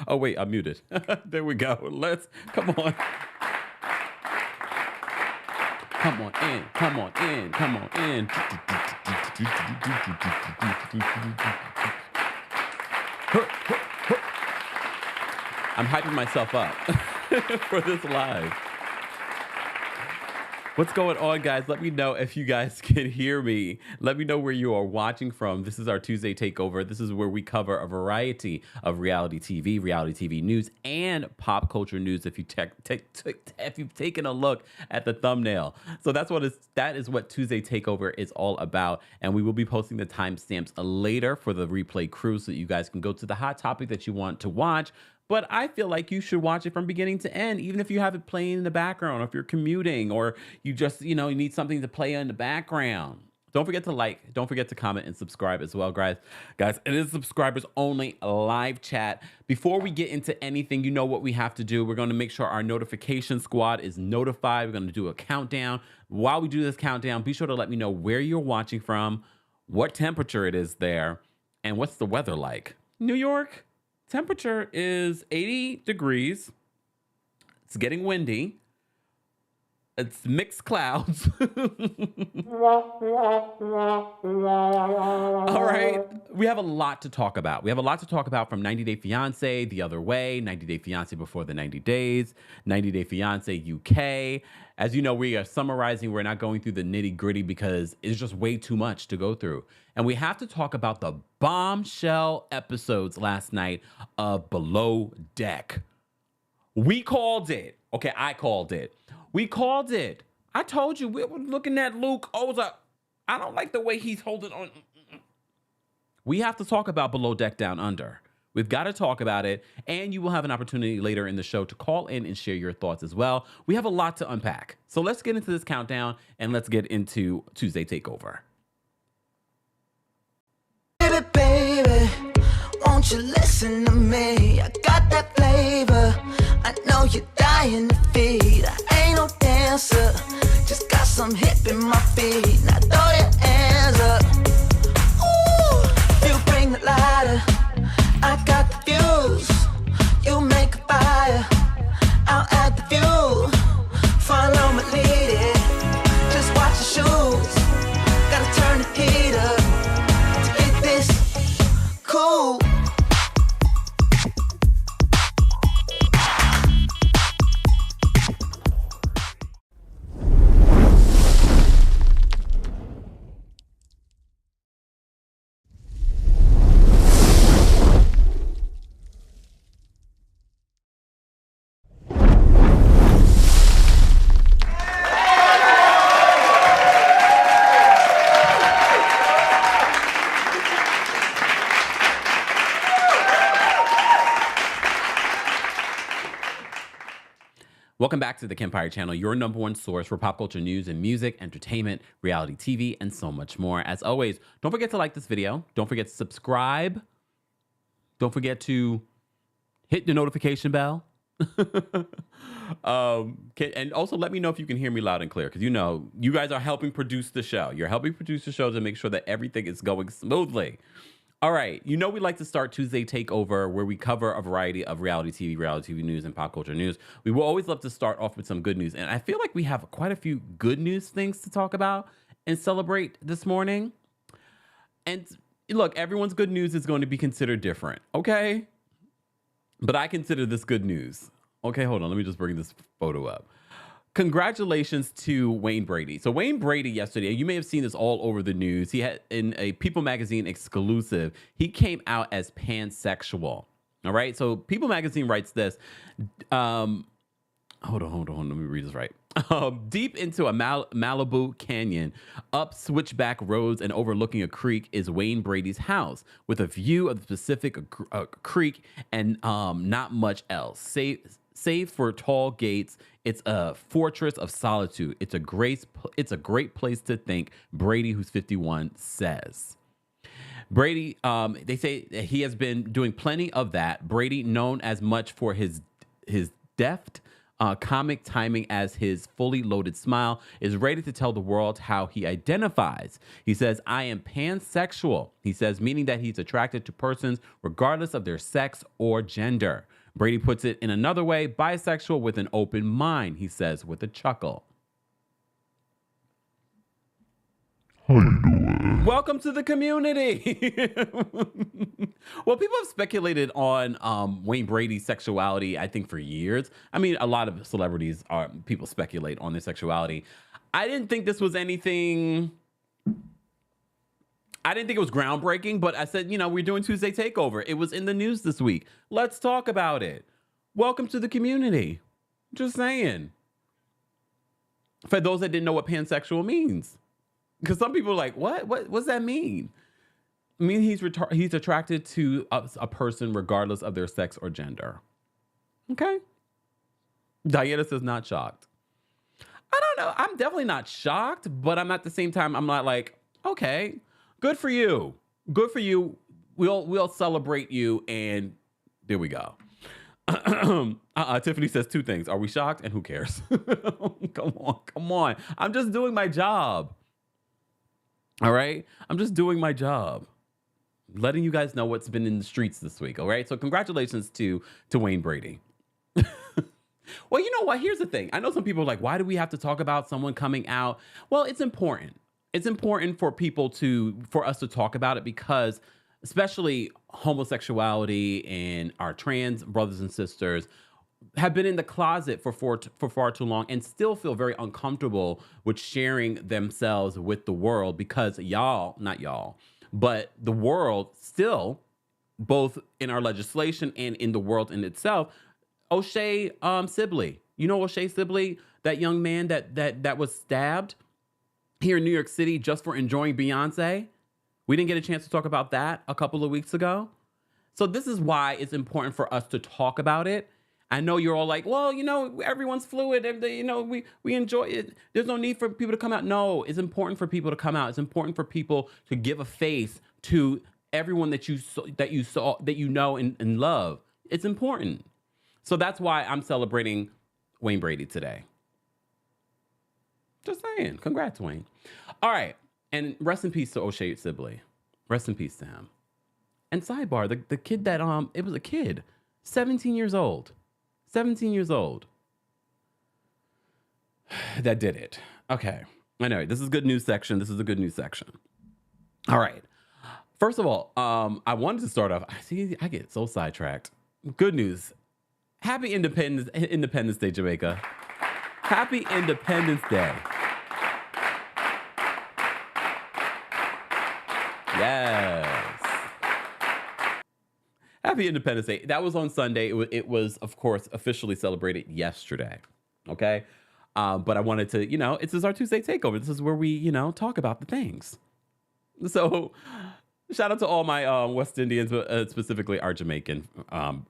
Oh, wait, I'm muted. There we go. Come on. Come on in. Come on in. Come on in. I'm hyping myself up for this live. What's going on, guys? Let me know if you guys can hear me. Let me know where you are watching from. This is our Tuesday takeover. This is where we cover a variety of reality TV news, and pop culture news. If you've taken a look at the thumbnail, so that is what Tuesday takeover is all about. And we will be posting the timestamps later for the replay crew, so that you guys can go to the hot topic that you want to watch. But I feel like you should watch it from beginning to end, even if you have it playing in the background, or if you're commuting, or you just, you need something to play in the background. Don't forget to like, don't forget to comment and subscribe as well, guys. Guys, it is subscribers only live chat. Before we get into anything, you know what we have to do. We're going to make sure our notification squad is notified. We're going to do a countdown. While we do this countdown, be sure to let me know where you're watching from, what temperature it is there, and what's the weather like. New York? Temperature is 80 degrees. It's getting windy. It's mixed clouds. All right. We have a lot to talk about. We have a lot to talk about, from 90 Day Fiancé, The Other Way, 90 Day Fiancé Before the 90 Days, 90 Day Fiancé UK. As you know, we are summarizing. We're not going through the nitty gritty because it's just way too much to go through. And we have to talk about the bombshell episodes last night of Below Deck. We called it. Okay, I called it. We called it. I told you, we were looking at Luke Oza. I don't like the way he's holding on. We have to talk about Below Deck Down Under. We've got to talk about it, and you will have an opportunity later in the show to call in and share your thoughts as well. We have a lot to unpack. So let's get into this countdown, and let's get into Tuesday Takeover. Baby, baby, won't you listen to me? I got that flavor. I know you're dying to feed. I ain't no dancer, just got some hip in my feet. Now throw your hands up. Ooh, you bring the lighter, I got the fuse. You make a fire, I'll add the fuel. Follow my lead, just watch your shoes. Gotta turn the heat up to get this cool. Welcome back to the Kempire channel, your number one source for pop culture news and music, entertainment, reality TV, and so much more. As always, don't forget to like this video. Don't forget to subscribe. Don't forget to hit the notification bell. And also let me know if you can hear me loud and clear, because you guys are helping produce the show. You're helping produce the show to make sure that everything is going smoothly. All right, we like to start Tuesday Takeover, where we cover a variety of reality TV news, and pop culture news. We will always love to start off with some good news, and I feel like we have quite a few good news things to talk about and celebrate this morning. And look, everyone's good news is going to be considered different, okay? But I consider this good news. Okay, hold on, let me just bring this photo up. Congratulations to Wayne Brady. So Wayne Brady yesterday, you may have seen this all over the news. He had, in a People magazine exclusive, he came out as pansexual. All right. So People magazine writes this. Hold on. Let me read this right. Deep into a Malibu canyon, up switchback roads and overlooking a creek, is Wayne Brady's house, with a view of the Pacific Creek and not much else. Save for tall gates, it's a fortress of solitude. It's a great place to think, Brady, who's 51, says. Brady, they say that he has been doing plenty of that. Brady, known as much for his deft comic timing as his fully loaded smile is ready to tell the world how he identifies. He says, I am pansexual. He says, meaning that he's attracted to persons regardless of their sex or gender. Brady puts it in another way, bisexual with an open mind, he says with a chuckle. How you doing? Welcome to the community. Well, people have speculated on Wayne Brady's sexuality, I think, for years. I mean, a lot of celebrities people speculate on their sexuality. I didn't think this was anything. I didn't think it was groundbreaking, but I said, we're doing Tuesday Takeover. It was in the news this week. Let's talk about it. Welcome to the community. Just saying. For those that didn't know what pansexual means. Because some people are like, what does that mean? I mean, he's attracted to a person regardless of their sex or gender. Okay. Diana says not shocked. I don't know. I'm definitely not shocked, but I'm at the same time, I'm not like, okay, good for you. Good for you. We'll celebrate you. And there we go. Tiffany says two things. Are we shocked? And who cares? Come on. I'm just doing my job. All right. I'm just doing my job. Letting you guys know what's been in the streets this week. All right. So congratulations to Wayne Brady. Well, you know what? Here's the thing. I know some people are like, why do we have to talk about someone coming out? Well, it's important. It's important for for us to talk about it because especially homosexuality and our trans brothers and sisters have been in the closet for far too long and still feel very uncomfortable with sharing themselves with the world because not y'all, but the world still, both in our legislation and in the world in itself, O'Shea Sibley. You know O'Shea Sibley, that young man that was stabbed here in New York City just for enjoying Beyonce? We didn't get a chance to talk about that a couple of weeks ago. So this is why it's important for us to talk about it. I know you're all like, well, everyone's fluid. And we enjoy it. There's no need for people to come out. No, it's important for people to come out. It's important for people to give a face to everyone that you know and love. It's important. So that's why I'm celebrating Wayne Brady today. Just saying. Congrats, Wayne. All right. And rest in peace to O'Shea Sibley. Rest in peace to him. And sidebar, the kid that, it was a kid, 17 years old. 17 years old. That did it. Okay. Anyway, this is good news section. This is a good news section. All right. First of all, I wanted to start off. I get so sidetracked. Good news. Happy Independence Day, Jamaica. Happy Independence Day. Yes. Happy Independence Day. That was on Sunday. It was, of course, officially celebrated yesterday. Okay. But I wanted to, this is our Tuesday Takeover. This is where we, talk about the things. So shout out to all my West Indians, specifically our Jamaican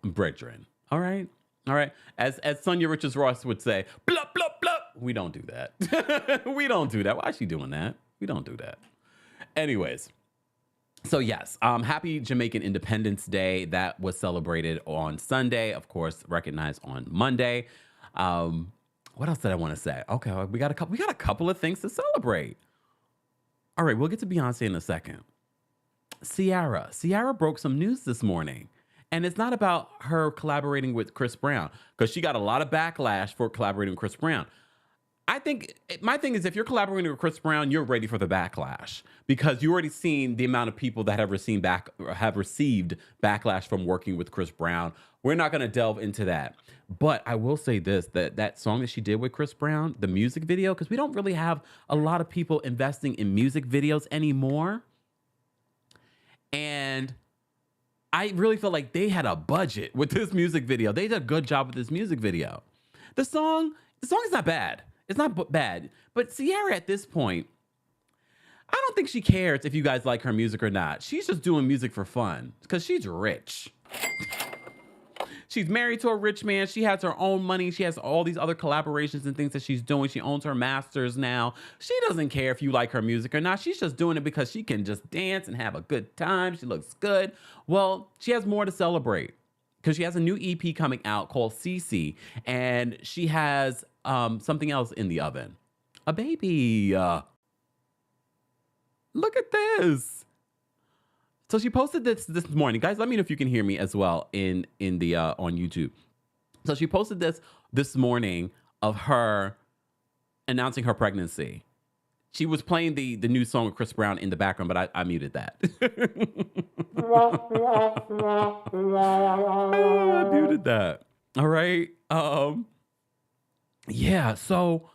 brethren. All right. All right. As Sonia Richards Ross would say, blup, blup, blup. We don't do that. We don't do that. Why is she doing that? We don't do that. Anyways. So yes, happy Jamaican Independence Day. That was celebrated on Sunday, of course, recognized on Monday. What else did I want to say? Okay, we got a couple of things to celebrate. All right, we'll get to Beyonce in a second. Ciara broke some news this morning. And it's not about her collaborating with Chris Brown, because she got a lot of backlash for collaborating with Chris Brown. I think my thing is, if you're collaborating with Chris Brown, you're ready for the backlash, because you already seen the amount of people that have received backlash from working with Chris Brown. We're not going to delve into that. But I will say this, that song that she did with Chris Brown, the music video, because we don't really have a lot of people investing in music videos anymore. And I really feel like they had a budget with this music video. They did a good job with this music video. The song is not bad. It's not bad. But Ciara at this point, I don't think she cares if you guys like her music or not. She's just doing music for fun because she's rich. She's married to a rich man. She has her own money. She has all these other collaborations and things that she's doing. She owns her masters now. She doesn't care if you like her music or not. She's just doing it because she can just dance and have a good time. She looks good. Well, she has more to celebrate. because she has a new EP coming out called CC, and she has something else in the oven. A baby. Look at this. So she posted this morning. Guys, let me know if you can hear me as well in the on YouTube. So she posted this morning of her announcing her pregnancy. She was playing the new song of Chris Brown in the background, but I muted that. I muted that. All right. Yeah, so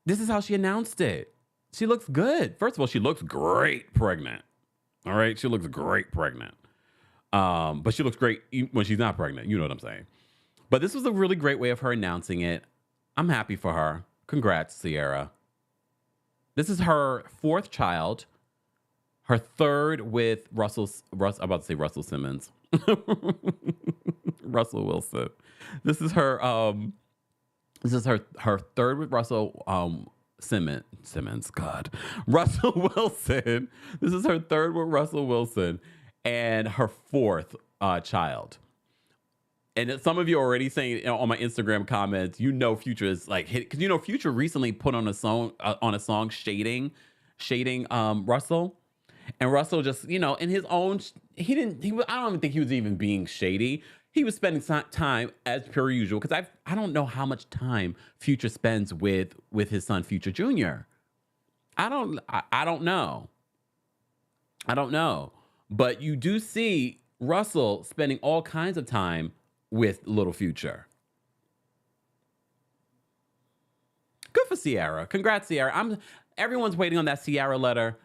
this is how she announced it. She looks good. First of all, she looks great pregnant. All right, she looks great pregnant. But she looks great when she's not pregnant. You know what I'm saying? But this was a really great way of her announcing it. I'm happy for her. Congrats, Ciara. This is her fourth child, her third with I'm about to say Russell Simmons. Russell Wilson. This is her her third with Russell Simmons. God. Russell Wilson. This is her third with Russell Wilson and her fourth child. And some of you are already saying on my Instagram comments, Future is like hit, because Future recently put on a song shading Russell, and Russell just in his own I don't even think he was even being shady. He was spending time as per usual, because I don't know how much time Future spends with his son Future Jr. I don't know, but you do see Russell spending all kinds of time with little Future. Good for Ciara. Congrats, Ciara. Everyone's waiting on that Ciara letter.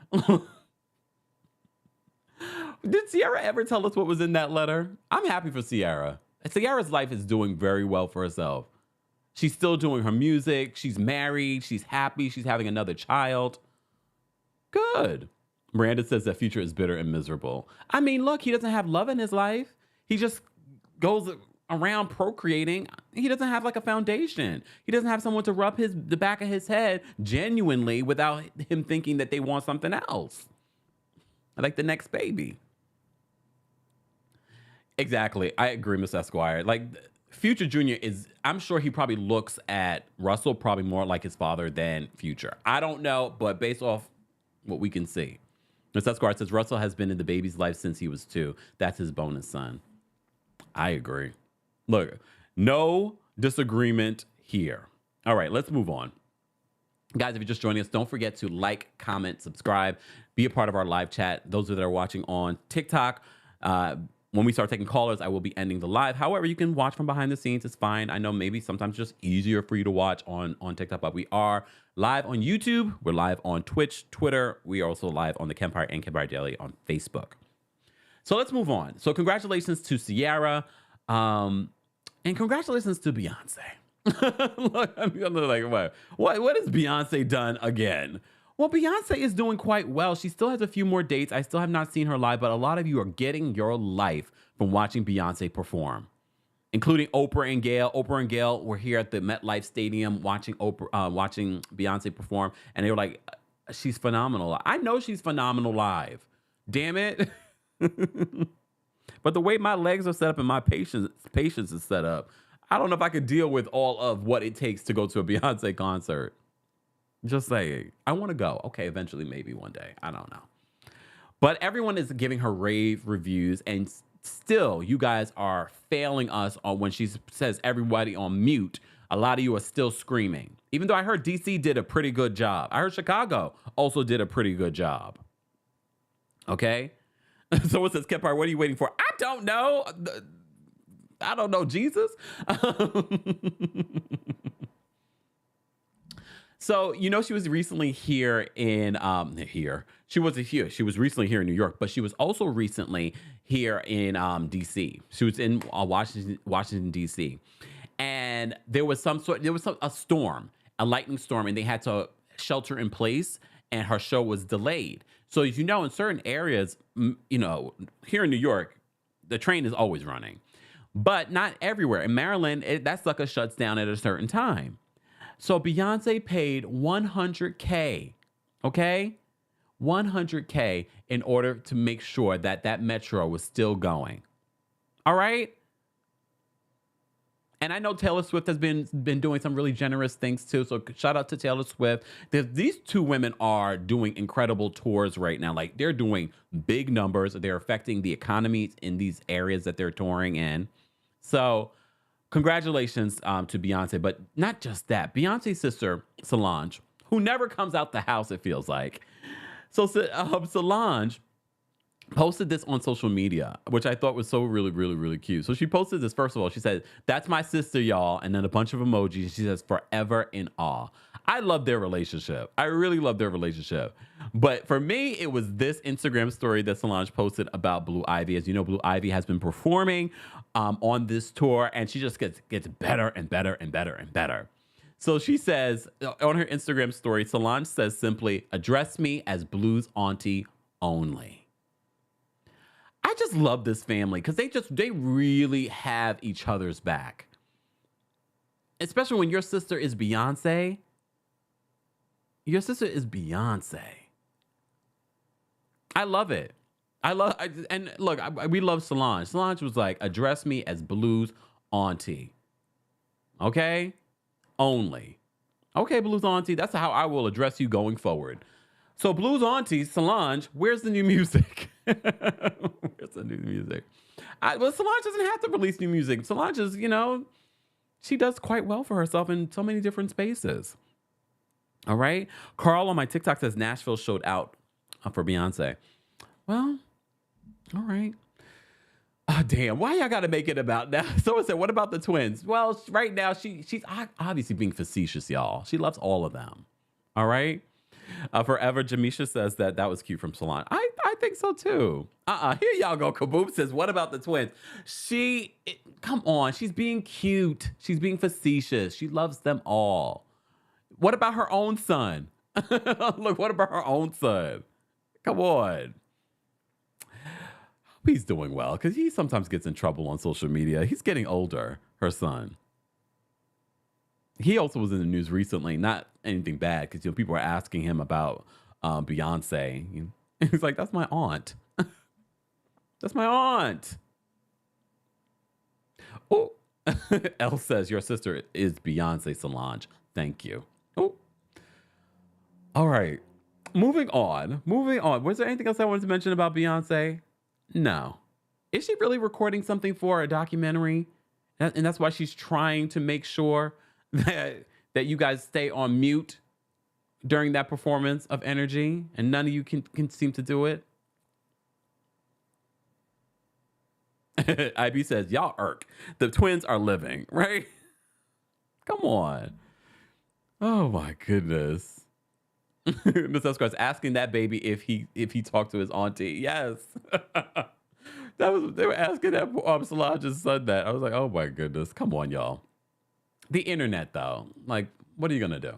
Did Ciara ever tell us what was in that letter? I'm happy for Ciara. Ciara's life is doing very well for herself. She's still doing her music. She's married. She's happy. She's having another child. Good. Miranda says that Future is bitter and miserable. I mean, look, he doesn't have love in his life. He just goes around procreating. He doesn't have like a foundation. He doesn't have someone to rub the back of his head genuinely without him thinking that they want something else. Like the next baby. Exactly. I agree, Miss Esquire. Like Future Jr. I'm sure he probably looks at Russell probably more like his father than Future. I don't know, but based off what we can see. Miss Esquire says Russell has been in the baby's life since he was 2. That's his bonus son. I agree. Look, no disagreement here. All right, let's move on. Guys, if you're just joining us, don't forget to like, comment, subscribe, be a part of our live chat. Those that are watching on TikTok, when we start taking callers, I will be ending the live. However, you can watch from behind the scenes. It's fine. I know maybe sometimes it's just easier for you to watch on TikTok, but we are live on YouTube. We're live on Twitch, Twitter. We are also live on the Kempire and Kempire Daily on Facebook. So let's move on. So congratulations to Ciara, and congratulations to Beyonce. Look, I'm like, what has Beyonce done again? Well, Beyonce is doing quite well. She still has a few more dates. I still have not seen her live, but a lot of you are getting your life from watching Beyonce perform, including Oprah and Gail. Oprah and Gail were here at the MetLife Stadium watching Beyonce perform, and they were like, she's phenomenal. I know she's phenomenal live. Damn it. But the way my legs are set up and my patience is set up, I don't know if I could deal with all of what it takes to go to a Beyonce concert. Just saying. I want to go. Okay, eventually, maybe one day. I don't know. But everyone is giving her rave reviews, and still, you guys are failing us on when she says everybody on mute. A lot of you are still screaming. Even though I heard DC did a pretty good job. I heard Chicago also did a pretty good job. Okay? So what says Kempire? What are you waiting for? I don't know. I don't know, Jesus. So, she was recently here in She was recently here in New York, but she was also recently here in DC. She was in Washington DC. And there was a storm, a lightning storm, and they had to shelter in place, and her show was delayed. So as you know, in certain areas, here in New York, the train is always running, but not everywhere. In Maryland, that sucker shuts down at a certain time. So Beyonce paid $100K, okay? $100K in order to make sure that metro was still going. All right? And I know Taylor Swift has been doing some really generous things too. So shout out to Taylor Swift. These two women are doing incredible tours right now. Like they're doing big numbers. They're affecting the economies in these areas that they're touring in. So congratulations to Beyonce. But not just that. Beyonce's sister, Solange, who never comes out the house, it feels like. So Solange posted this on social media, which I thought was so really, really, really cute. So she posted this, first of all, she said, "That's my sister, y'all." And then a bunch of emojis. She says, "Forever in awe." I love their relationship. I really love their relationship. But for me, it was this Instagram story that Solange posted about Blue Ivy. As you know, Blue Ivy has been performing on this tour, and she just gets better and better and better and better. So she says on her Instagram story, Solange says simply, "Address me as Blue's auntie only." I just love this family because they really have each other's back. Especially when your sister is Beyonce. Your sister is Beyonce. I love it. And look, we love Solange. Solange was like, "Address me as Blue's auntie." Okay? Only. Okay, Blue's auntie, that's how I will address you going forward. So Blue's auntie, Solange, where's the new music? Where's the new music? Well, Solange doesn't have to release new music. Solange is, she does quite well for herself in so many different spaces. All right? Carl on my TikTok says Nashville showed out for Beyonce. Well, all right. Oh, damn. Why y'all got to make it about now? Someone said, what about the twins? Well, right now, she's obviously being facetious, y'all. She loves all of them. All right? Forever, Jamisha says that was cute from Solange. I think so, too. Here y'all go. Kaboom says, what about the twins? Come on. She's being cute. She's being facetious. She loves them all. What about her own son? Look, what about her own son? Come on. He's doing well because he sometimes gets in trouble on social media. He's getting older, her son. He also was in the news recently, not anything bad, because people are asking him about Beyonce. He's like, "That's my aunt." That's my aunt. Oh, Elle says, "Your sister is Beyonce, Solange." Thank you. Oh, all right. Moving on. Was there anything else I wanted to mention about Beyonce? No. Is she really recording something for a documentary? And that's why she's trying to make sure that you guys stay on mute during that performance of Energy, and none of you can seem to do it. IB says, "Y'all irk. The twins are living," right? Come on. Oh my goodness. Miss Escar's asking that baby if he talked to his auntie. Yes. They were asking that Solange's son that. I was like, oh my goodness. Come on, y'all. The internet, though. Like, what are you gonna do?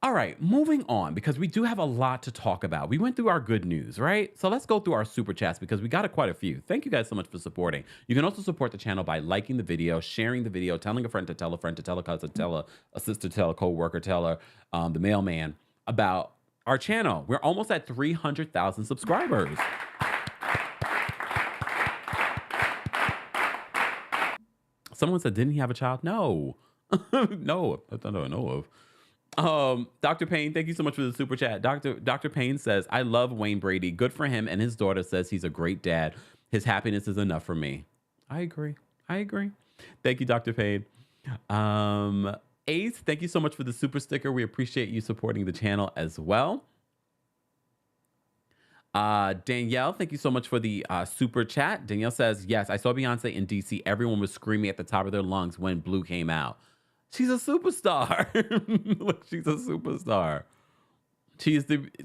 All right, moving on, because we do have a lot to talk about. We went through our good news, right? So let's go through our super chats because we got quite a few. Thank you guys so much for supporting. You can also support the channel by liking the video, sharing the video, telling a friend to tell a friend to tell a cousin, tell a sister, tell a co-worker, tell the mailman about our channel. We're almost at 300,000 subscribers. Someone said, didn't he have a child? No. No, I don't know of. Dr. Payne, thank you so much for the super chat. Dr. Payne says, "I love Wayne Brady. Good for him." And his daughter says he's a great dad. His happiness is enough for me. I agree. Thank you, Dr. Payne. Ace, thank you so much for the super sticker. We appreciate you supporting the channel as well. Danielle, thank you so much for the super chat. Danielle says, "Yes, I saw Beyonce in DC. Everyone was screaming at the top of their lungs when Blue came out." She's a superstar. Look, she's a superstar.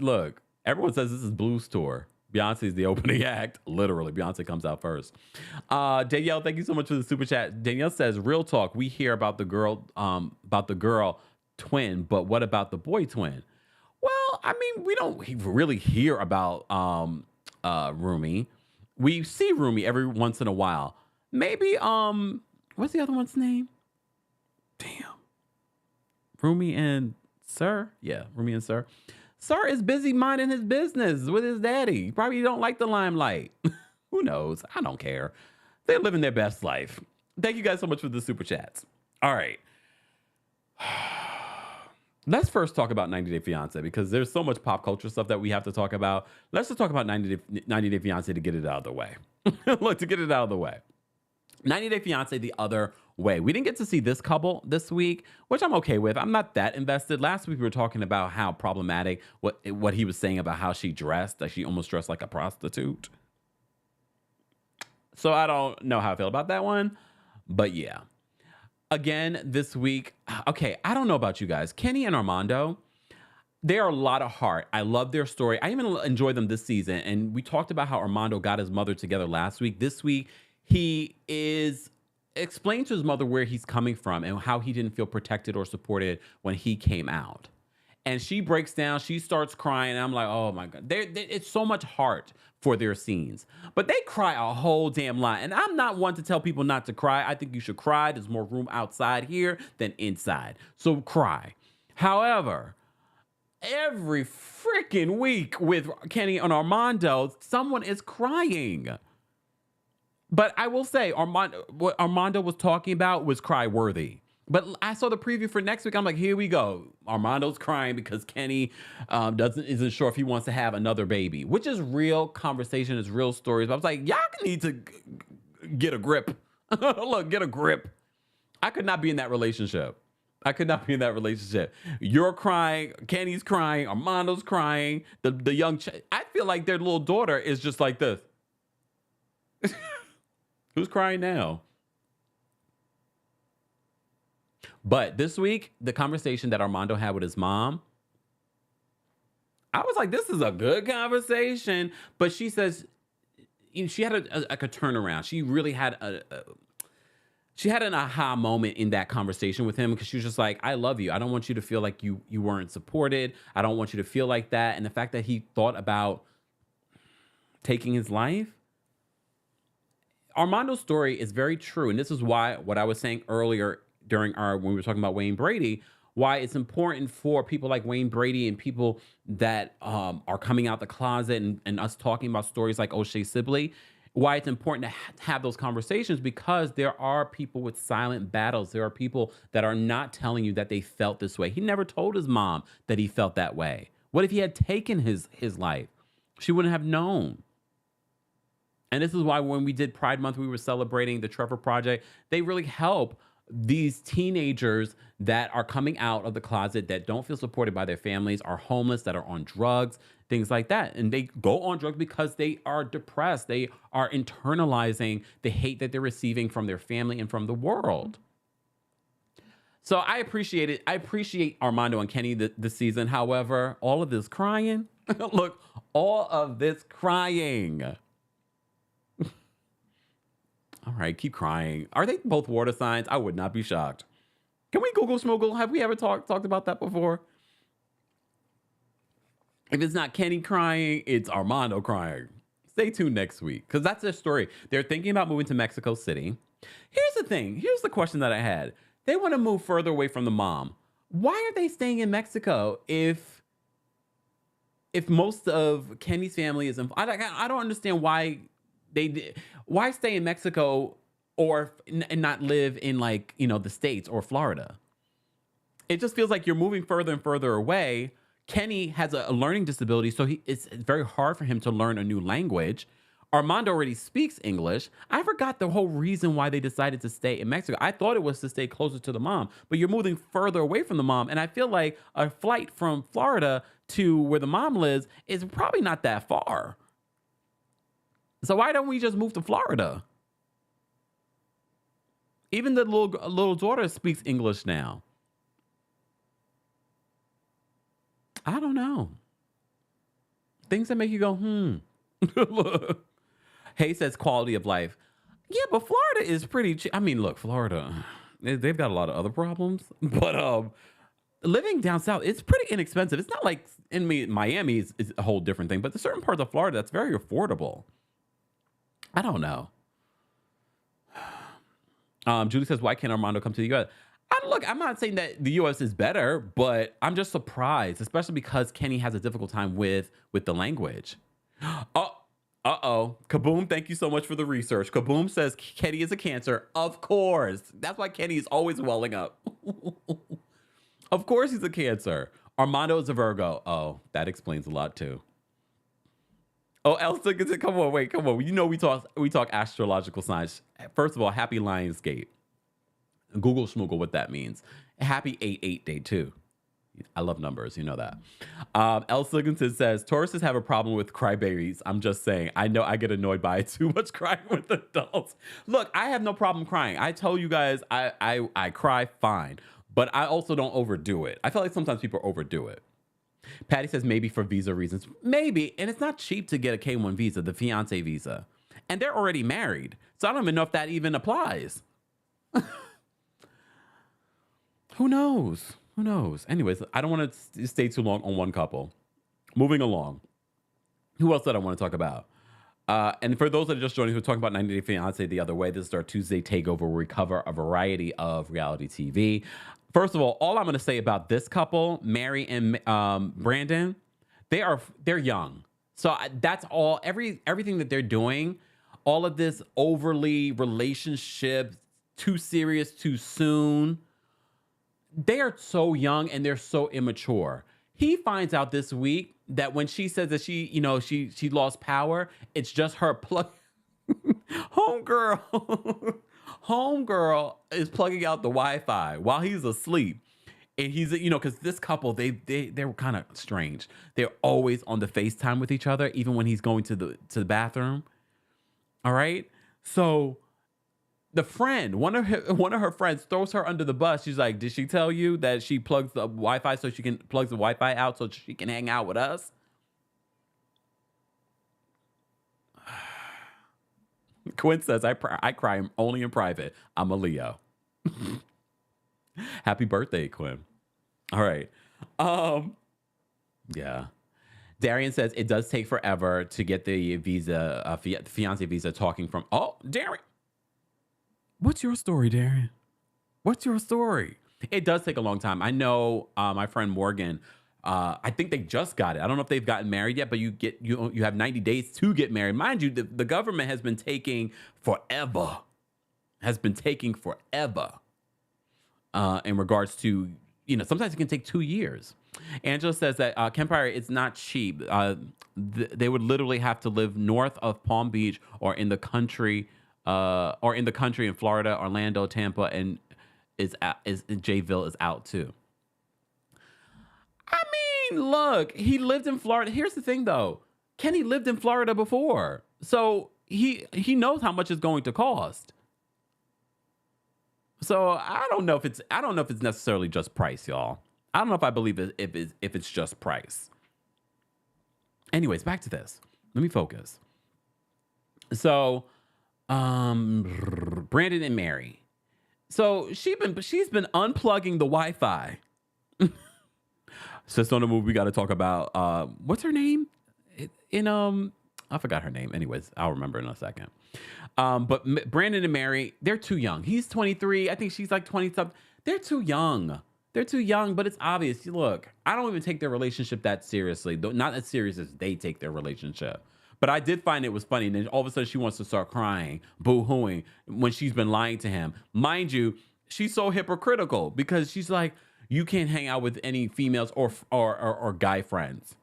Look, everyone says this is Blue's tour. Beyonce's the opening act. Literally, Beyonce comes out first. Danielle, thank you so much for the super chat. Danielle says, "Real talk, we hear about the girl twin, but what about the boy twin?" Well, I mean, we don't really hear about Rumi. We see Rumi every once in a while. Maybe what's the other one's name? Damn. Rumi and Sir? Yeah, Rumi and Sir. Sir is busy minding his business with his daddy. Probably don't like the limelight. Who knows? I don't care. They're living their best life. Thank you guys so much for the super chats. All right. Let's first talk about 90 Day Fiancé because there's so much pop culture stuff that we have to talk about. Let's just talk about 90 Day Fiancé to get it out of the way. Look, to get it out of the way. 90 Day Fiancé the other way. We didn't get to see this couple this week, which I'm okay with. I'm not that invested. Last week we were talking about how problematic what he was saying about how she dressed, that she almost dressed like a prostitute. So I don't know how I feel about that one, but yeah. Again, this week, okay, I don't know about you guys. Kenny and Armando, they are a lot of heart. I love their story. I even enjoy them this season. And we talked about how Armando got his mother together last week. This week, he is explaining to his mother where he's coming from and how he didn't feel protected or supported when he came out. And she breaks down, she starts crying, and I'm like, oh my God. It's so much heart for their scenes. But they cry a whole damn lot. And I'm not one to tell people not to cry. I think you should cry. There's more room outside here than inside. So cry. However, every freaking week with Kenny and Armando, someone is crying. But I will say, what Armando was talking about was cry-worthy. But I saw the preview for next week. I'm like, here we go. Armando's crying because Kenny isn't sure if he wants to have another baby, which is real conversation, is real stories. But I was like, y'all need to get a grip. Look, get a grip. I could not be in that relationship. You're crying. Kenny's crying. Armando's crying. The young I feel like their little daughter is just like this. Who's crying now? But this week, the conversation that Armando had with his mom, I was like, this is a good conversation. But she says, she had a turnaround. She really had she had an aha moment in that conversation with him because she was just like, I love you. I don't want you to feel like you weren't supported. I don't want you to feel like that. And the fact that he thought about taking his life. Armando's story is very true. And this is why what I was saying earlier when we were talking about Wayne Brady, why it's important for people like Wayne Brady and people that are coming out the closet and us talking about stories like O'Shea Sibley, why it's important to have those conversations, because there are people with silent battles. There are people that are not telling you that they felt this way. He never told his mom that he felt that way. What if he had taken his life? She wouldn't have known. And this is why when we did Pride Month, we were celebrating the Trevor Project. They really help these teenagers that are coming out of the closet, that don't feel supported by their families, are homeless, that are on drugs, things like that. And they go on drugs because they are depressed. They are internalizing the hate that they're receiving from their family and from the world. So I appreciate it. I appreciate Armando and Kenny this season. However, all of this crying, look, all of this crying. All right, keep crying. Are they both water signs? I would not be shocked. Can we Google Schmoogle? Have we ever talked about that before? If it's not Kenny crying, it's Armando crying. Stay tuned next week, because that's their story. They're thinking about moving to Mexico City. Here's the thing. Here's the question that I had. They want to move further away from the mom. Why are they staying in Mexico if most of Kenny's family is in... I don't understand why... Why stay in Mexico and not live in, like, the States or Florida? It just feels like you're moving further and further away. Kenny has a learning disability, so it's very hard for him to learn a new language. Armando already speaks English. I forgot the whole reason why they decided to stay in Mexico. I thought it was to stay closer to the mom, but you're moving further away from the mom. And I feel like a flight from Florida to where the mom lives is probably not that far. So why don't we just move to Florida? Even the little daughter speaks English now. I don't know. Things that make you go, Hey says quality of life. Yeah, but Florida is pretty cheap. I mean, look, Florida, they've got a lot of other problems. But living down south, it's pretty inexpensive. It's not like Miami is a whole different thing. But there's certain parts of Florida that's very affordable. I don't know. Julie says, why can't Armando come to the U.S.? Look, I'm not saying that the U.S. is better, but I'm just surprised, especially because Kenny has a difficult time with the language. Oh, Uh-oh. Kaboom, thank you so much for the research. Kaboom says Kenny is a Cancer. Of course. That's why Kenny is always welling up. Of course he's a Cancer. Armando is a Virgo. Oh, that explains a lot too. Oh, Elsa, come on, wait, come on. You know we talk astrological signs. First of all, happy Lionsgate. Google schmoogle what that means. Happy 8/8 day too. I love numbers, you know that. Elsa says, Tauruses have a problem with crybabies. I'm just saying. I know I get annoyed by too much crying with adults. Look, I have no problem crying. I tell you guys, I cry fine. But I also don't overdo it. I feel like sometimes people overdo it. Patty says maybe for visa reasons. Maybe. And it's not cheap to get a K1 visa, the fiance visa. And they're already married. So I don't even know if that even applies. Who knows? Who knows? Anyways, I don't want to stay too long on one couple. Moving along. Who else did I want to talk about? And for those that are just joining, who are talking about 90 Day Fiancé the other way, this is our Tuesday takeover where we cover a variety of reality TV. First of all I'm going to say about this couple, Mary and Brandon, they're young. So that's all. Everything that they're doing, all of this overly relationship, too serious, too soon. They are so young and they're so immature. He finds out this week that when she says that she lost power, it's just her plug. Homegirl is plugging out the Wi-Fi while he's asleep. And he's, because this couple, they were kind of strange. They're always on the FaceTime with each other, even when he's going to the bathroom. All right. So the friend, one of her friends throws her under the bus. She's like, did she tell you that she plugs the Wi-Fi so she can plug the Wi-Fi out so she can hang out with us? Quinn says, I cry only in private. I'm a Leo. Happy birthday, Quinn. All right. Yeah. Darian says it does take forever to get the visa, fiance visa talking from. Oh, Darian. What's your story, Darren? What's your story? It does take a long time. I know my friend Morgan, I think they just got it. I don't know if they've gotten married yet, but you have 90 days to get married. Mind you, the government has been taking forever. In regards to, sometimes it can take 2 years. Angela says that kempire is not cheap. They would literally have to live north of Palm Beach or in the country in Florida, Orlando, Tampa, and Jayville is out too. I mean, look, he lived in Florida. Here's the thing though. Kenny lived in Florida before. So he knows how much it's going to cost. So I don't know if it's necessarily just price, y'all. I don't know if I believe it if it's just price. Anyways, back to this. Let me focus. So Brandon and Mary. So she's been unplugging the Wi-Fi. Since on the movie we got to talk about what's her name? I forgot her name. Anyways, I'll remember in a second. But Brandon and Mary, they're too young. He's 23. I think she's like 20 something. They're too young. But it's obvious. Look, I don't even take their relationship that seriously. Not as serious as they take their relationship. But I did find it was funny. And then all of a sudden she wants to start crying, boo-hooing when she's been lying to him. Mind you, she's so hypocritical because she's like, you can't hang out with any females or guy friends.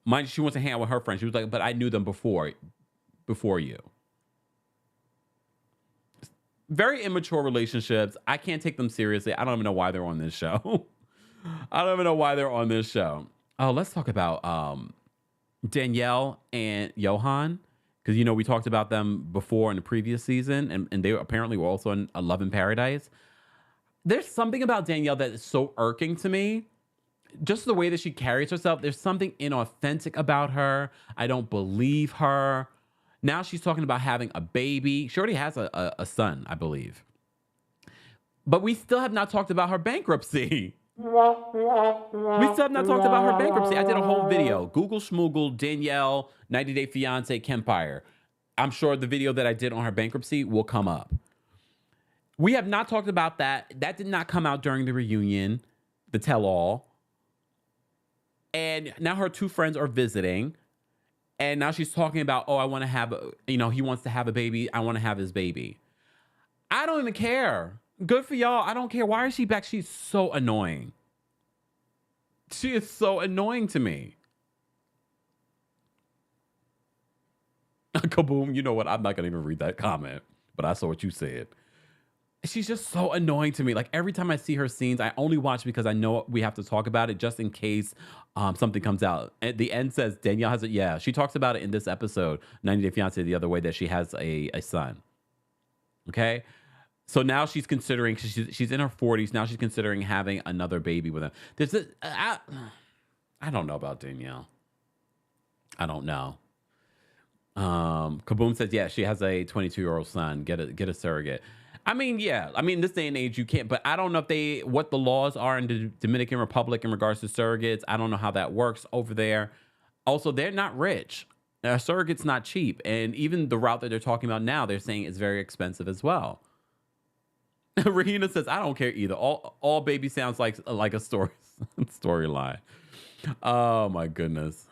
Mind you, she wants to hang out with her friends. She was like, but I knew them before you. Very immature relationships. I can't take them seriously. I don't even know why they're on this show. Oh, let's talk about Danielle and Johan, because we talked about them before in the previous season, and they apparently were also in Love in Paradise. There's something about Danielle that is so irking to me. Just the way that she carries herself. There's something inauthentic about her. I don't believe her. Now she's talking about having a baby. She already has a son, I believe. But we still have not talked about her bankruptcy. I did a whole video. Google schmoogle Danielle, 90 Day Fiancé, Kempire. I'm sure the video that I did on her bankruptcy will come up. We have not talked about that. That did not come out during the reunion, the tell-all. And now her two friends are visiting. And now she's talking about, oh, I want to have, he wants to have a baby. I want to have his baby. I don't even care. Good for y'all. I don't care. Why is she back? She's so annoying. She is so annoying to me. Kaboom. You know what? I'm not going to even read that comment, but I saw what you said. She's just so annoying to me. Like every time I see her scenes, I only watch because I know we have to talk about it just in case something comes out. At the end says Danielle has it. Yeah, she talks about it in this episode, 90 Day Fiancé, the other way, that she has a son. Okay. So now she's considering, she's in her 40s. Now she's considering having another baby with him. I don't know about Danielle. I don't know. Kaboom says, yeah, she has a 22-year-old son. Get a surrogate. I mean, yeah. I mean, this day and age, you can't. But I don't know what the laws are in the Dominican Republic in regards to surrogates. I don't know how that works over there. Also, they're not rich. A surrogate's not cheap. And even the route that they're talking about now, they're saying is very expensive as well. Rahina says, I don't care either. All baby sounds like a storyline. Oh, my goodness.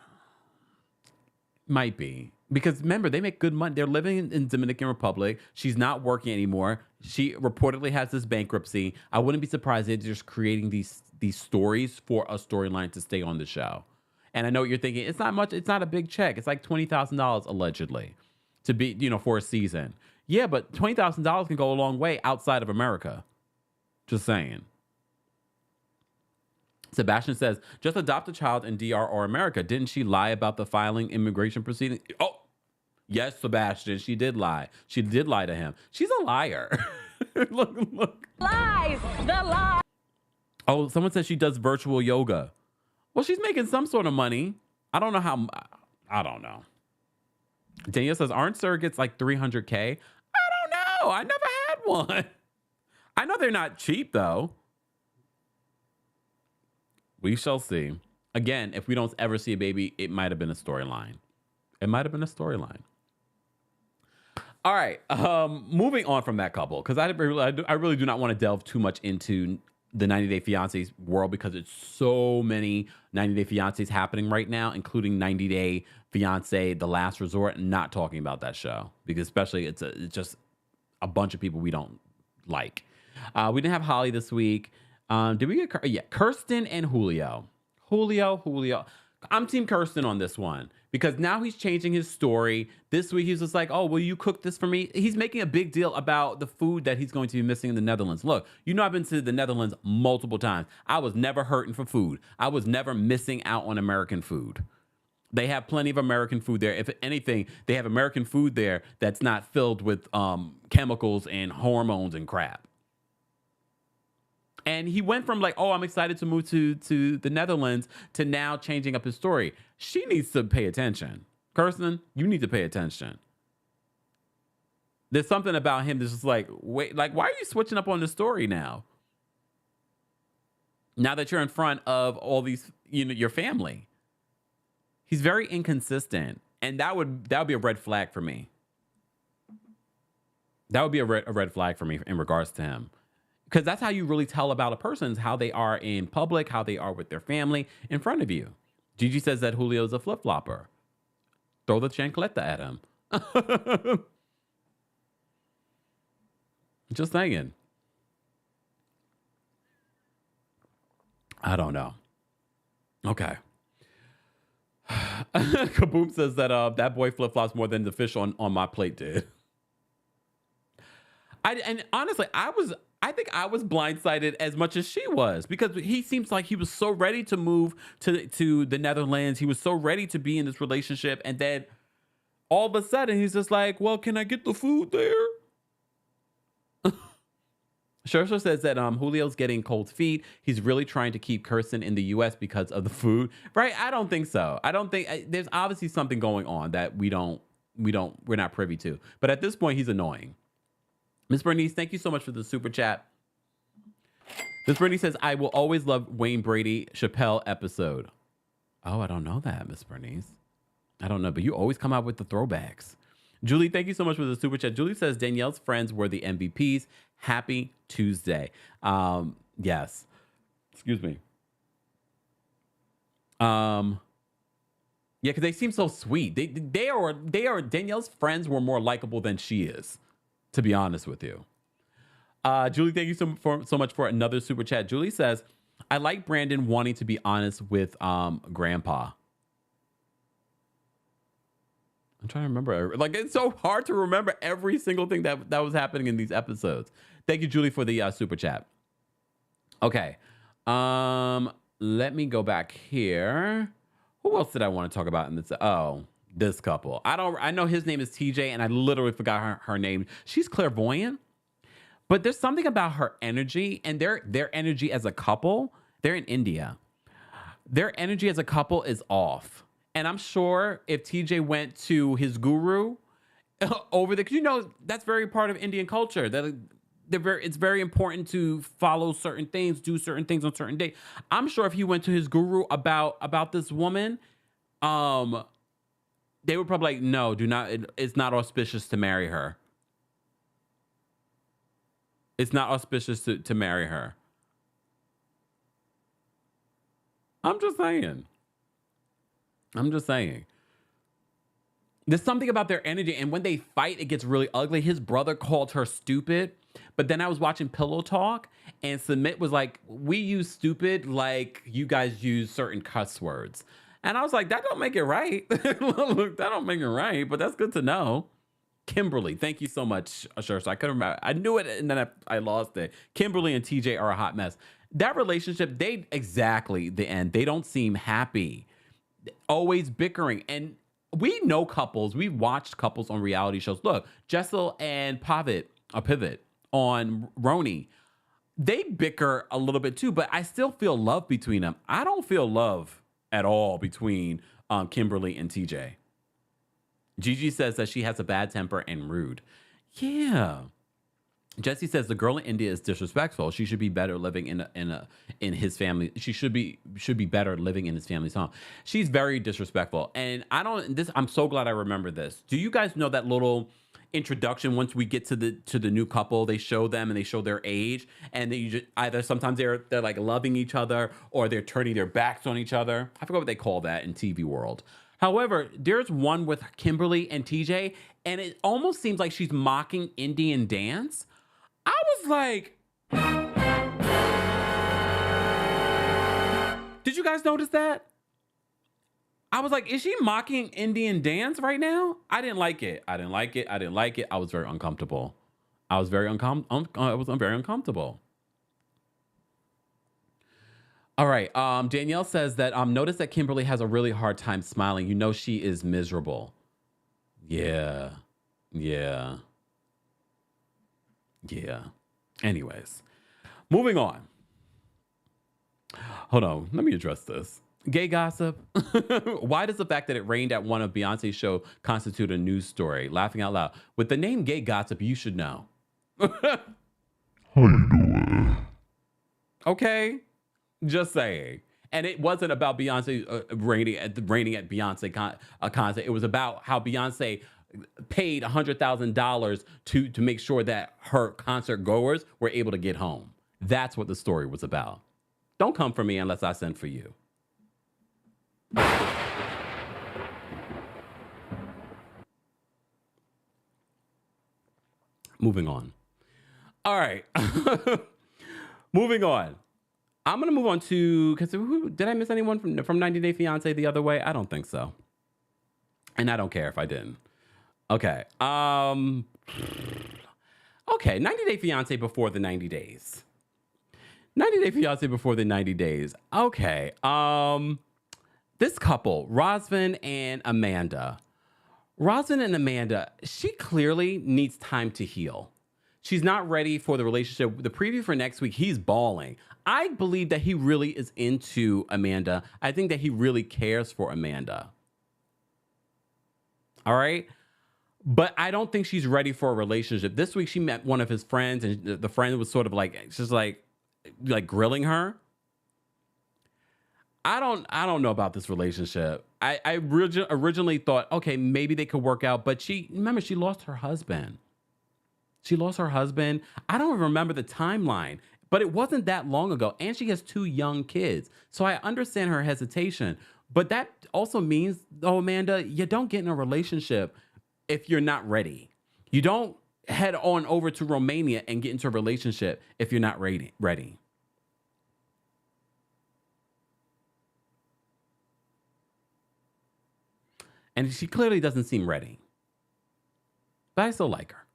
Might be. Because remember, they make good money. They're living in Dominican Republic. She's not working anymore. She reportedly has this bankruptcy. I wouldn't be surprised if they're just creating these stories for a storyline to stay on the show. And I know what you're thinking. It's not much. It's not a big check. It's like $20,000 allegedly to be, for a season. Yeah, but $20,000 can go a long way outside of America. Just saying. Sebastian says, just adopt a child in DR or America. Didn't she lie about the filing immigration proceeding? Oh, yes, Sebastian. She did lie. She did lie to him. She's a liar. Look. Lies. The lie. Oh, someone says she does virtual yoga. Well, she's making some sort of money. I don't know how. I don't know. Danielle says, aren't surrogates like $300K? I don't know. I never had one. I know they're not cheap, though. We shall see. Again, if we don't ever see a baby, it might have been a storyline. It might have been a storyline. All right. Moving on from that couple, because I really do not want to delve too much into the 90 Day Fiancés world because it's so many 90 Day Fiancés happening right now, including 90 Day Fiancé, The Last Resort. Not talking about that show because especially it's just a bunch of people we don't like. We didn't have Holly this week. Did we get Kirsten and Julio? Julio. I'm team Kirsten on this one because now he's changing his story. This week he's just like, oh, will you cook this for me? He's making a big deal about the food that he's going to be missing in the Netherlands. Look, I've been to the Netherlands multiple times. I was never hurting for food. I was never missing out on American food. They have plenty of American food there. If anything, they have American food there that's not filled with chemicals and hormones and crap. And he went from like, oh, I'm excited to move to the Netherlands to now changing up his story. She needs to pay attention. Kirsten, you need to pay attention. There's something about him that's just like, wait, like, why are you switching up on the story now? Now that you're in front of all these, your family. He's very inconsistent. And that would be a red flag for me. That would be a red flag for me in regards to him. Because that's how you really tell about a person, how they are in public, how they are with their family in front of you. Gigi says that Julio's a flip-flopper. Throw the chancleta at him. Just saying. I don't know. Okay. Kaboom says that that boy flip-flops more than the fish on my plate did. And honestly, I think I was blindsided as much as she was because he seems like he was so ready to move to the Netherlands. He was so ready to be in this relationship. And then all of a sudden he's just like, well, can I get the food there? Shersha says that Julio's getting cold feet. He's really trying to keep Kirsten in the U.S. because of the food. Right? I don't think so. I don't think there's obviously something going on that we're not privy to. But at this point, he's annoying. Miss Bernice, thank you so much for the super chat. Miss Bernice says, I will always love Wayne Brady Chappelle episode. Oh, I don't know that, Miss Bernice. I don't know, but you always come out with the throwbacks. Julie, thank you so much for the super chat. Julie says Danielle's friends were the MVPs. Happy Tuesday. Yes. Excuse me. Yeah, because they seem so sweet. They are Danielle's friends were more likable than she is, to be honest with you. Julie, thank you so much for another super chat. Julie says, I like Brandon wanting to be honest with Grandpa. I'm trying to remember. Like, it's so hard to remember every single thing that was happening in these episodes. Thank you, Julie, for the super chat. Okay. Let me go back here. Who else did I want to talk about in this? Oh, this couple. I know his name is TJ, and I literally forgot her name. She's clairvoyant, but there's something about her energy and their energy as a couple. They're in India. Their energy as a couple is off. And I'm sure if TJ went to his guru over there, because that's very part of Indian culture. It's very important to follow certain things, do certain things on certain days. I'm sure if he went to his guru about this woman, they would probably like, no, do not. It's not auspicious to marry her. It's not auspicious to marry her. I'm just saying. There's something about their energy, and when they fight, it gets really ugly. His brother called her stupid. But then I was watching Pillow Talk, and Submit was like, we use stupid like you guys use certain cuss words. And I was like, that don't make it right. Look, that don't make it right, but that's good to know. Kimberly, thank you so much, Sure. So I couldn't remember. I knew it, and then I lost it. Kimberly and TJ are a hot mess. That relationship, exactly the end. They don't seem happy. Always bickering. And we know couples. We've watched couples on reality shows. Look, Jessel and Pivot on Roni, they bicker a little bit too, but I still feel love between them. I don't feel love at all between Kimberly and TJ. Gigi says that she has a bad temper and rude. Yeah. Jesse says the girl in India is disrespectful. She should be better living in his family. She should be better living in his family's home. She's very disrespectfful, and I'm so glad I remember this. Do you guys know that little introduction? Once we get to the new couple, they show them and they show their age, and either sometimes they're like loving each other or they're turning their backs on each other. I forgot what they call that in TV world. However, there's one with Kimberly and TJ, and it almost seems like she's mocking Indian dance. I was like, did you guys notice that? I was like, is she mocking Indian dance right now? I didn't like it. I was very uncomfortable. I was very uncomfortable. All right. Danielle says that notice that Kimberly has a really hard time smiling. You know she is miserable. Yeah. Anyways, moving on. Hold on. Let me address this. Gay gossip. Why does the fact that it rained at one of Beyonce's show constitute a news story? Laughing out loud. With the name gay gossip, you should know. How you doing? Okay. Just saying. And it wasn't about Beyonce raining at Beyonce concert. It was about how Beyonce paid $100,000 to make sure that her concert goers were able to get home. That's what the story was about. Don't come for me unless I send for you. Moving on. All right. Moving on. I'm going to move on to, because did I miss anyone from 90 Day Fiancé the other way? I don't think so. And I don't care if I didn't. Okay. Okay, 90 Day Fiancé before the 90 days. 90 Day Fiancé before the 90 days. Okay. This couple, Rosvin and Amanda. Rosvin and Amanda, she clearly needs time to heal. She's not ready for the relationship. The preview for next week, he's bawling. I believe that he really is into Amanda. I think that he really cares for Amanda. All right? But I don't think she's ready for a relationship. This week, she met one of his friends, and the friend was sort of like, just like grilling her. I don't know about this relationship. I originally thought, okay, maybe they could work out, but she lost her husband. She lost her husband. I don't remember the timeline, but it wasn't that long ago. And she has 2 young kids. So I understand her hesitation. But that also means, though, Amanda, you don't get in a relationship if you're not ready. You don't head on over to Romania and get into a relationship if you're not ready. And she clearly doesn't seem ready. But I still like her.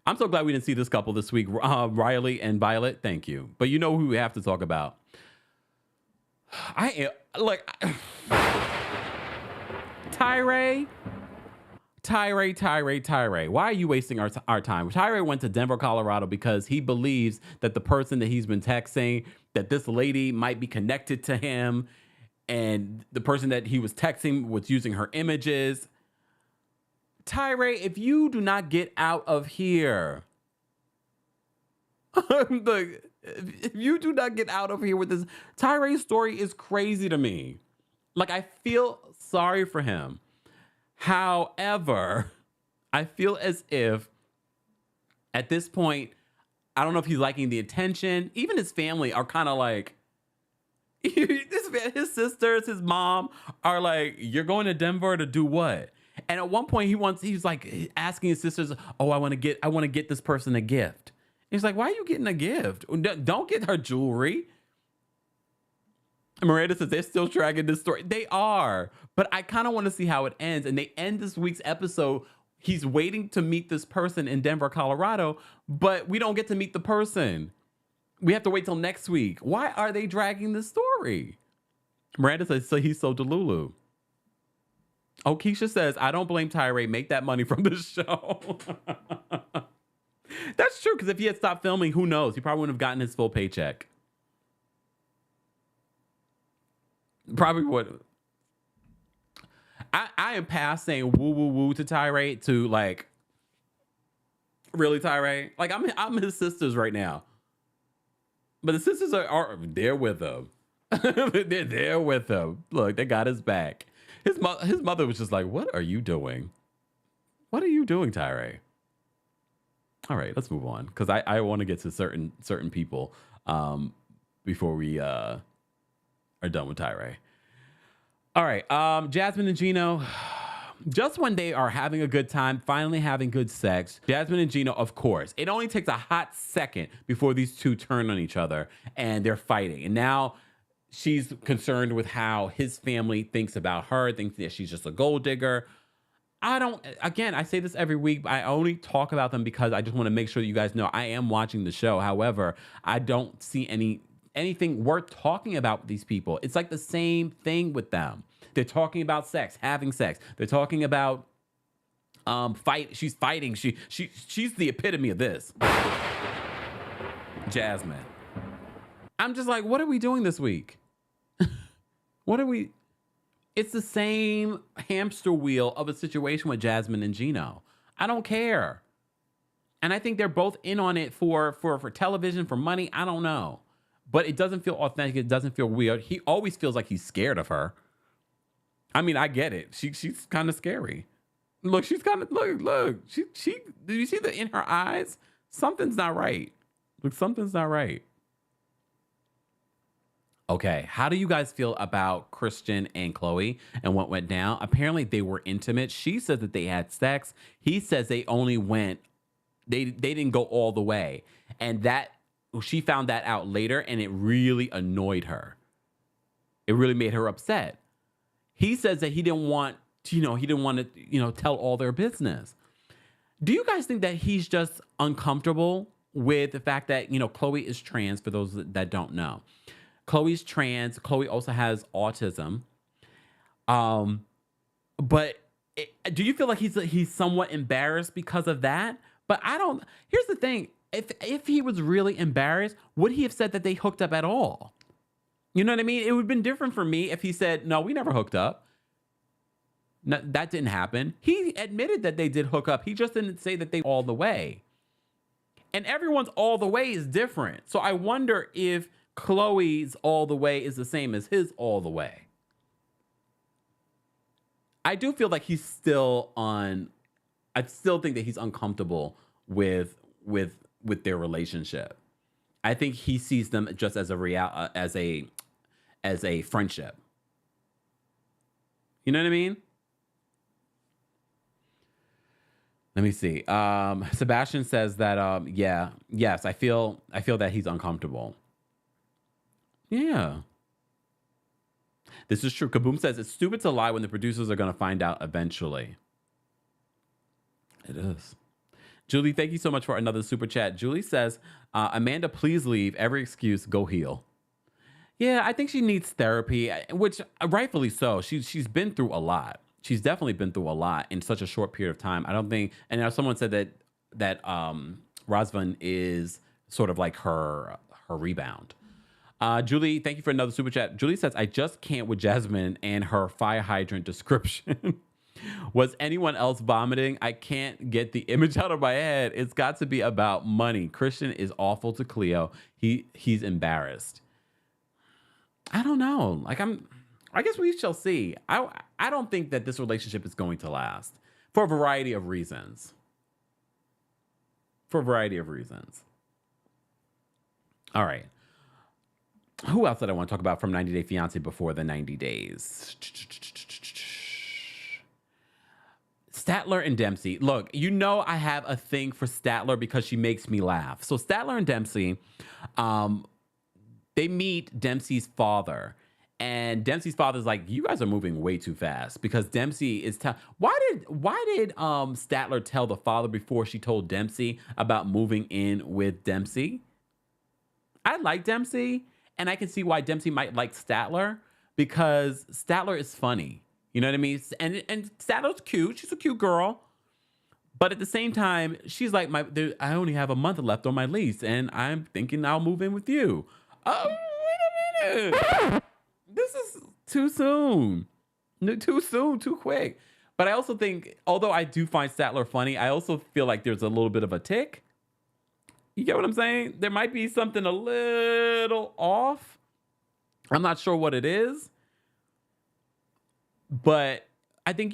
I'm so glad we didn't see this couple this week, Riley and Violet. Thank you. But you know who we have to talk about. Tyree. Why are you wasting our time? Tyree went to Denver, Colorado because he believes that the person that he's been texting, that this lady might be connected to him, and the person that he was texting was using her images. Tyree, if you do not get out of here, if you do not get out of here with this, Tyree's story is crazy to me. Like, I feel sorry for him. However, I feel as if at this point, I don't know if he's liking the attention. Even his family are kind of like, his sisters, his mom are like, you're going to Denver to do what? And at one point he's like asking his sisters, oh, I want to get this person a gift. And he's like, why are you getting a gift? Don't get her jewelry. Miranda says they're still dragging this story. They are, but I kind of want to see how it ends. And they end this week's episode. He's waiting to meet this person in Denver, Colorado, but we don't get to meet the person. We have to wait till next week. Why are they dragging this story? Miranda says, so he's so delulu. Oh, Keisha says, I don't blame Tyree. Make that money from the show. That's true, because if he had stopped filming, who knows? He probably wouldn't have gotten his full paycheck. Probably would. I am past saying woo woo woo to Tyree to like, really, Tyree? Like, I'm his sisters right now. But the sisters are there with him. They're there with him. Look, they got his back. His mother was just like, what are you doing? What are you doing, Tyree? All right, let's move on, because I want to get to certain people before we are done with Tyree. All right, Jasmine and Gino, just when they are having a good time, finally having good sex, Jasmine and Gino, of course, it only takes a hot second before these two turn on each other and they're fighting. And now she's concerned with how his family thinks about her, thinks that she's just a gold digger. I say this every week, but I only talk about them because I just want to make sure that you guys know I am watching the show. However, I don't see anything worth talking about with these people. It's like the same thing with them. They're talking about sex, having sex. They're talking about fight. She's fighting. She's the epitome of this. Jasmine. I'm just like, what are we doing this week? It's the same hamster wheel of a situation with Jasmine and Gino. I don't care. And I think they're both in on it for television, for money. I don't know. But it doesn't feel authentic. It doesn't feel weird. He always feels like he's scared of her. I mean, I get it. She's kind of scary. Look, she's kind of, look. She, do you see in her eyes? Something's not right. Look, something's not right. Okay, how do you guys feel about Christian and Chloe and what went down? Apparently they were intimate. She said that they had sex. He says they only went, they didn't go all the way. And that, she found that out later and it really annoyed her. It really made her upset. He says that he didn't want to, tell all their business. Do you guys think that he's just uncomfortable with the fact that, Chloe is trans, for those that don't know? Chloe's trans. Chloe also has autism. But do you feel like he's somewhat embarrassed because of that? But I don't. Here's the thing. If he was really embarrassed, would he have said that they hooked up at all? You know what I mean? It would have been different for me if he said, no, we never hooked up. No, that didn't happen. He admitted that they did hook up. He just didn't say that they all the way. And everyone's all the way is different. So I wonder if Chloe's all the way is the same as his all the way. I do feel like he's still on. I still think that he's uncomfortable with their relationship. I think he sees them just as a friendship. You know what I mean? Let me see. Sebastian says that yes, I feel that he's uncomfortable. Yeah. This is true. Kaboom says it's stupid to lie when the producers are going to find out eventually. It is. Julie, thank you so much for another super chat. Julie says, Amanda, please leave. Every excuse, go heal. Yeah, I think she needs therapy, which rightfully so. She's been through a lot. She's definitely been through a lot in such a short period of time. I don't think, and now someone said that Razvan is sort of like her rebound. Julie, thank you for another super chat. Julie says, I just can't with Jasmine and her fire hydrant description. Was anyone else vomiting? I can't get the image out of my head. It's got to be about money. Christian is awful to Cleo. He's embarrassed. I don't know. I guess we shall see. I don't think that this relationship is going to last for a variety of reasons. All right. Who else did I want to talk about from 90 Day Fiancé before the 90 days? Statler and Dempsey. Look, you know I have a thing for Statler because she makes me laugh. So Statler and Dempsey, they meet Dempsey's father. And Dempsey's father's like, you guys are moving way too fast, because Dempsey is why did Statler tell the father before she told Dempsey about moving in with Dempsey? I like Dempsey, and I can see why Dempsey might like Statler, because Statler is funny. You know what I mean? And Statler's cute. She's a cute girl. But at the same time, she's like, I only have a month left on my lease, and I'm thinking I'll move in with you. Oh, wait a minute. This is too soon. Too quick. But I also think, although I do find Statler funny, I also feel like there's a little bit of a tick. You get what I'm saying? There might be something a little off. I'm not sure what it is. But I think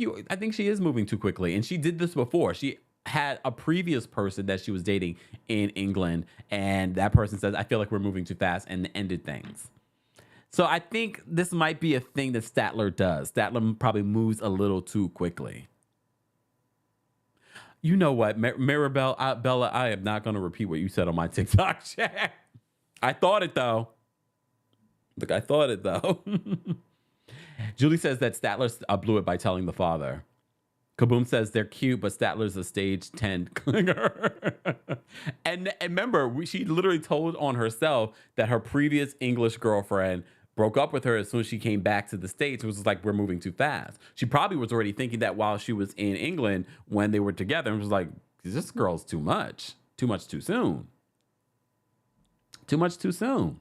she is moving too quickly. And she did this before. She had a previous person that she was dating in England, and that person says, I feel like we're moving too fast, and ended things. So I think this might be a thing that Statler does. Statler probably moves a little too quickly. You know what, Maribel, Bella, I am not going to repeat what you said on my TikTok chat. I thought it, though. Look, I thought it, though. Julie says that Statler blew it by telling the father. Kaboom says they're cute, but Statler's a stage 10 clinger. and remember, she literally told on herself that her previous English girlfriend broke up with her as soon as she came back to the States. It was like, we're moving too fast. She probably was already thinking that while she was in England when they were together, and was like, this girl's too much. Too much too soon. Too much too soon.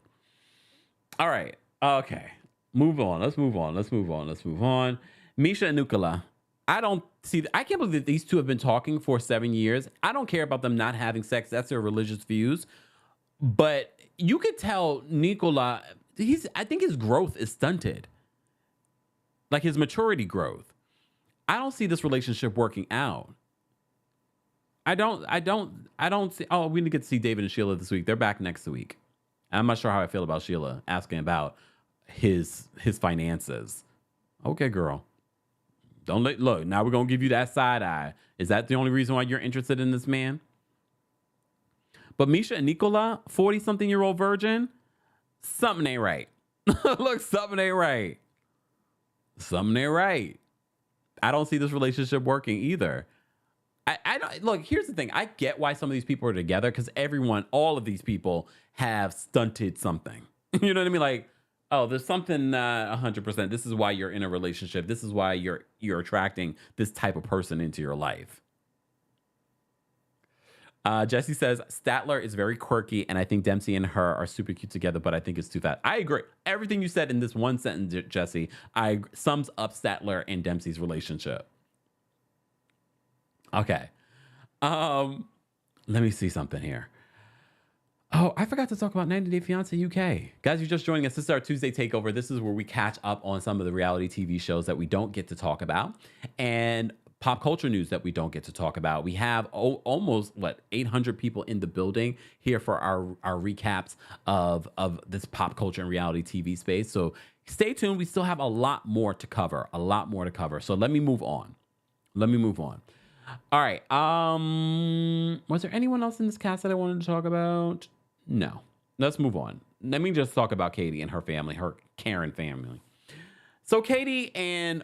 All right. Okay. Move on. Let's move on. Misha and Nicola. I can't believe that these two have been talking for 7 years. I don't care about them not having sex. That's their religious views. But you could tell Nicola, I think his growth is stunted. Like his maturity growth. I don't see this relationship working out. I don't see. Oh, we didn't get to see David and Sheila this week. They're back next week. I'm not sure how I feel about Sheila asking about his finances. Okay, girl. Look, now we're going to give you that side eye. Is that the only reason why you're interested in this man? But Misha and Nicola, 40-something-year-old virgin, something ain't right. Look, something ain't right. I don't see this relationship working either. I don't, look, here's the thing. I get why some of these people are together, because all of these people have stunted something. You know what I mean? Like, oh, there's something 100%. This is why you're in a relationship. This is why you're attracting this type of person into your life. Jesse says, Statler is very quirky, and I think Dempsey and her are super cute together, but I think it's too fast. I agree. Everything you said in this one sentence, Jesse, sums up Statler and Dempsey's relationship. Okay. Let me see something here. Oh, I forgot to talk about 90 Day Fiancé UK. Guys, you're just joining us. This is our Tuesday takeover. This is where we catch up on some of the reality TV shows that we don't get to talk about and pop culture news that we don't get to talk about. We have almost 800 people in the building here for our recaps of this pop culture and reality TV space. So stay tuned. We still have a lot more to cover. So let me move on. All right. Was there anyone else in this cast that I wanted to talk about? No. Let's move on. Let me just talk about Katie and her family, her Karen family. So Katie and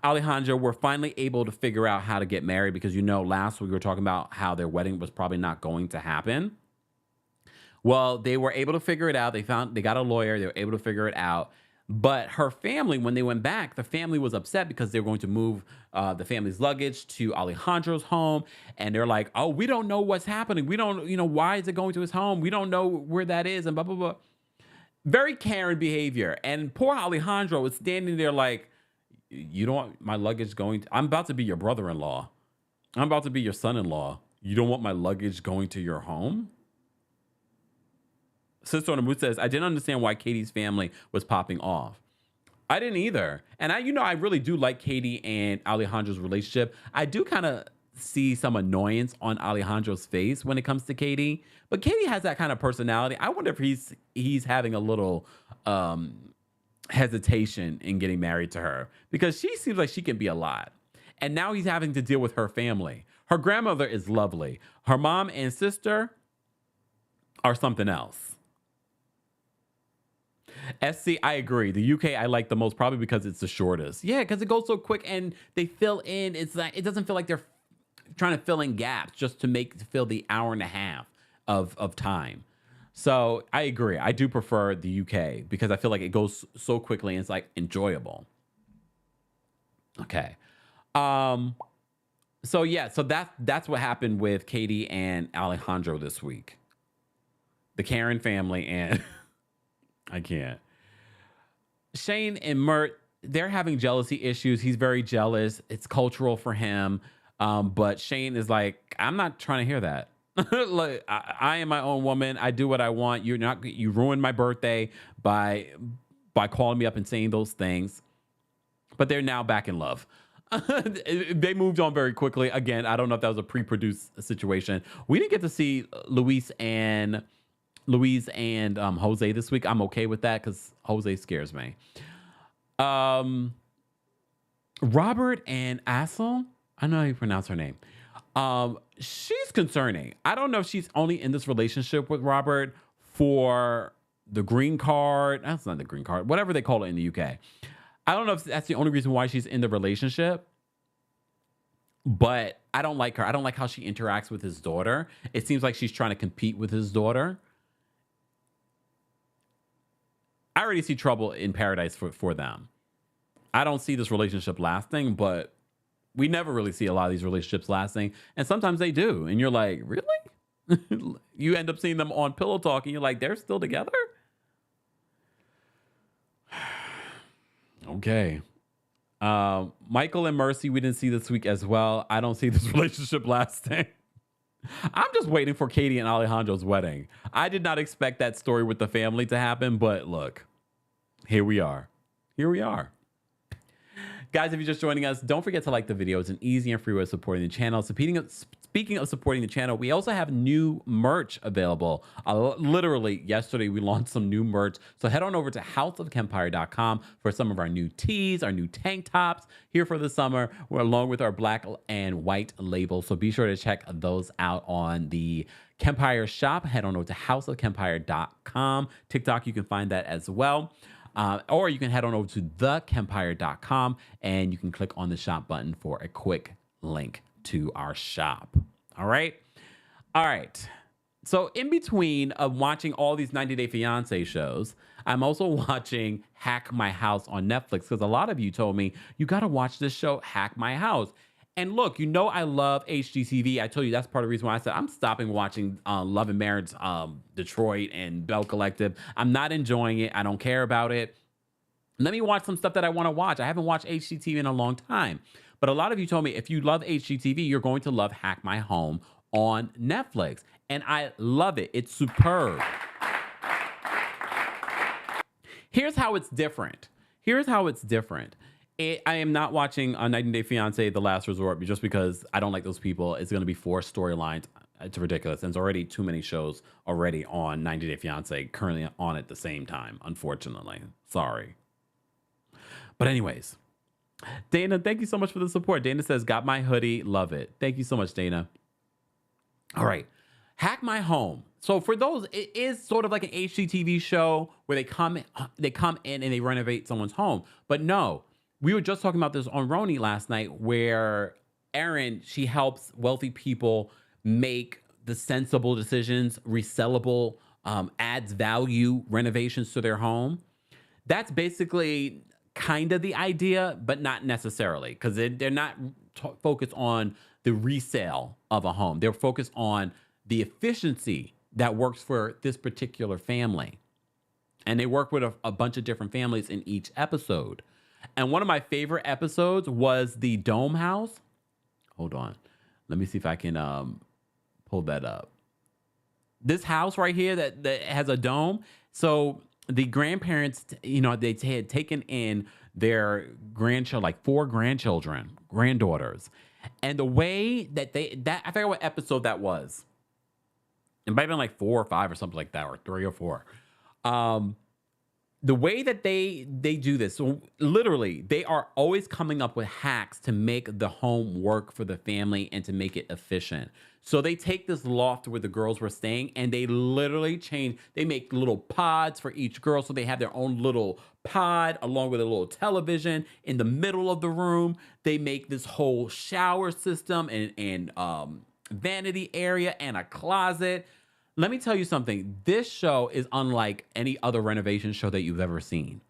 Alejandro were finally able to figure out how to get married because, last week we were talking about how their wedding was probably not going to happen. Well, they were able to figure it out. They got a lawyer. They were able to figure it out. But her family, when they went back, the family was upset because they were going to move the family's luggage to Alejandro's home. And they're like, oh, we don't know what's happening. We don't, why is it going to his home? We don't know where that is and blah, blah, blah. Very Karen behavior. And poor Alejandro was standing there like, you don't want my luggage going I'm about to be your brother-in-law. I'm about to be your son-in-law. You don't want my luggage going to your home? Sister on the Mood says, I didn't understand why Katie's family was popping off. I didn't either. And I really do like Katie and Alejandro's relationship. I do kind of see some annoyance on Alejandro's face when it comes to Katie. But Katie has that kind of personality. I wonder if he's having a little hesitation in getting married to her because she seems like she can be a lot. And now he's having to deal with her family. Her grandmother is lovely. Her mom and sister are something else. SC, I agree. The UK I like the most probably because it's the shortest. Yeah, because it goes so quick and they fill in. It's like it doesn't feel like they're trying to fill in gaps just to fill the hour and a half of time. So I agree. I do prefer the UK because I feel like it goes so quickly and it's like enjoyable. Okay. So that's what happened with Katie and Alejandro this week. The Karen family and I can't. Shane and Mert, they're having jealousy issues. He's very jealous. It's cultural for him. But Shane is like, I'm not trying to hear that. Like, I am my own woman. I do what I want. You ruined my birthday by calling me up and saying those things. But they're now back in love. They moved on very quickly. Again, I don't know if that was a pre-produced situation. We didn't get to see Louise and Jose this week. I'm okay with that because Jose scares me. Robert and Assel, I don't know how you pronounce her name. She's concerning. I don't know if she's only in this relationship with Robert for the green card. That's not the green card. Whatever they call it in the UK. I don't know if that's the only reason why she's in the relationship. But I don't like her. I don't like how she interacts with his daughter. It seems like she's trying to compete with his daughter. I already see trouble in paradise for them. I don't see this relationship lasting, but we never really see a lot of these relationships lasting. And sometimes they do. And you're like, really? You end up seeing them on Pillow Talk and you're like, they're still together? Okay. Michael and Mercy, we didn't see this week as well. I don't see this relationship lasting. I'm just waiting for Katie and Alejandro's wedding. I did not expect that story with the family to happen, but look, here we are. Guys, if you're just joining us, don't forget to like the video. It's an easy and free way of supporting the channel. So speaking of supporting the channel, we also have new merch available. Literally, yesterday we launched some new merch. So head on over to houseofkempire.com for some of our new tees, our new tank tops here for the summer. We're along with our black and white labels. So be sure to check those out on the Kempire shop. Head on over to houseofkempire.com. TikTok, you can find that as well. Or you can head on over to thekempire.com and you can click on the shop button for a quick link to our shop. All right. So in between watching all these 90 Day Fiancé shows, I'm also watching Hack My House on Netflix because a lot of you told me you got to watch this show, Hack My House. And look, I love HGTV. I told you that's part of the reason why I said I'm stopping watching Love and Marriage, Detroit, and Bell Collective. I'm not enjoying it. I don't care about it. Let me watch some stuff that I want to watch. I haven't watched HGTV in a long time. But a lot of you told me if you love HGTV, you're going to love Hack My Home on Netflix. And I love it. It's superb. Here's how it's different. I am not watching 90 Day Fiancé The Last Resort just because I don't like those people. It's going to be 4 storylines. It's ridiculous. And there's already too many shows already on 90 Day Fiance currently on at the same time, unfortunately. Sorry. But anyways, Dana, thank you so much for the support. Dana says, got my hoodie. Love it. Thank you so much, Dana. All right. Hack My Home. So for those, it is sort of like an HGTV show where they come in and they renovate someone's home. But no, we were just talking about this on Roni last night where Erin, she helps wealthy people make the sensible decisions, resellable, adds value renovations to their home. That's basically kind of the idea, but not necessarily, because they're not focused on the resale of a home. They're focused on the efficiency that works for this particular family. And they work with a bunch of different families in each episode. And one of my favorite episodes was the Dome House. Hold on. Let me see if I can pull that up. This house right here that has a dome. So the grandparents, they had taken in their grandchildren, like 4 granddaughters. And the way that I forget what episode that was. It might have been like 4 or 5 or something like that, or 3 or 4. The way that they do this, so literally, they are always coming up with hacks to make the home work for the family and to make it efficient. So they take this loft where the girls were staying and they literally they make little pods for each girl. So they have their own little pod along with a little television in the middle of the room. They make this whole shower system and vanity area and a closet. Let me tell you something. This show is unlike any other renovation show that you've ever seen.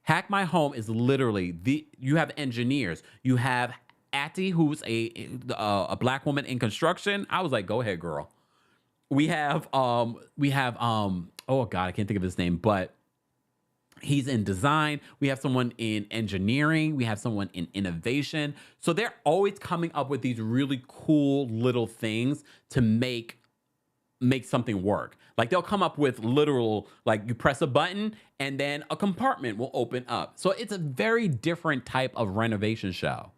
Hack My Home is literally you have engineers. You have Atty, who's a black woman in construction. I was like, go ahead, girl. We have oh God, I can't think of his name, but he's in design. We have someone in engineering. We have someone in innovation. So they're always coming up with these really cool little things to make something work. Like they'll come up with literal, like you press a button and then a compartment will open up. So it's a very different type of renovation show.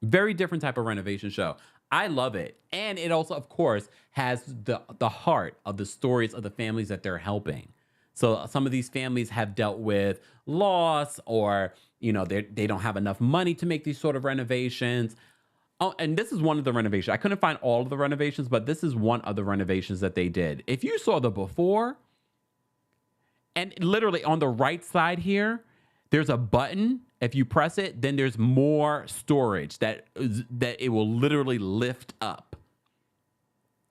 Very different type of renovation show. I love it. And it also, of course, has the heart of the stories of the families that they're helping. So some of these families have dealt with loss or, they don't have enough money to make these sort of renovations. Oh, and this is one of the renovations. I couldn't find all of the renovations, but this is one of the renovations that they did. If you saw the before, and literally on the right side here, there's a button. If you press it, then there's more storage that it will literally lift up.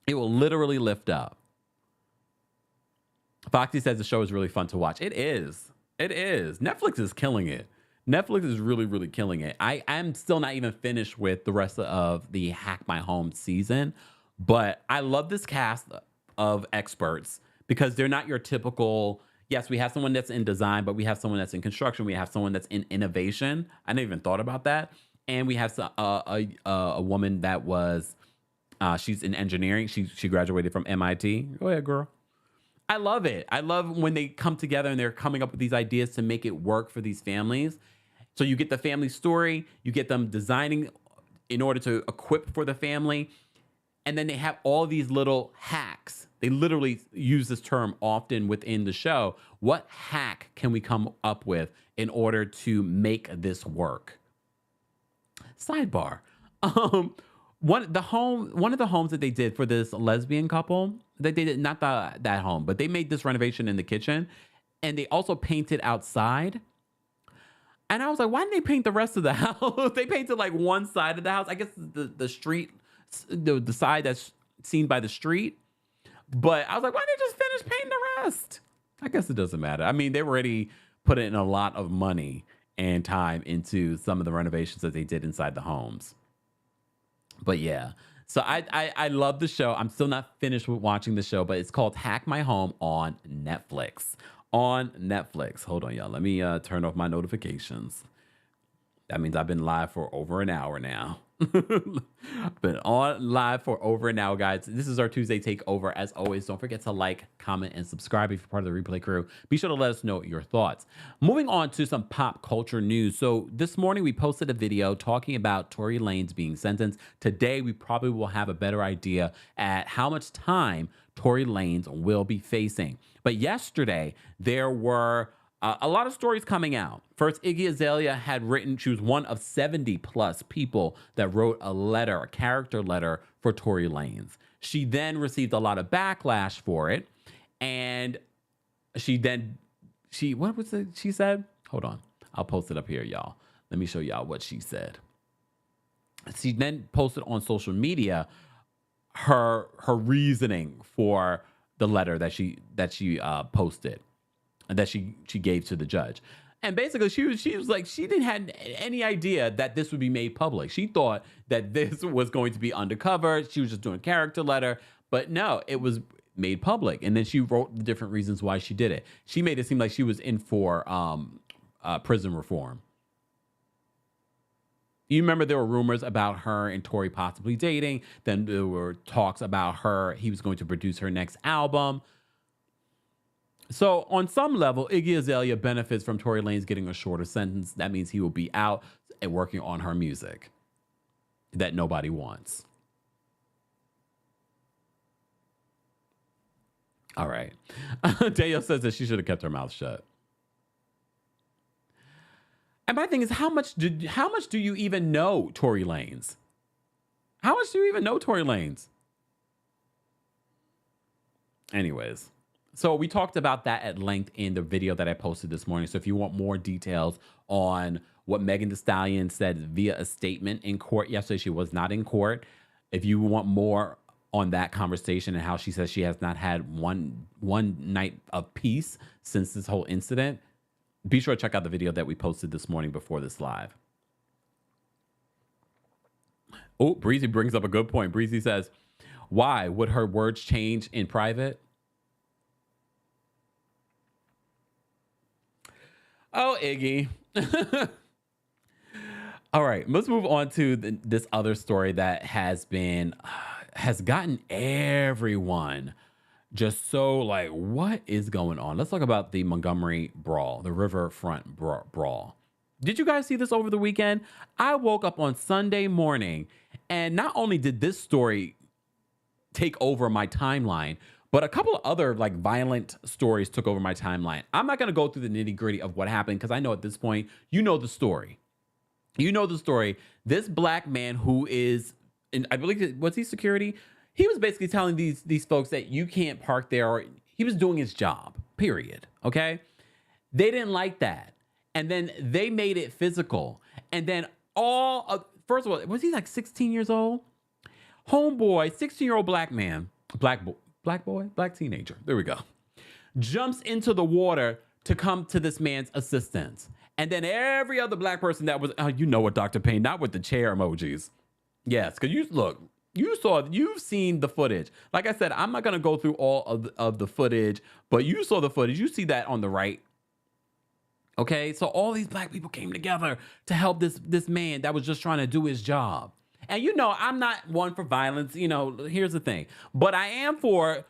It will literally lift up. Foxy says the show is really fun to watch. It is. It is. Netflix is killing it. Netflix is really, really killing it. I'm still not even finished with the rest of the Hack My Home season, but I love this cast of experts because they're not your typical, yes, we have someone that's in design, but we have someone that's in construction. We have someone that's in innovation. I never even thought about that. And we have a woman that was, she's in engineering. She graduated from MIT. Go ahead, girl. I love it. I love when they come together and they're coming up with these ideas to make it work for these families. So you get the family story, you get them designing in order to equip for the family. And then they have all these little hacks. They literally use this term often within the show. What hack can we come up with in order to make this work? Sidebar. One of the homes that they did for this lesbian couple, that they did not that home, but they made this renovation in the kitchen, and they also painted outside. And I was like, why didn't they paint the rest of the house? They painted like one side of the house. I guess the street, the side that's seen by the street. But I was like, why didn't they just finish painting the rest? I guess it doesn't matter. I mean, they already put in a lot of money and time into some of the renovations that they did inside the homes. But yeah, so I love the show. I'm still not finished with watching the show, but it's called Hack My Home on Netflix. On Netflix. Hold on, y'all. Let me turn off my notifications. That means I've been live for over an hour now. Been on live for over an hour, guys. This is our Tuesday takeover. As always, don't forget to like, comment, and subscribe if you're part of the replay crew. Be sure to let us know your thoughts. Moving on to some pop culture news. So this morning we posted a video talking about Tory Lanez being sentenced. Today we probably will have a better idea at how much time Tory Lanez will be facing. But yesterday there were a lot of stories coming out. First, Iggy Azaelia had written, she was one of 70 plus people that wrote a character letter for Tory Lanez. She then received a lot of backlash for it. And what was it she said? Hold on. I'll post it up here, y'all. Let me show y'all what she said. She then posted on social media her reasoning for the letter that she posted, that she gave to the judge. And basically she was like, she didn't have any idea that this would be made public. She thought that this was going to be undercover. She was just doing a character letter, but no, it was made public. And then she wrote the different reasons why she did it. She made it seem like she was in for prison reform. You remember there were rumors about her and Tory possibly dating. Then there were talks about he was going to produce her next album. So on some level, Iggy Azalea benefits from Tory Lanez getting a shorter sentence. That means he will be out and working on her music that nobody wants. All right. Danielle says that she should have kept her mouth shut. And my thing is, how much do you even know Tory Lanez? How much do you even know Tory Lanez? Anyways. So we talked about that at length in the video that I posted this morning. So if you want more details on what Megan Thee Stallion said via a statement in court yesterday, she was not in court. If you want more on that conversation and how she says she has not had one night of peace since this whole incident, be sure to check out the video that we posted this morning before this live. Oh, Breezy brings up a good point. Breezy says, why would her words change in private? Oh, Iggy. All right, let's move on to this other story that has gotten everyone just so like, what is going on? Let's talk about the Montgomery Brawl, the RiverFront Brawl. Did you guys see this over the weekend? I woke up on Sunday morning, and not only did this story take over my timeline, but a couple of other like violent stories took over my timeline. I'm not going to go through the nitty gritty of what happened because I know at this point, you know the story. You know the story. This black man who is, I believe, was he security? He was basically telling these folks that you can't park there, or he was doing his job, period. Okay? They didn't like that. And then they made it physical. And then first of all, was he like 16 years old? Homeboy, 16-year-old black man, black teenager, there we go, jumps into the water to come to this man's assistance. And then every other black person that was, you know what, Dr. Payne, not with the chair emojis. Yes, because you've seen the footage. Like I said, I'm not going to go through all of the footage, but you saw the footage. You see that on the right. Okay, so all these black people came together to help this man that was just trying to do his job. And you know, I'm not one for violence. You know, here's the thing. But I am for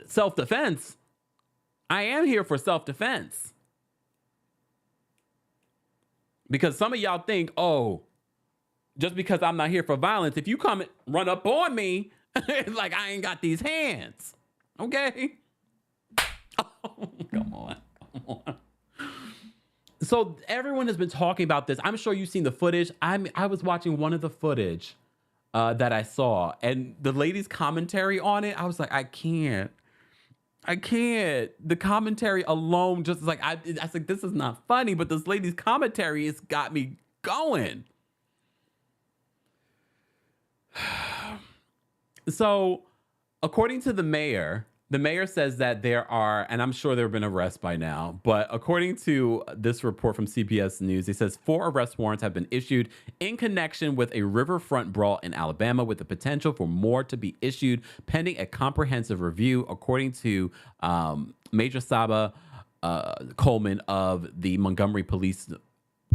self-defense. I am here for self-defense. Because some of y'all think, oh, just because I'm not here for violence, if you come and run up on me, like I ain't got these hands. Okay? Oh, come on. So everyone has been talking about this. I'm sure you've seen the footage. I was watching one of the footage that I saw, and the lady's commentary on it, I was like, I can't. The commentary alone, just like, I was like, this is not funny, but this lady's commentary has got me going. So according to the mayor says that there are, and I'm sure there have been arrests by now, but according to this report from CBS News, it says 4 arrest warrants have been issued in connection with a RiverFront brawl in Alabama, with the potential for more to be issued pending a comprehensive review, according to Major Saba Coleman of the Montgomery Police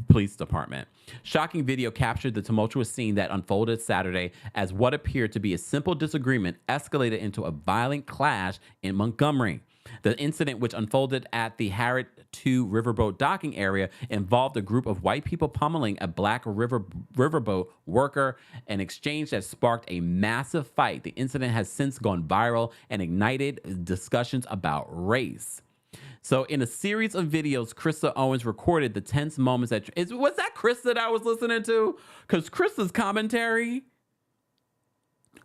Police Department. Shocking video captured the tumultuous scene that unfolded Saturday as what appeared to be a simple disagreement escalated into a violent clash in Montgomery. The incident, which unfolded at the Harriet 2 riverboat docking area, involved a group of white people pummeling a black riverboat worker, an exchange that sparked a massive fight. The incident has since gone viral and ignited discussions about race. So in a series of videos, Krista Owens recorded the tense moments was that Krista that I was listening to? Because Krista's commentary,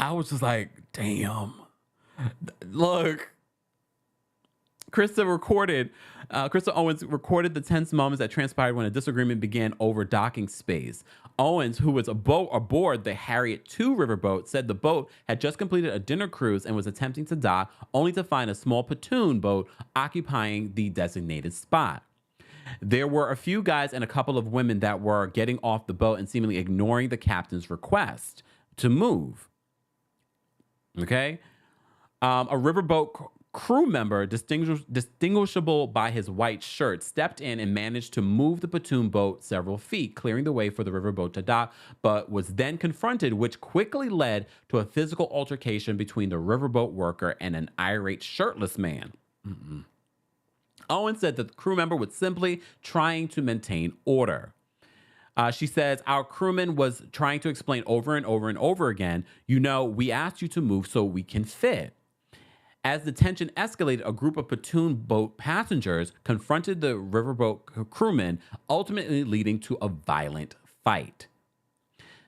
I was just like, damn. Look. Krista Owens recorded the tense moments that transpired when a disagreement began over docking space. Owens, who was aboard the Harriet 2 riverboat, said the boat had just completed a dinner cruise and was attempting to dock, only to find a small pontoon boat occupying the designated spot. There were a few guys and a couple of women that were getting off the boat and seemingly ignoring the captain's request to move. Okay? A riverboat crew member, distinguishable by his white shirt, stepped in and managed to move the pontoon boat several feet, clearing the way for the riverboat to dock, but was then confronted, which quickly led to a physical altercation between the riverboat worker and an irate shirtless man. Owen said that the crew member was simply trying to maintain order. She says, our crewman was trying to explain over and over and over again, we asked you to move so we can fit. As the tension escalated, a group of pontoon boat passengers confronted the riverboat crewman, ultimately leading to a violent fight.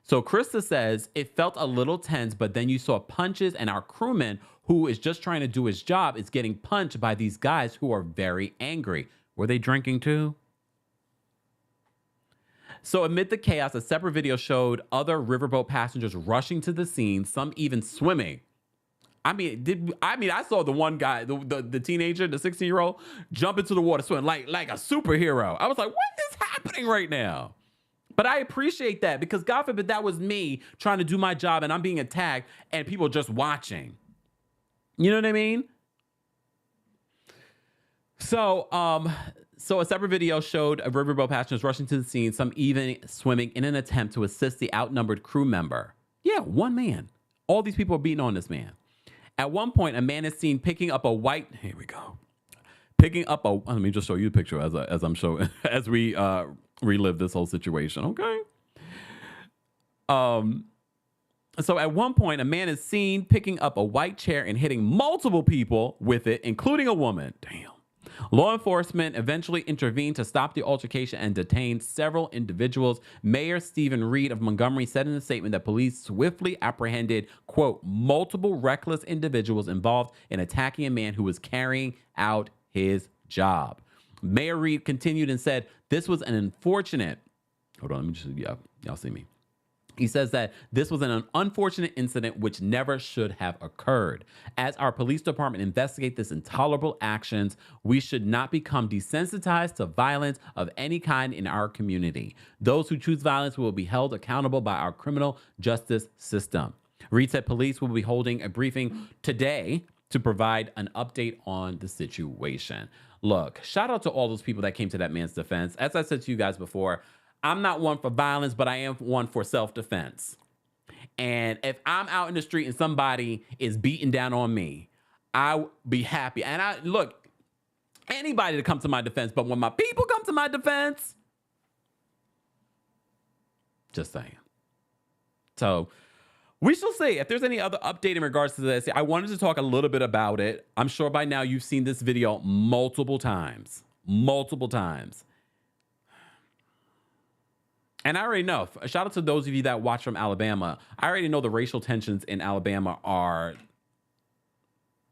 So Krista says it felt a little tense, but then you saw punches, and our crewman, who is just trying to do his job, is getting punched by these guys who are very angry. Were they drinking too? So amid the chaos, a separate video showed other riverboat passengers rushing to the scene, some even swimming. I saw the one guy, the teenager, the 16-year-old, jump into the water swimming like a superhero. I was like, what is happening right now? But I appreciate that, because God forbid that was me trying to do my job and I'm being attacked and people just watching. You know what I mean? So a separate video showed a riverboat passengers rushing to the scene, some even swimming in an attempt to assist the outnumbered crew member. Yeah, one man. All these people are beating on this man. At one point, a man is seen picking up a white. Here we go. Picking up a. Let me just show you the picture as I'm showing as we relive this whole situation. Okay. So at one point, a man is seen picking up a white chair and hitting multiple people with it, including a woman. Damn. Law enforcement eventually intervened to stop the altercation and detained several individuals. Mayor Stephen Reed of Montgomery said in a statement that police swiftly apprehended, quote, multiple reckless individuals involved in attacking a man who was carrying out his job. Mayor Reed continued and said, this was an unfortunate, hold on, let me just, y'all see me. He says that this was an unfortunate incident which never should have occurred. As our police department investigate this intolerable actions, we should not become desensitized to violence of any kind in our community. Those who choose violence will be held accountable by our criminal justice system. Reed said police will be holding a briefing today to provide an update on the situation. Look, shout out to all those people that came to that man's defense. As I said to you guys before, I'm not one for violence, but I am one for self-defense. And if I'm out in the street and somebody is beating down on me, I'll be happy. And look, anybody to come to my defense, but when my people come to my defense, just saying. So we shall see if there's any other update in regards to this. I wanted to talk a little bit about it. I'm sure by now you've seen this video multiple times. And I already know, shout out to those of you that watch from Alabama. I already know the racial tensions in Alabama are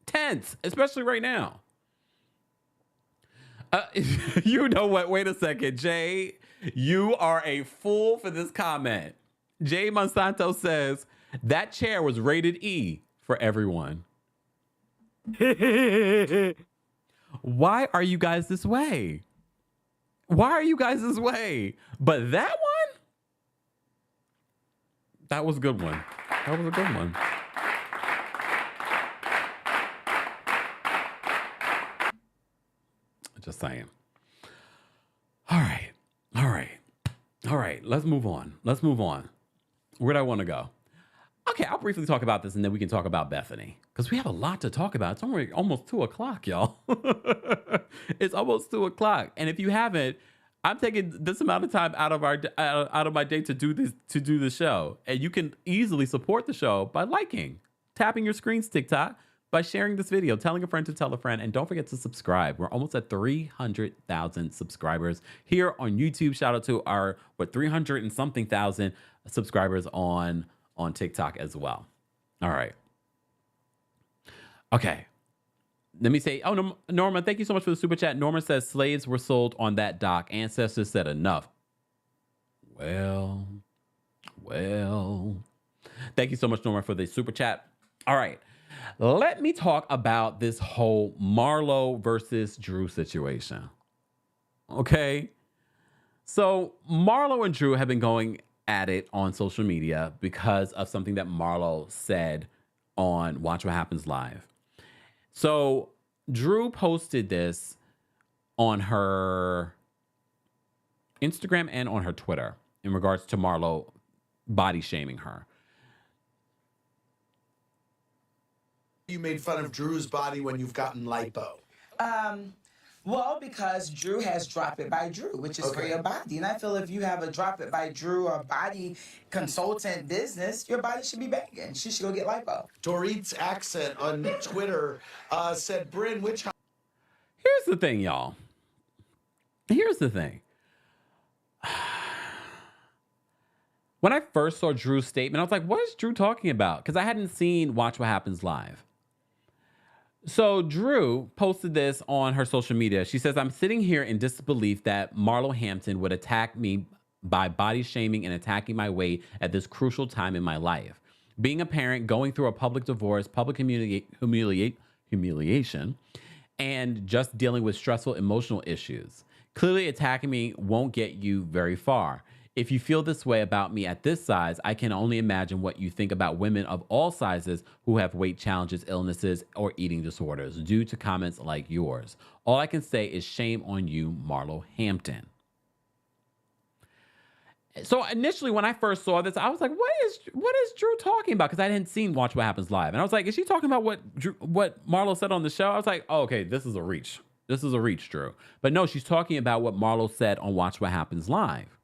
tense, especially right now. You know what? Wait a second, Jay. You are a fool for this comment. Jay Monsanto says, that chair was rated E for everyone. Why are you guys this way? But that one? That was a good one. Just saying. All right. right, let's move on. Where do I want to go? Okay, I'll briefly talk about this and then we can talk about Bethenny because we have a lot to talk about. It's already almost 2:00, y'all. It's almost 2:00. And if you haven't, I'm taking this amount of time out of my day to do the show. And you can easily support the show by liking, tapping your screen's TikTok, by sharing this video, telling a friend to tell a friend, and don't forget to subscribe. We're almost at 300,000 subscribers here on YouTube. Shout out to our 300 and something thousand subscribers on TikTok as well. All right. Okay. Let me say, Norma, thank you so much for the super chat. Norma says slaves were sold on that dock. Ancestors said enough. Well. Thank you so much, Norma, for the super chat. All right. Let me talk about this whole Marlo versus Drew situation. Okay. So Marlo and Drew have been going at it on social media because of something that Marlo said on Watch What Happens Live. So Drew posted this on her Instagram and on her Twitter in regards to Marlo body shaming her. You made fun of Drew's body when you've gotten lipo. Well, because Drew has Drop It by Drew, which is for your body. And I feel if you have a Drop It by Drew or body consultant business, your body should be banging. She should go get lipo. Dorit's accent on Twitter said, Bryn, which... Here's the thing, y'all. Here's the thing. When I first saw Drew's statement, I was like, what is Drew talking about? Because I hadn't seen Watch What Happens Live. So Drew posted this on her social media. She says, I'm sitting here in disbelief that Marlo Hampton would attack me by body shaming and attacking my weight at this crucial time in my life. Being a parent, going through a public divorce, public humiliation, and just dealing with stressful emotional issues. Clearly attacking me won't get you very far. If you feel this way about me at this size, I can only imagine what you think about women of all sizes who have weight challenges, illnesses, or eating disorders due to comments like yours. All I can say is shame on you, Marlo Hampton. So initially when I first saw this, I was like, what is Drew talking about? Because I hadn't seen Watch What Happens Live. And I was like, is she talking about what Marlo said on the show? I was like, oh, okay, this is a reach. This is a reach, Drew. But no, she's talking about what Marlo said on Watch What Happens Live.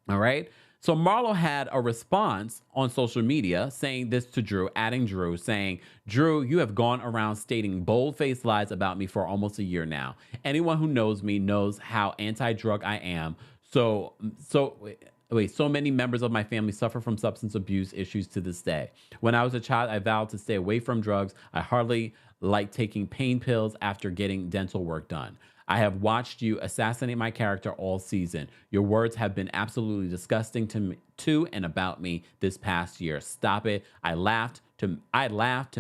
All right. So Marlo had a response on social media saying this to Drew, adding Drew, saying, Drew, you have gone around stating bold-faced lies about me for almost a year now. Anyone who knows me knows how anti-drug I am. So many members of my family suffer from substance abuse issues to this day. When I was a child, I vowed to stay away from drugs. I hardly like taking pain pills after getting dental work done. I have watched you assassinate my character all season. Your words have been absolutely disgusting to and about me this past year. Stop it. I laughed to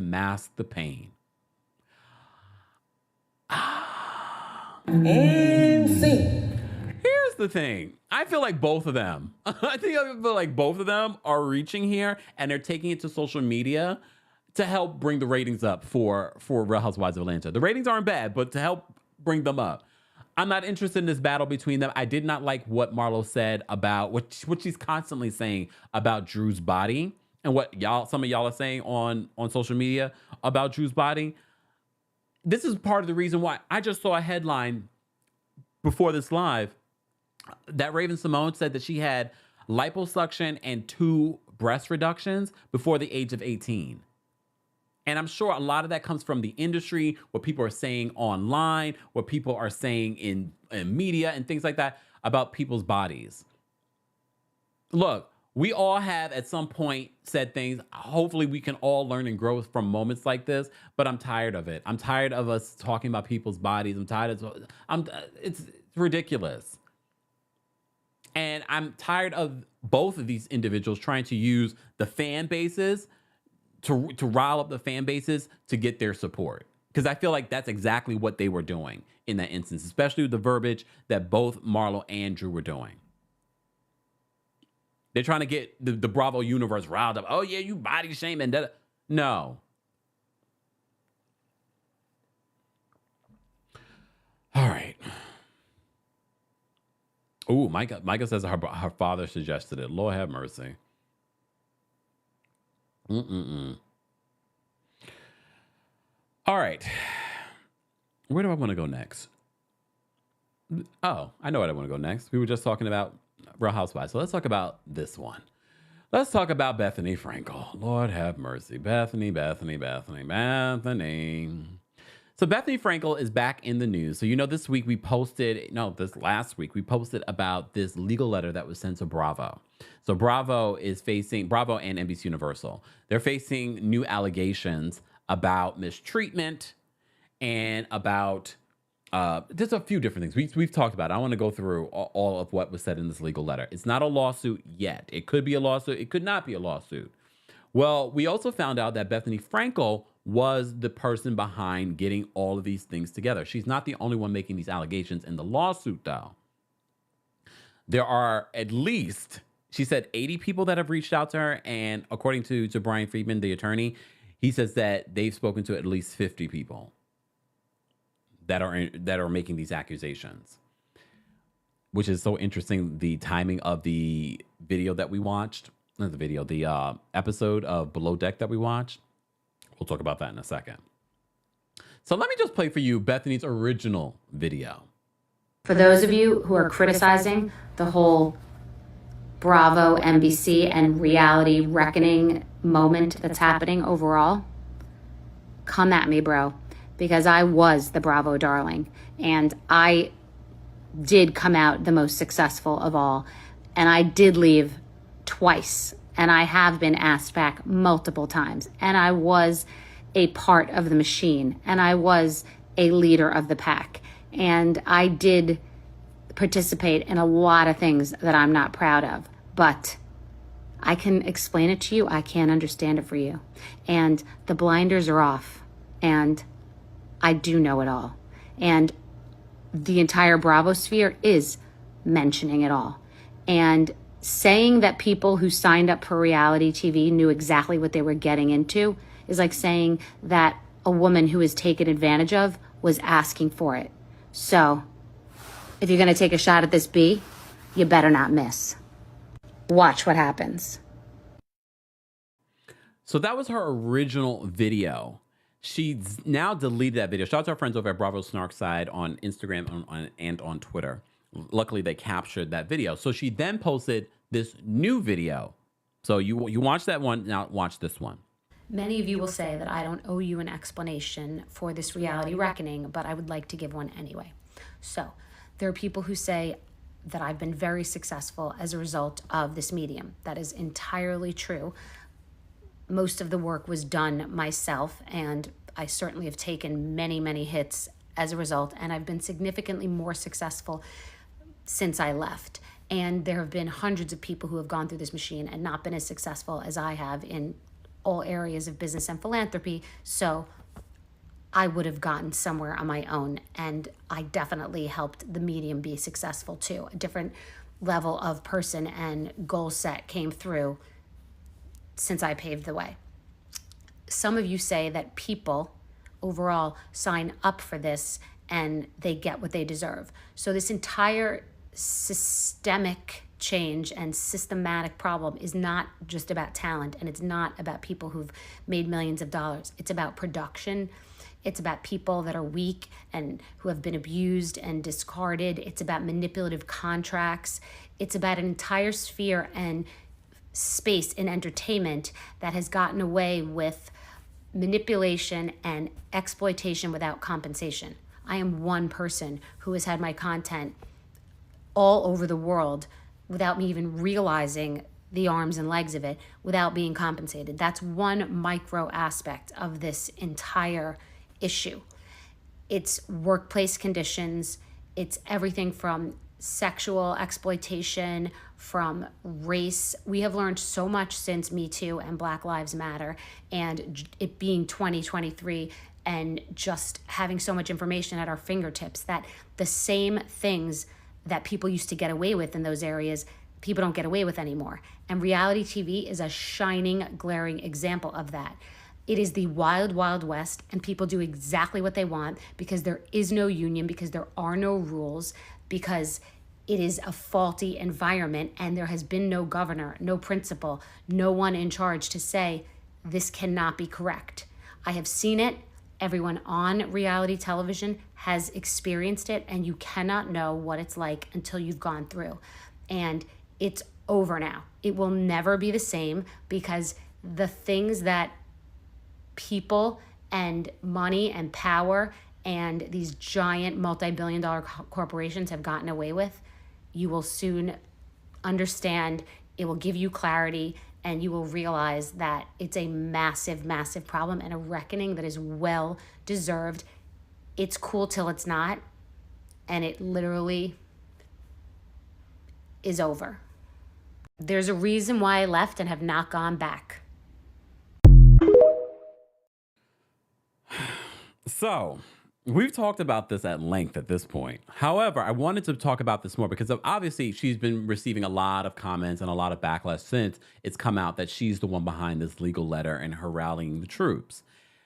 mask the pain. Here's the thing. I feel like both of them. I feel like both of them are reaching here and they're taking it to social media to help bring the ratings up for Real Housewives of Atlanta. The ratings aren't bad, but to help bring them up. I'm not interested in this battle between them. I did not like what Marlo said about what she's constantly saying about Drew's body and what some of y'all are saying on social media about Drew's body. This is part of the reason why I just saw a headline before this live that Raven-Symoné said that she had liposuction and 2 breast reductions before the age of 18. And I'm sure a lot of that comes from the industry, what people are saying online, what people are saying in media and things like that about people's bodies. Look, we all have at some point said things. Hopefully we can all learn and grow from moments like this, but I'm tired of it. I'm tired of us talking about people's bodies. It's ridiculous. And I'm tired of both of these individuals trying to use the fan bases to rile up the fan bases to get their support. Because I feel like that's exactly what they were doing in that instance, especially with the verbiage that both Marlo and Drew were doing. They're trying to get the Bravo universe riled up. Oh, yeah, you body shaming. No. All right. Ooh, Micah says her father suggested it. Lord have mercy. All right. Where do I want to go next? Oh, I know what I want to go next. We were just talking about Real Housewives. So let's talk about this one. Let's talk about Bethenny Frankel. Lord have mercy. Bethenny. So Bethenny Frankel is back in the news. So, this week we posted, this last week, we posted about this legal letter that was sent to Bravo. So Bravo and NBC Universal. They're facing new allegations about mistreatment and about, there's a few different things we've talked about. I want to go through all of what was said in this legal letter. It's not a lawsuit yet. It could be a lawsuit. It could not be a lawsuit. Well, we also found out that Bethenny Frankel was the person behind getting all of these things together. She's not the only one making these allegations in the lawsuit, though. There are at least, she said, 80 people that have reached out to her. And according to Brian Friedman, the attorney, he says that they've spoken to at least 50 people that are making these accusations, which is so interesting. The timing of the video that we watched, the episode of Below Deck that we watched. We'll talk about that in a second. So let me just play for you Bethenny's original video. For those of you who are criticizing the whole Bravo, NBC, and reality reckoning moment that's happening overall, come at me, bro. Because I was the Bravo darling. And I did come out the most successful of all. And I did leave twice. And I have been asked back multiple times. And I was a part of the machine. And I was a leader of the pack. And I did participate in a lot of things that I'm not proud of. But I can explain it to you. I can't understand it for you. And the blinders are off. And I do know it all. And the entire Bravo sphere is mentioning it all. And saying that people who signed up for reality TV knew exactly what they were getting into is like saying that a woman who was taken advantage of was asking for it. So if you're going to take a shot at this bee, you better not miss. Watch what happens. So that was her original video. She's now deleted that video. Shout out to our friends over at Bravo Snark Side on Instagram and on Twitter. Luckily, they captured that video. So she then posted this new video. So you watch that one, now watch this one. Many of you will say that I don't owe you an explanation for this reality reckoning, but I would like to give one anyway. So there are people who say that I've been very successful as a result of this medium. That is entirely true. Most of the work was done myself, and I certainly have taken many, many hits as a result, and I've been significantly more successful since I left. And there have been hundreds of people who have gone through this machine and not been as successful as I have in all areas of business and philanthropy. So I would have gotten somewhere on my own, and I definitely helped the medium be successful too. A different level of person and goal set came through since I paved the way. Some of you say that people overall sign up for this and they get what they deserve. So this entire systemic change and systematic problem is not just about talent, and it's not about people who've made millions of dollars. It's about production. It's about people that are weak and who have been abused and discarded. It's about manipulative contracts. It's about an entire sphere and space in entertainment that has gotten away with manipulation and exploitation without compensation. I am one person who has had my content all over the world without me even realizing the arms and legs of it, without being compensated. That's one micro aspect of this entire issue. It's workplace conditions. It's everything from sexual exploitation, from race. We have learned so much since Me Too and Black Lives Matter, and it being 2023 and just having so much information at our fingertips that the same things that people used to get away with in those areas, people don't get away with anymore. And reality TV is a shining, glaring example of that. It is the wild, wild west, and people do exactly what they want because there is no union, because there are no rules, because it is a faulty environment, and there has been no governor, no principal, no one in charge to say, this cannot be correct. I have seen it. Everyone on reality television has experienced it, and you cannot know what it's like until you've gone through. And it's over now. It will never be the same, because the things that people and money and power and these giant multi-billion-dollar corporations have gotten away with, you will soon understand. It will give you clarity, and you will realize that it's a massive, massive problem and a reckoning that is well deserved. It's cool till it's not, and it literally is over. There's a reason why I left and have not gone back. So, we've talked about this at length at this point. However, I wanted to talk about this more because obviously she's been receiving a lot of comments and a lot of backlash since it's come out that she's the one behind this legal letter and her rallying the troops.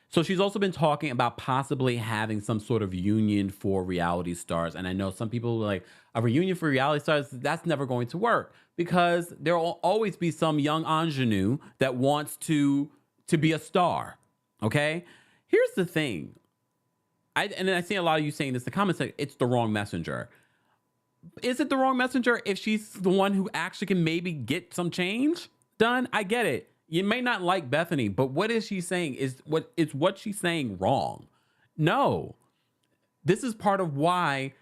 So she's also been talking about possibly having some sort of union for reality stars. And I know some people are like, a reunion for reality stars, that's never going to work, because there will always be some young ingenue that wants to be a star. Okay? Here's the thing. And I see a lot of you saying this in the comments, like, it's the wrong messenger. Is it the wrong messenger if she's the one who actually can maybe get some change done? I get it. You may not like Bethenny, but what is she saying? Is what she's saying wrong? No. This is part of why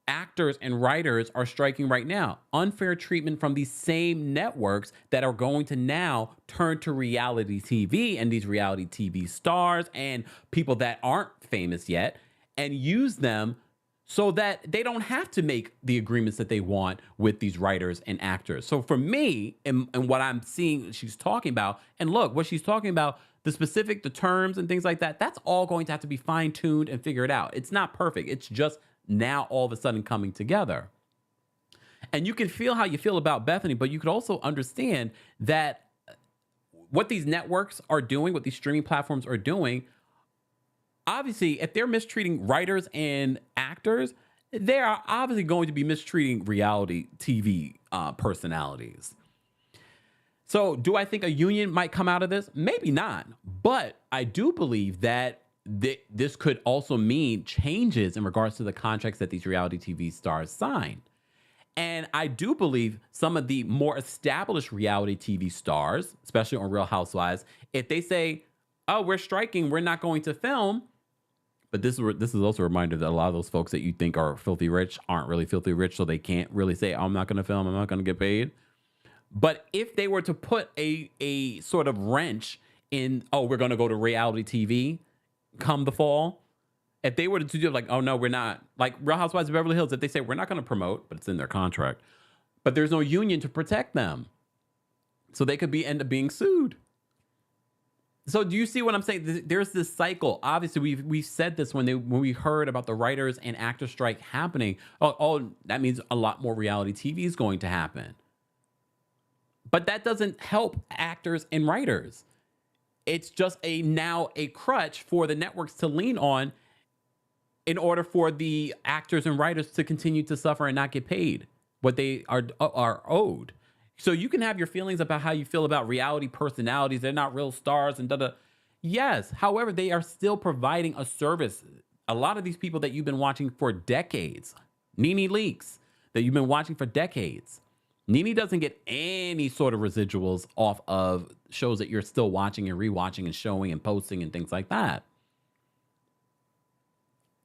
actors and writers are striking right now. Unfair treatment from these same networks that are going to now turn to reality TV and these reality TV stars and people that aren't famous yet and use them so that they don't have to make the agreements that they want with these writers and actors. So for me, and what I'm seeing she's talking about, and look, what she's talking about, the terms and things like that, that's all going to have to be fine-tuned and figured out. It's not perfect. It's just now all of a sudden coming together. And you can feel how you feel about Bethenny, but you could also understand that what these networks are doing, what these streaming platforms are doing, obviously, if they're mistreating writers and actors, they are obviously going to be mistreating reality TV personalities. So do I think a union might come out of this? Maybe not. But I do believe that this could also mean changes in regards to the contracts that these reality TV stars sign. And I do believe some of the more established reality TV stars, especially on Real Housewives, if they say, oh, we're striking, we're not going to film. But this is also a reminder that a lot of those folks that you think are filthy rich aren't really filthy rich, so they can't really say, oh, I'm not going to film, I'm not going to get paid. But if they were to put a sort of wrench in, oh, we're going to go to reality TV come the fall, if they were to do like, oh, no, we're not, like Real Housewives of Beverly Hills, if they say we're not going to promote, but it's in their contract, but there's no union to protect them, so they could end up being sued. So do you see what I'm saying? There's this cycle. Obviously, we've said this when we heard about the writers and actor strike happening. Oh, that means a lot more reality TV is going to happen. But that doesn't help actors and writers. It's just now a crutch for the networks to lean on in order for the actors and writers to continue to suffer and not get paid what they are owed. So you can have your feelings about how you feel about reality personalities. They're not real stars and da-da. Yes. However, they are still providing a service. A lot of these people that you've been watching for decades, Nene Leakes, that you've been watching for decades, Nene doesn't get any sort of residuals off of shows that you're still watching and rewatching and showing and posting and things like that.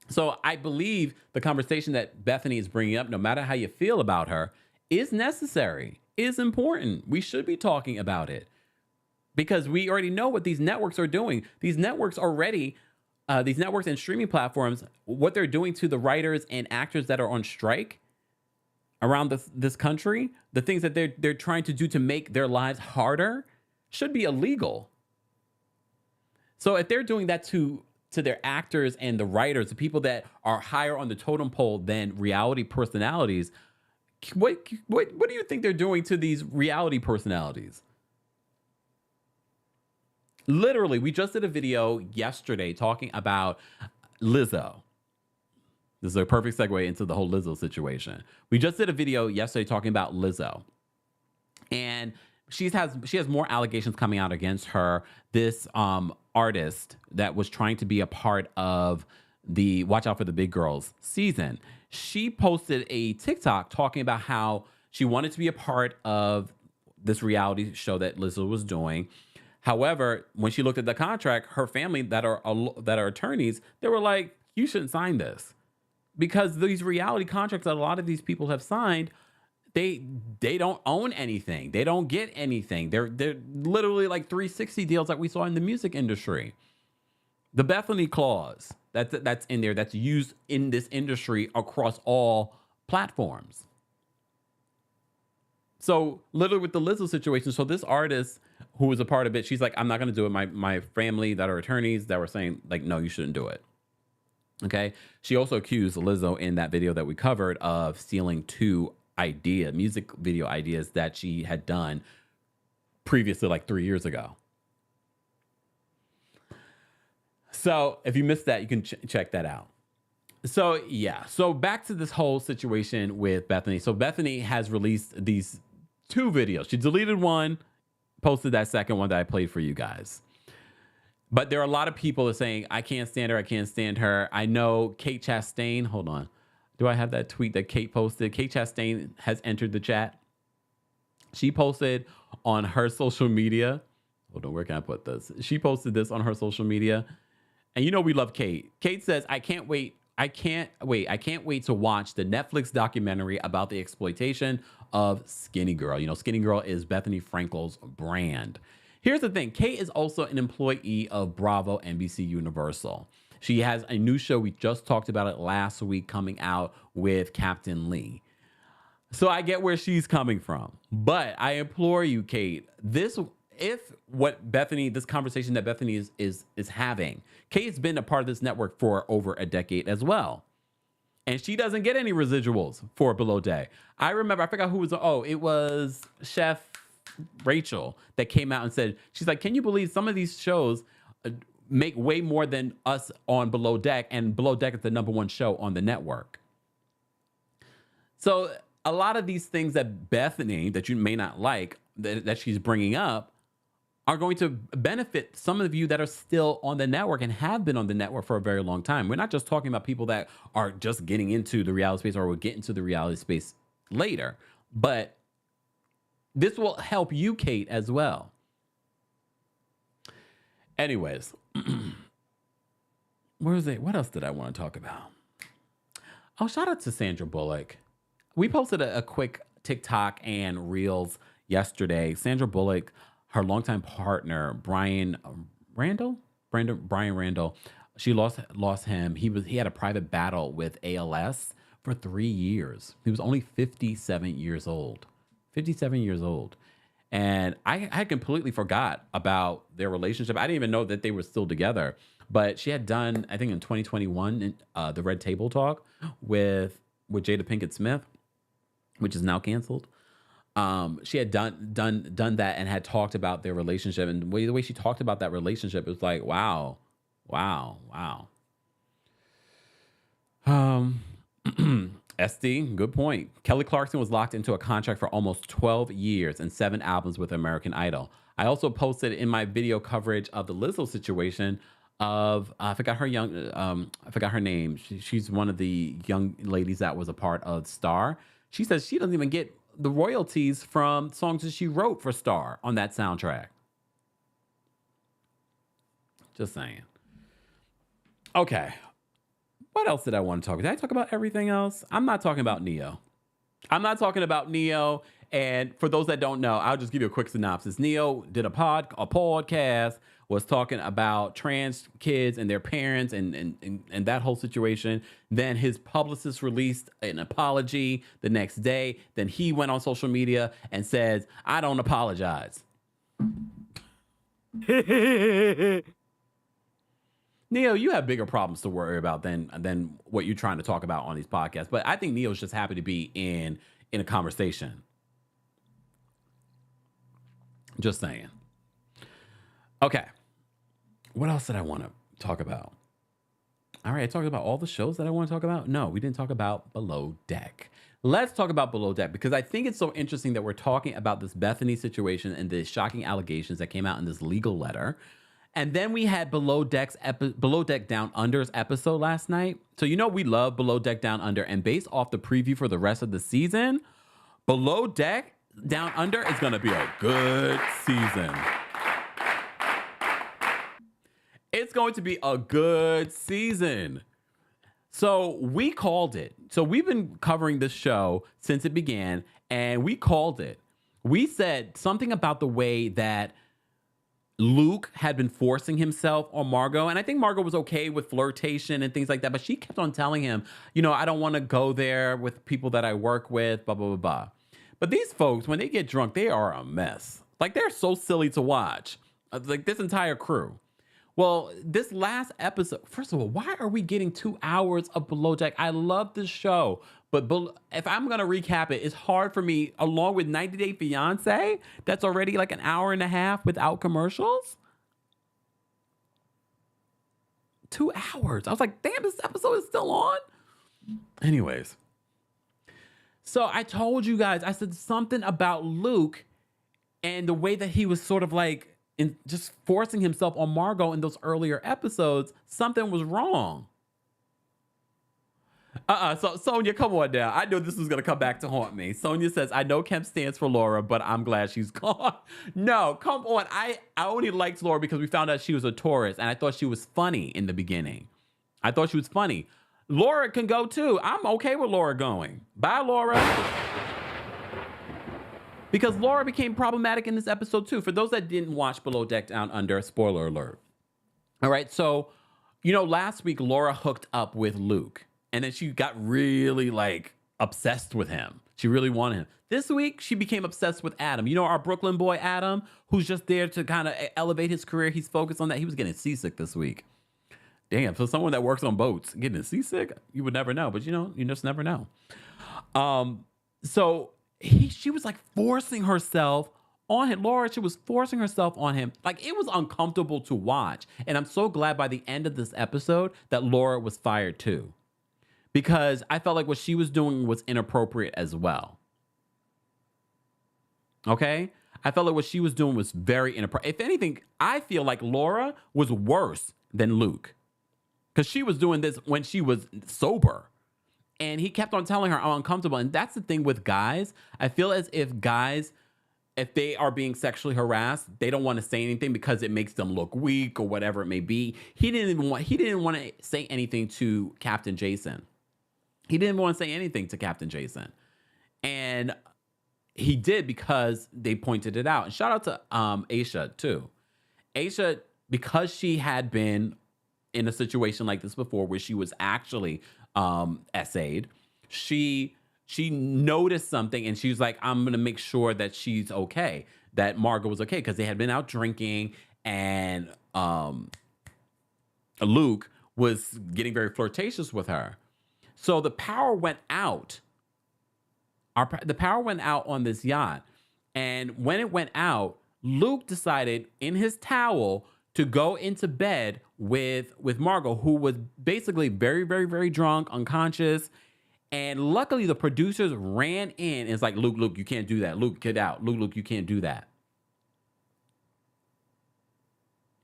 So I believe the conversation that Bethenny is bringing up, no matter how you feel about her, is necessary, is important. We should be talking about it because we already know what these networks are doing. These networks already, these networks and streaming platforms, what they're doing to the writers and actors that are on strike around this country, the things that they're trying to do to make their lives harder should be illegal. So if they're doing that to their actors and the writers, the people that are higher on the totem pole than reality personalities, what do you think they're doing to these reality personalities? Literally, we just did a video yesterday talking about Lizzo. This is a perfect segue into the whole Lizzo situation. We just did a video yesterday talking about Lizzo. And she has more allegations coming out against her. This artist that was trying to be a part of the Watch Out for the Big Girls season. She posted a TikTok talking about how she wanted to be a part of this reality show that Lizzo was doing. However, when she looked at the contract, her family that are attorneys, they were like, "You shouldn't sign this," because these reality contracts that a lot of these people have signed, they don't own anything. They don't get anything. They're literally like 360 deals like we saw in the music industry. The Bethenny clause that's in there, that's used in this industry across all platforms. So literally with the Lizzo situation, so this artist who was a part of it, she's like, "I'm not going to do it." My family that are attorneys that were saying like, "No, you shouldn't do it." Okay. She also accused Lizzo in that video that we covered of stealing two music video ideas that she had done previously, like 3 years ago. So if you missed that, you can check that out. So yeah, so back to this whole situation with Bethenny. So Bethenny has released these two videos. She deleted one, posted that second one that I played for you guys. But there are a lot of people that are saying, "I can't stand her. I can't stand her." I know Kate Chastain. Hold on. Do I have that tweet that Kate posted? Kate Chastain has entered the chat. She posted on her social media. Hold on, where can I put this? She posted this on her social media. And you know we love Kate. Kate says, I can't wait to watch the Netflix documentary about the exploitation of Skinny Girl. You know, Skinny Girl is Bethenny Frankel's brand. Here's the thing. Kate is also an employee of Bravo, NBC Universal. She has a new show. We just talked about it last week coming out with Captain Lee. So I get where she's coming from. But I implore you, Kate, this conversation that Bethenny is having, Kate's been a part of this network for over a decade as well. And she doesn't get any residuals for Below Deck. I forgot who was, it was Chef Rachel that came out and said, she's like, "Can you believe some of these shows make way more than us on Below Deck, and Below Deck is the #1 show on the network." So a lot of these things that Bethenny, that you may not like, that she's bringing up, are going to benefit some of you that are still on the network and have been on the network for a very long time. We're not just talking about people that are just getting into the reality space or will get into the reality space later, but this will help you, Kate, as well. Anyways, what else did I want to talk about? Oh, shout out to Sandra Bullock. We posted a quick TikTok and Reels yesterday. Sandra Bullock, her longtime partner, Brian Randall, she lost him. He had a private battle with ALS for 3 years. He was only 57 years old. 57 years old. And I completely forgot about their relationship. I didn't even know that they were still together. But she had done, I think in 2021, the Red Table Talk with Jada Pinkett Smith, which is now canceled. She had done that and had talked about their relationship. And the way she talked about that relationship, it was like, wow. SD, good point. Kelly Clarkson was locked into a contract for almost 12 years and 7 albums with American Idol. I also posted in my video coverage of the Lizzo situation of, I forgot her name. She's one of the young ladies that was a part of Star. She says she doesn't even get the royalties from songs that she wrote for Star on that soundtrack. Just saying. Okay. What else did I want to talk about? Did I talk about everything else? I'm not talking about Neo. And for those that don't know, I'll just give you a quick synopsis. Neo did a podcast, was talking about trans kids and their parents and that whole situation. Then his publicist released an apology the next day. Then he went on social media and says, "I don't apologize." Neo, you have bigger problems to worry about than what you're trying to talk about on these podcasts. But I think Neo's just happy to be in a conversation. Just saying. Okay. What else did I want to talk about? All right, I talked about all the shows that I want to talk about. No, we didn't talk about Below Deck. Let's talk about Below Deck because I think it's so interesting that we're talking about this Bethenny situation and the shocking allegations that came out in this legal letter. And then we had Below Deck Down Under's episode last night. So you know we love Below Deck Down Under, and based off the preview for the rest of the season, Below Deck Down Under is going to be a good season. It's going to be a good season. So we called it. So we've been covering this show since it began, and we called it. We said something about the way that Luke had been forcing himself on Margot. And I think Margot was okay with flirtation and things like that, but she kept on telling him, you know, I don't want to go there with people that I work with, blah, blah, blah, blah. But these folks, when they get drunk, they are a mess. Like, they're so silly to watch. Like, this entire crew. Well, this last episode, first of all, why are we getting 2 hours of Below Deck? I love this show, but if I'm going to recap it, it's hard for me, along with 90 Day Fiancé, that's already like an hour and a half without commercials. 2 hours. I was like, damn, this episode is still on? Anyways. So I told you guys, I said something about Luke and the way that he was sort of like, in just forcing himself on Margot in those earlier episodes, something was wrong. So Sonia, come on now. I knew this was going to come back to haunt me. Sonia says, I know Kemp stands for Laura, but I'm glad she's gone. No, come on. I only liked Laura because we found out she was a Taurus, and I thought she was funny in the beginning. I thought she was funny. Laura can go too. I'm okay with Laura going. Bye, Laura. Because Laura became problematic in this episode too. For those that didn't watch Below Deck Down Under, spoiler alert. All right, so, you know, last week Laura hooked up with Luke. And then she got really, like, obsessed with him. She really wanted him. This week, she became obsessed with Adam. You know, our Brooklyn boy, Adam, who's just there to kind of elevate his career. He's focused on that. He was getting seasick this week. Damn, for someone that works on boats, getting seasick, you would never know. But, you know, you just never know. So she was, like, forcing herself on him. Laura, she was forcing herself on him. Like, it was uncomfortable to watch. And I'm so glad by the end of this episode that Laura was fired, too. Because I felt like what she was doing was inappropriate as well. Okay? I felt like what she was doing was very inappropriate. If anything, I feel like Laura was worse than Luke. Because she was doing this when she was sober. And he kept on telling her, I'm uncomfortable. And that's the thing with guys. I feel as if guys, if they are being sexually harassed, they don't want to say anything because it makes them look weak or whatever it may be. He didn't want to say anything to Captain Jason. He didn't want to say anything to Captain Jason. And he did because they pointed it out. And shout out to Aisha, too. Aisha, because she had been in a situation like this before where she was actually essayed, she noticed something and she was like, I'm going to make sure that she's okay, that Margot was okay, because they had been out drinking and Luke was getting very flirtatious with her. So the power went out. The power went out on this yacht. And when it went out, Luke decided in his towel to go into bed with Margot, who was basically very, very, very drunk, unconscious. And luckily the producers ran in and it's like, Luke, you can't do that. Luke, get out. Luke, you can't do that.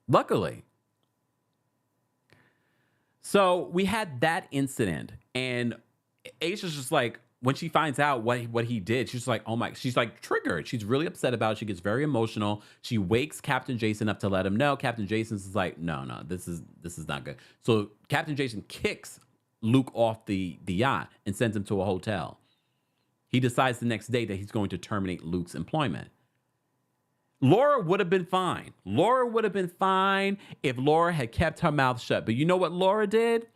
Luckily. So we had that incident. And Aisha's just like, when she finds out what he did, she's like, oh my, she's like triggered. She's really upset about it. She gets very emotional. She wakes Captain Jason up to let him know. Captain Jason's is like, no, this is not good. So Captain Jason kicks Luke off the yacht and sends him to a hotel. He decides the next day that he's going to terminate Luke's employment. Laura would have been fine. Laura would have been fine if Laura had kept her mouth shut. But you know what Laura did?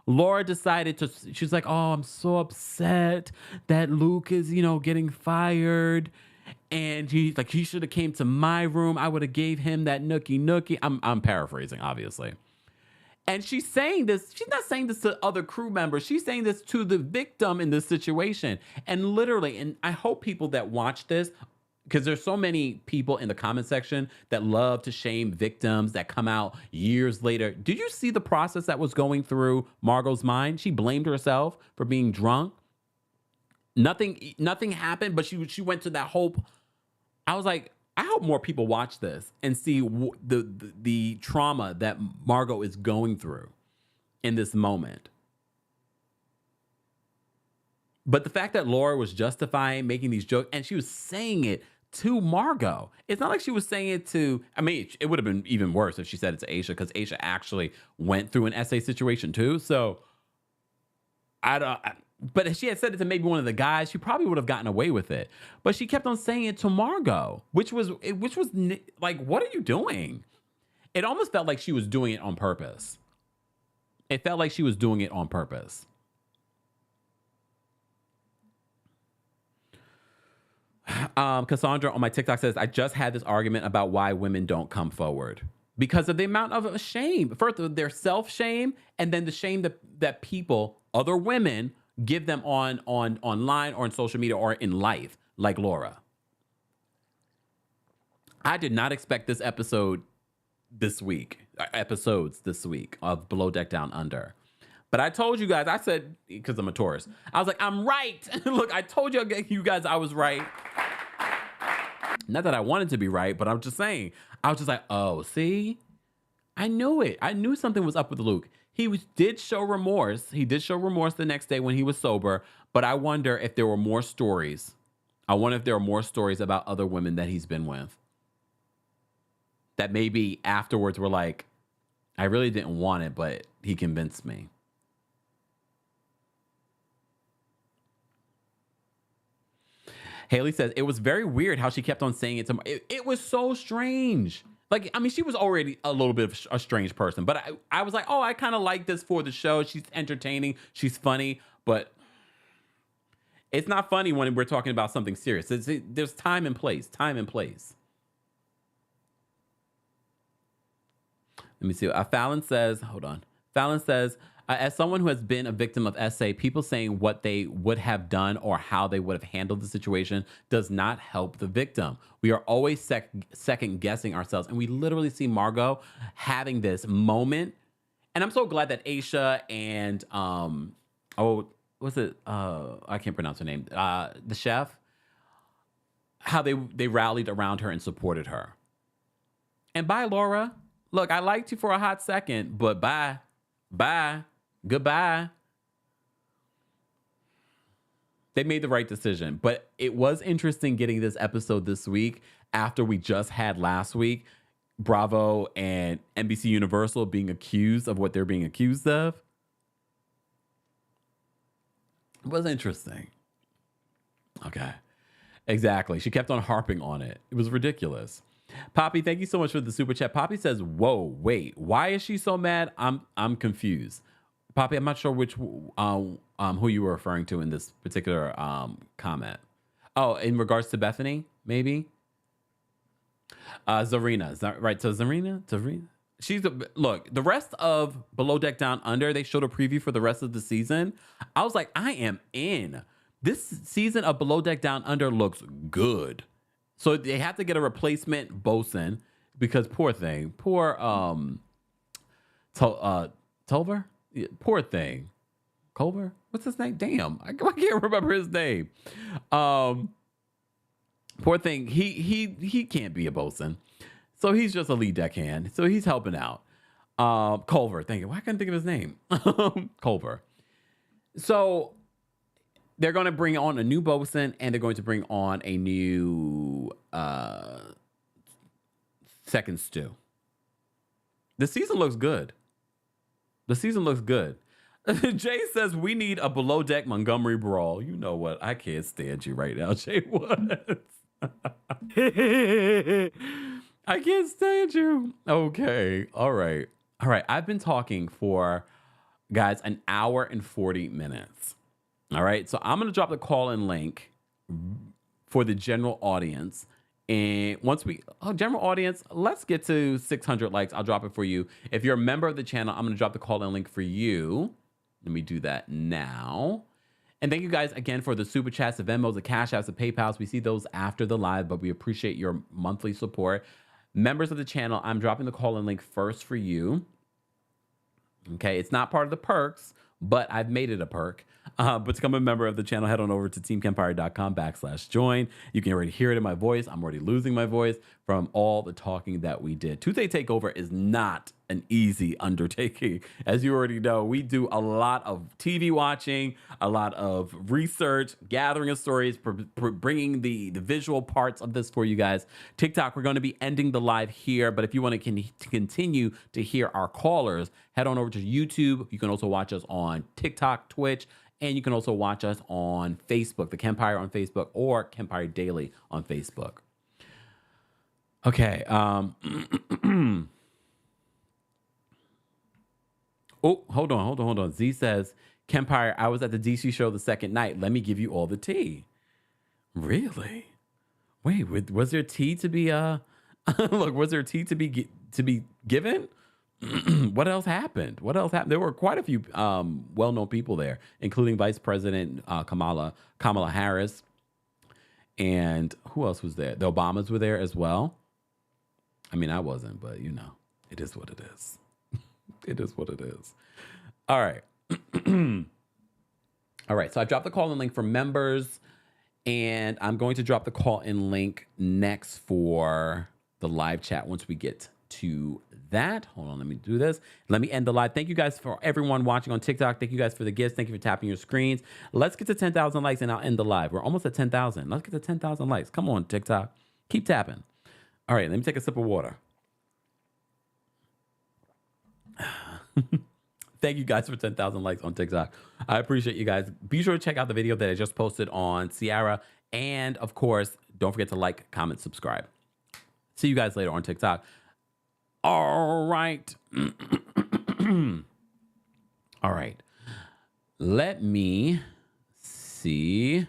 Laura decided to, she's like, oh, I'm so upset that Luke is, getting fired. And he should have came to my room. I would have gave him that nookie. I'm paraphrasing, obviously. And she's saying this, she's not saying this to other crew members. She's saying this to the victim in this situation. And literally, and I hope people that watch this because there's so many people in the comment section that love to shame victims that come out years later. Did you see the process that was going through Margot's mind? She blamed herself for being drunk. Nothing happened, but she went to that whole. I was like, I hope more people watch this and see the trauma that Margot is going through in this moment. But the fact that Laura was justifying making these jokes, and she was saying it to Margot. It's not like she was saying it to, I mean, it would have been even worse if she said it to Aisha, because Aisha actually went through an essay situation too. So but if she had said it to maybe one of the guys, she probably would have gotten away with it. But she kept on saying it to Margot, which was like, what are you doing? It almost felt like she was doing it on purpose. It felt like she was doing it on purpose. Cassandra on my TikTok says, I just had this argument about why women don't come forward because of the amount of shame. First, their self-shame, and then the shame that people, other women, give them on online or on social media or in life, like Laura. I did not expect this episodes this week of Below Deck Down Under. But I told you guys, I said, because I'm a Taurus, I was like, I'm right. Look, I told you guys I was right. Not that I wanted to be right, but I'm just saying. I was just like, oh, see? I knew it. I knew something was up with Luke. Did show remorse. He did show remorse the next day when he was sober. But I wonder if there were more stories. I wonder if there are more stories about other women that he's been with. That maybe afterwards were like, I really didn't want it, but he convinced me. Haley says, it was very weird how she kept on saying it to me. It was so strange. Like, I mean, she was already a little bit of a strange person, but I was like, oh, I kind of like this for the show. She's entertaining. She's funny, but it's not funny when we're talking about something serious. There's time and place. Let me see. Fallon says, hold on. Fallon says, as someone who has been a victim of SA, people saying what they would have done or how they would have handled the situation does not help the victim. We are always second guessing ourselves. And we literally see Margot having this moment. And I'm so glad that Aisha and, I can't pronounce her name. The chef, how they rallied around her and supported her. And bye, Laura. Look, I liked you for a hot second, but bye. Goodbye. They made the right decision, but it was interesting getting this episode this week after we just had last week, Bravo and NBC Universal being accused of what they're being accused of. It was interesting. Okay. Exactly. She kept on harping on it. It was ridiculous. Poppy, thank you so much for the super chat. Poppy says, whoa, wait, why is she so mad? I'm confused. Poppy, I'm not sure which who you were referring to in this particular comment. Oh, in regards to Bethenny, maybe? Zarina, is that right? So Zarina? Look, the rest of Below Deck Down Under, they showed a preview for the rest of the season. I was like, I am in. This season of Below Deck Down Under looks good. So they have to get a replacement bosun because poor Tolver? Yeah, poor thing. Culver? What's his name? Damn, I can't remember his name. Poor thing. He can't be a bosun. So he's just a lead deckhand. So he's helping out. Culver. Thank you. Why can't I think of his name? Culver. So they're going to bring on a new bosun and they're going to bring on a new second stew. The season looks good. Jay says we need a below deck Montgomery brawl. You know what? I can't stand you right now, Jay. What? I can't stand you. Okay. All right. I've been talking for, guys, an hour and 40 minutes. All right. So I'm going to drop the call-in link for the general audience. And once general audience, let's get to 600 likes. I'll drop it for you. If you're a member of the channel, I'm going to drop the call-in link for you. Let me do that now. And thank you guys again for the super chats, the Venmos, the Cash Apps, the PayPals. We see those after the live, but we appreciate your monthly support. Members of the channel, I'm dropping the call-in link first for you. Okay, it's not part of the perks, but I've made it a perk. But to become a member of the channel, head on over to teamkempire.com/join. You can already hear it in my voice. I'm already losing my voice from all the talking that we did. Tuesday Takeover is not an easy undertaking. As you already know, we do a lot of TV watching, a lot of research, gathering of stories, bringing the visual parts of this for you guys. TikTok, we're going to be ending the live here, but if you want to continue to hear our callers, head on over to YouTube. You can also watch us on TikTok, Twitch, and you can also watch us on Facebook, the Kempire on Facebook, or Kempire Daily on Facebook. Okay. Oh, hold on. Z says, Kempire, I was at the DC show the second night. Let me give you all the tea. Really? Wait, was there tea to be look, was there tea to be given? What else happened? There were quite a few well-known people there, including Vice President Kamala Harris. And who else was there? The Obamas were there as well. I mean, I wasn't, but you know, it is what it is. It is what it is. All right. All right. So I dropped the call-in link for members, and I'm going to drop the call-in link next for the live chat once we get to that. Hold on. Let me do this. Let me end the live. Thank you guys for everyone watching on TikTok. Thank you guys for the gifts. Thank you for tapping your screens. Let's get to 10,000 likes and I'll end the live. We're almost at 10,000. Let's get to 10,000 likes. Come on, TikTok. Keep tapping. All right. Let me take a sip of water. Thank you guys for 10,000 likes on TikTok. I appreciate you guys. Be sure to check out the video that I just posted on Ciara. And of course, don't forget to like, comment, subscribe. See you guys later on TikTok. All right. All right. Let me see.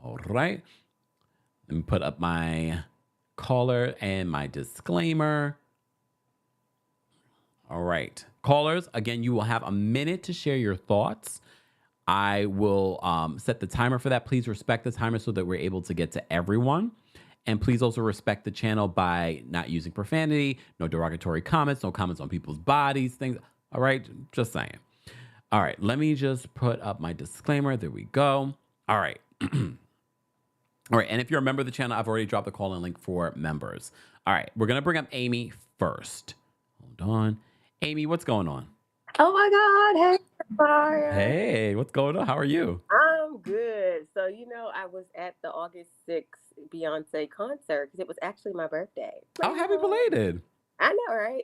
All right. Let me put up my caller and my disclaimer. All right. Callers, again, you will have a minute to share your thoughts. I will set the timer for that. Please respect the timer so that we're able to get to everyone. And please also respect the channel by not using profanity, no derogatory comments, no comments on people's bodies, things. All right. Just saying. All right. Let me just put up my disclaimer. There we go. All right. All right. And if you're a member of the channel, I've already dropped the call-in link for members. All right. We're going to bring up Amy first. Hold on. Amy, what's going on? Oh my God. Hey, Mariah. Hey, what's going on? How are you? I'm good. So, I was at the August 6th Beyonce concert because it was actually my birthday. Oh, happy belated. I know, right?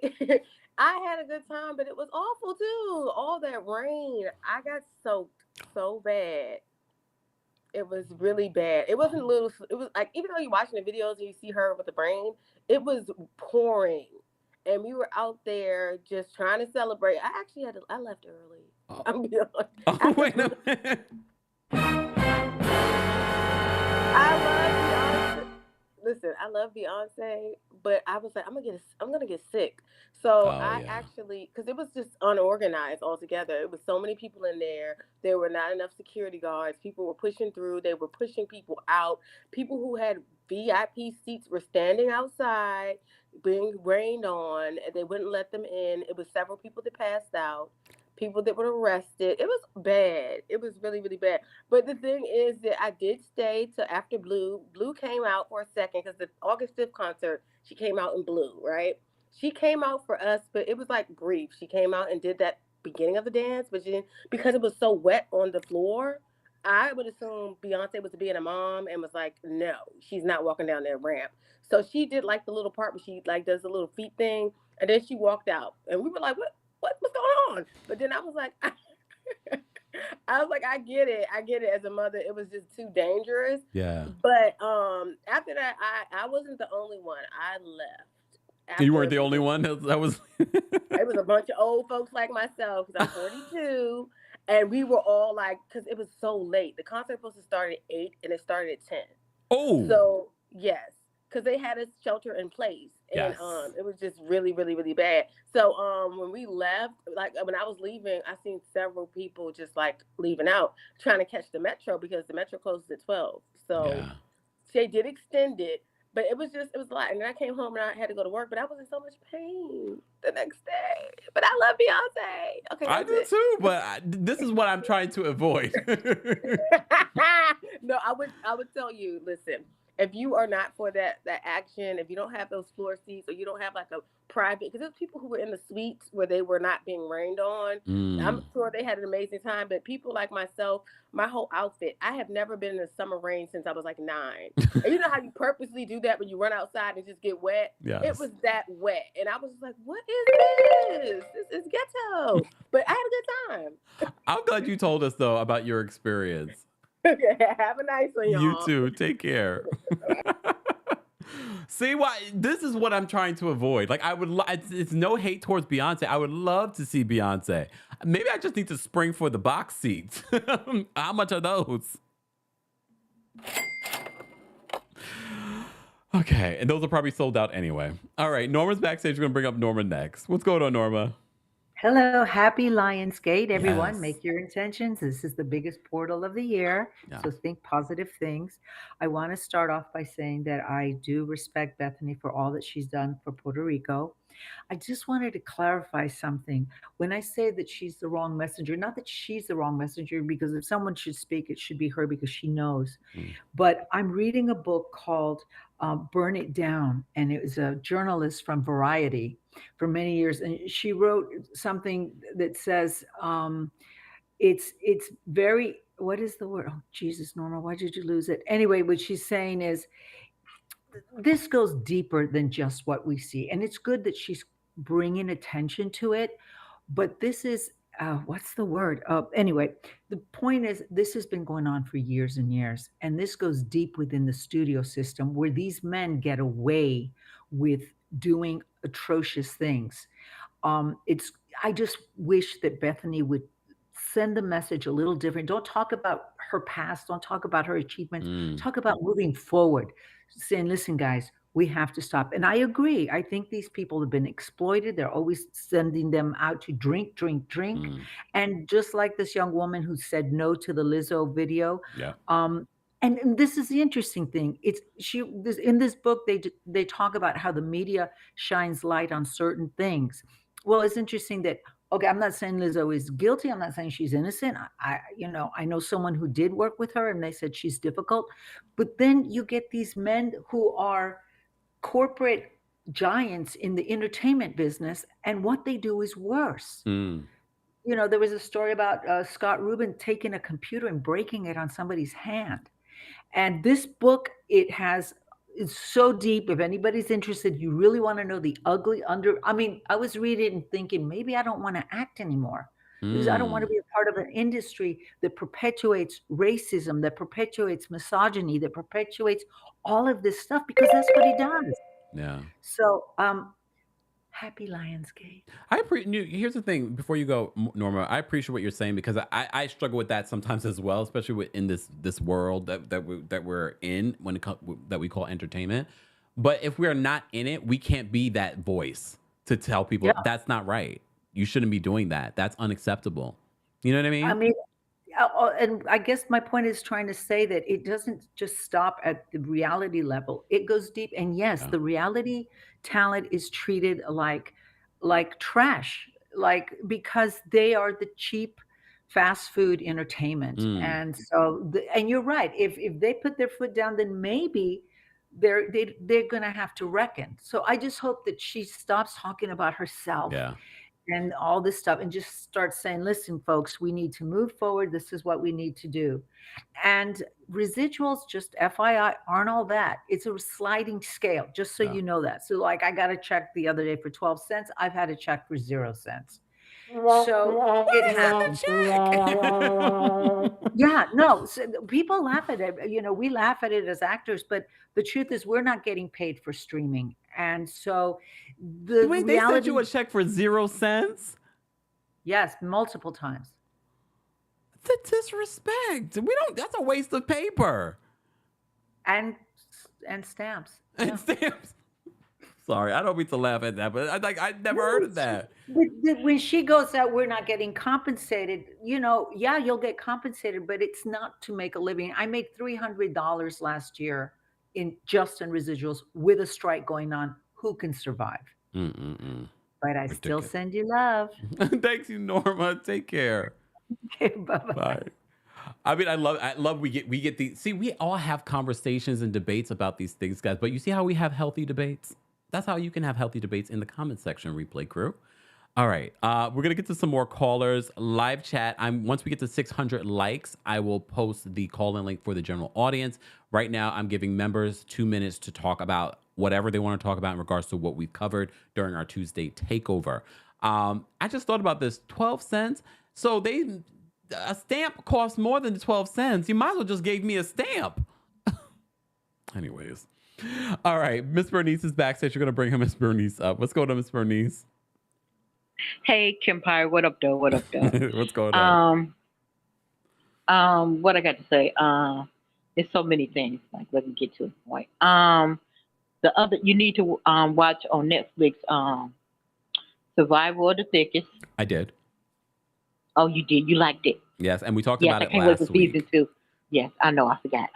I had a good time, but it was awful too. All that rain. I got soaked so bad. It was really bad. It wasn't little. It was like, even though you're watching the videos and you see her with the rain, it was pouring. And we were out there just trying to celebrate. I left early. Oh. I'm being honest. Oh, wait a minute. I love Beyonce. Listen, I love Beyonce, but I was like, I'm gonna get sick. So actually, because it was just unorganized altogether. It was so many people in there. There were not enough security guards. People were pushing through. They were pushing people out. People who had VIP seats were standing outside, being rained on. They wouldn't let them in. It was several people that passed out. People that were arrested. It was bad. It was really, really bad. But the thing is that I did stay till after Blue. Blue came out for a second because the August 5th concert, she came out in blue, right? She came out for us, but it was like brief. She came out and did that beginning of the dance, but she didn't, because it was so wet on the floor. I would assume Beyonce was being a mom and was like, no, she's not walking down that ramp. So she did like the little part where she like does the little feet thing, and then she walked out, and we were like, what's going on? But then I was like, I get it as a mother. It was just too dangerous. Yeah. But after that, I wasn't the only one. I left. You weren't the only one? That was... It was a bunch of old folks like myself, because I'm 42. And we were all like, because it was so late. The concert was supposed to start at 8 and it started at 10. Oh. So, yes, because they had us shelter in place. And it was just really, really, really bad. So when we left, like when I was leaving, I seen several people just like leaving out, trying to catch the metro because the metro closes at 12. So they did extend it, but it was a lot. And then I came home and I had to go to work, but I was in so much pain the next day. But I love Beyonce. Okay, I do too, but this is what I'm trying to avoid. No, I would tell you, listen, if you are not for that action, if you don't have those floor seats or you don't have like a private, because there's people who were in the suites where they were not being rained on. I'm sure they had an amazing time, but people like myself, my whole outfit, I have never been in the summer rain since I was like 9. And you know how you purposely do that when you run outside and just get wet? Yes. It was that wet. And I was like, what is this? This is ghetto. But I had a good time. I'm glad you told us though about your experience. Have a nice one, y'all. You too. Take care. See why this is what I'm trying to avoid. Like it's no hate towards Beyonce. I would love to see Beyonce. Maybe I just need to spring for the box seats. How much are those? Okay, and those are probably sold out anyway. All right, Norma's backstage. We're gonna bring up Norma next. What's going on, Norma? Hello, happy Lionsgate, everyone. Yes. Make your intentions. This is the biggest portal of the year, so think positive things. I want to start off by saying that I do respect Bethenny for all that she's done for Puerto Rico. I just wanted to clarify something. When I say that she's the wrong messenger, not that she's the wrong messenger, because if someone should speak, it should be her because she knows. But I'm reading a book called Burn It Down, and it was a journalist from Variety for many years, and she wrote something that says it's very, what is the word? Oh, Jesus, Norma, why did you lose it? Anyway, what she's saying is this goes deeper than just what we see, and it's good that she's bringing attention to it, but this is what's the word? Anyway, the point is this has been going on for years and years, and this goes deep within the studio system where these men get away with doing atrocious things. I just wish that Bethenny would send the message a little different. Don't talk about her past. Don't talk about her achievements. Talk about moving forward, saying, listen, guys, we have to stop. And I agree. I think these people have been exploited. They're always sending them out to drink. And just like this young woman who said no to the Lizzo video. Yeah. And this is the interesting thing. In this book, they talk about how the media shines light on certain things. Well, it's interesting that, okay, I'm not saying Lizzo is guilty. I'm not saying she's innocent. I know someone who did work with her and they said she's difficult. But then you get these men who are corporate giants in the entertainment business, and what they do is worse. There was a story about Scott Rubin taking a computer and breaking it on somebody's hand. And this book, it's so deep. If anybody's interested, you really want to know the ugly I was reading and thinking, maybe I don't want to act anymore. Because I don't want to be a part of an industry that perpetuates racism, that perpetuates misogyny, that perpetuates all of this stuff, because that's what he does. Yeah. So, happy Lionsgate. Here's the thing. Before you go, Norma, I appreciate what you're saying, because I struggle with that sometimes as well, especially in this world that we're in that we call entertainment. But if we're not in it, we can't be that voice to tell people that's not right. You shouldn't be doing that. That's unacceptable. You know what I mean? And I guess my point is trying to say that it doesn't just stop at the reality level. It goes deep. And yes, the reality talent is treated like trash, because they are the cheap fast food entertainment. And so, and you're right. If they put their foot down, then maybe they're going to have to reckon. So I just hope that she stops talking about herself. Yeah. And all this stuff, and just start saying, listen, folks, we need to move forward. This is what we need to do. And residuals, just FYI, aren't all that. It's a sliding scale, just so you know that. So I got a check the other day for 12 cents. I've had a check for 0 cents. So it happens. Yeah, no, so people laugh at it. We laugh at it as actors, but the truth is we're not getting paid for streaming. And so they sent you a check for 0 cents? Yes, multiple times. That's a disrespect. That's a waste of paper. And stamps. And stamps. sorry. I don't mean to laugh at that, but I never heard of that. When she goes out, we're not getting compensated. Yeah, you'll get compensated, but it's not to make a living. I made $300 last year in residuals with a strike going on. Who can survive? But I still send you love. Thanks you, Norma. Take care. Okay, bye-bye. Bye. I mean, I love we get these. See, we all have conversations and debates about these things, guys. But you see how we have healthy debates? That's how you can have healthy debates in the comment section, Replay Crew. All right, we're gonna get to some more callers. Live chat. Once we get to 600 likes, I will post the call-in link for the general audience. Right now, I'm giving members 2 minutes to talk about whatever they want to talk about in regards to what we've covered during our Tuesday takeover. I just thought about this. 12 cents. So a stamp costs more than 12 cents. You might as well just gave me a stamp. Anyways. All right. Miss Bernice is backstage. You're going to bring Miss Bernice up. What's going on, Miss Bernice? Hey, Kempire. What up, though? What up, though? What's going on? What I got to say? There's so many things. Like, let me get to the point. You need to watch on Netflix, Survival of the Thickest. I did. Oh, you did? You liked it? Yes, and we talked about it last week. Yes, I can't wait for season 2. Yes, I know. I forgot.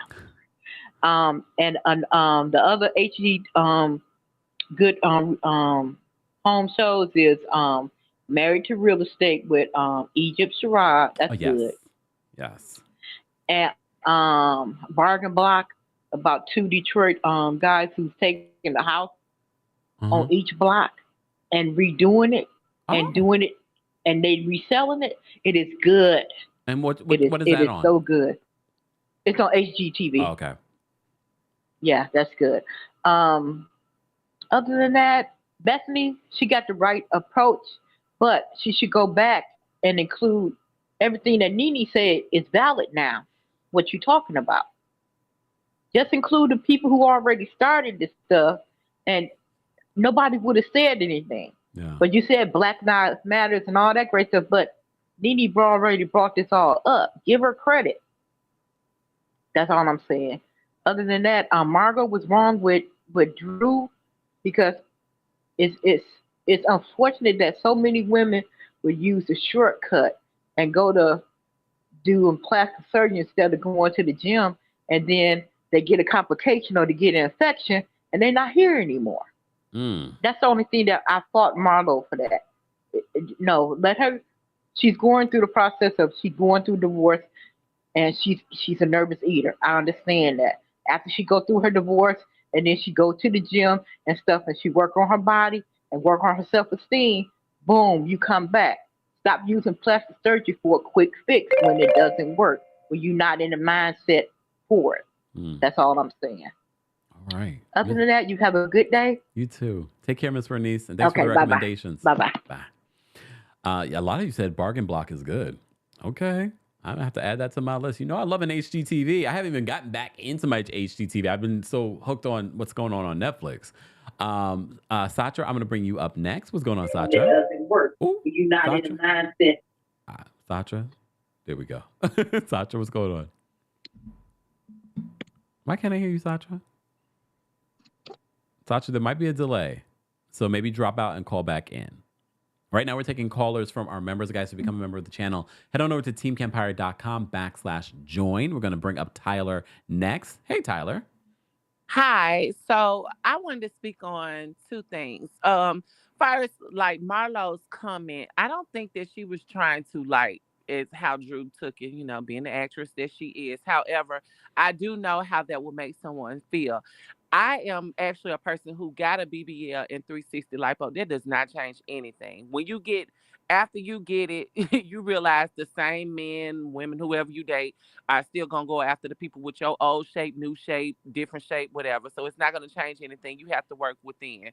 And the other HD good home shows is Married to Real Estate with Egypt Sherrod. That's good. Yes. And Bargain Block about 2 Detroit guys who's taking the house on each block and redoing it and doing it, and they reselling it. It is good. And what is that on? It is so good. It's on HGTV. Oh, okay. Yeah, that's good. Other than that, Bethenny, she got the right approach, but she should go back and include everything that Nene said is valid now. What you talking about? Just include the people who already started this stuff, and nobody would have said anything. Yeah. But you said Black Lives Matters and all that great stuff, but Nene already brought this all up. Give her credit. That's all I'm saying. Other than that, Margot was wrong with Drew, because it's unfortunate that so many women would use the shortcut and go to do plastic surgery instead of going to the gym, and then they get a complication or they get an infection and they're not here anymore. That's the only thing that I fought Marlo for that. No, let her. She's going through the process of going through divorce, and she's a nervous eater. I understand that. After she go through her divorce, and then she go to the gym and stuff, and she work on her body and work on her self-esteem, boom, you come back. Stop using plastic surgery for a quick fix when it doesn't work, when you're not in the mindset for it. That's all I'm saying. All right. Other than that, you have a good day. You too. Take care, Miss Bernice, and thanks for the recommendations. Bye-bye. Bye. A lot of you said Bargain Block is good. Okay. I'm going to have to add that to my list. I love an HGTV. I haven't even gotten back into my HGTV. I've been so hooked on what's going on Netflix. Satra, I'm going to bring you up next. What's going on, Satra? It doesn't work. You're not Satra? in the mindset. Satra? There we go. Satra, what's going on? Why can't I hear you, Satra? Satra, there might be a delay. So maybe drop out and call back in. Right now, we're taking callers from our members. Guys, to become a member of the channel, head on over to teamkempire.com/join. We're going to bring up Tyler next. Hey, Tyler. Hi. So I wanted to speak on 2 things. First, like Marlo's comment, I don't think that she was trying to is how Drew took it, being the actress that she is. However, I do know how that will make someone feel. I am actually a person who got a BBL and 360 lipo. That does not change anything. After you get it, you realize the same men, women, whoever you date, are still going to go after the people with your old shape, new shape, different shape, whatever. So it's not going to change anything. You have to work within.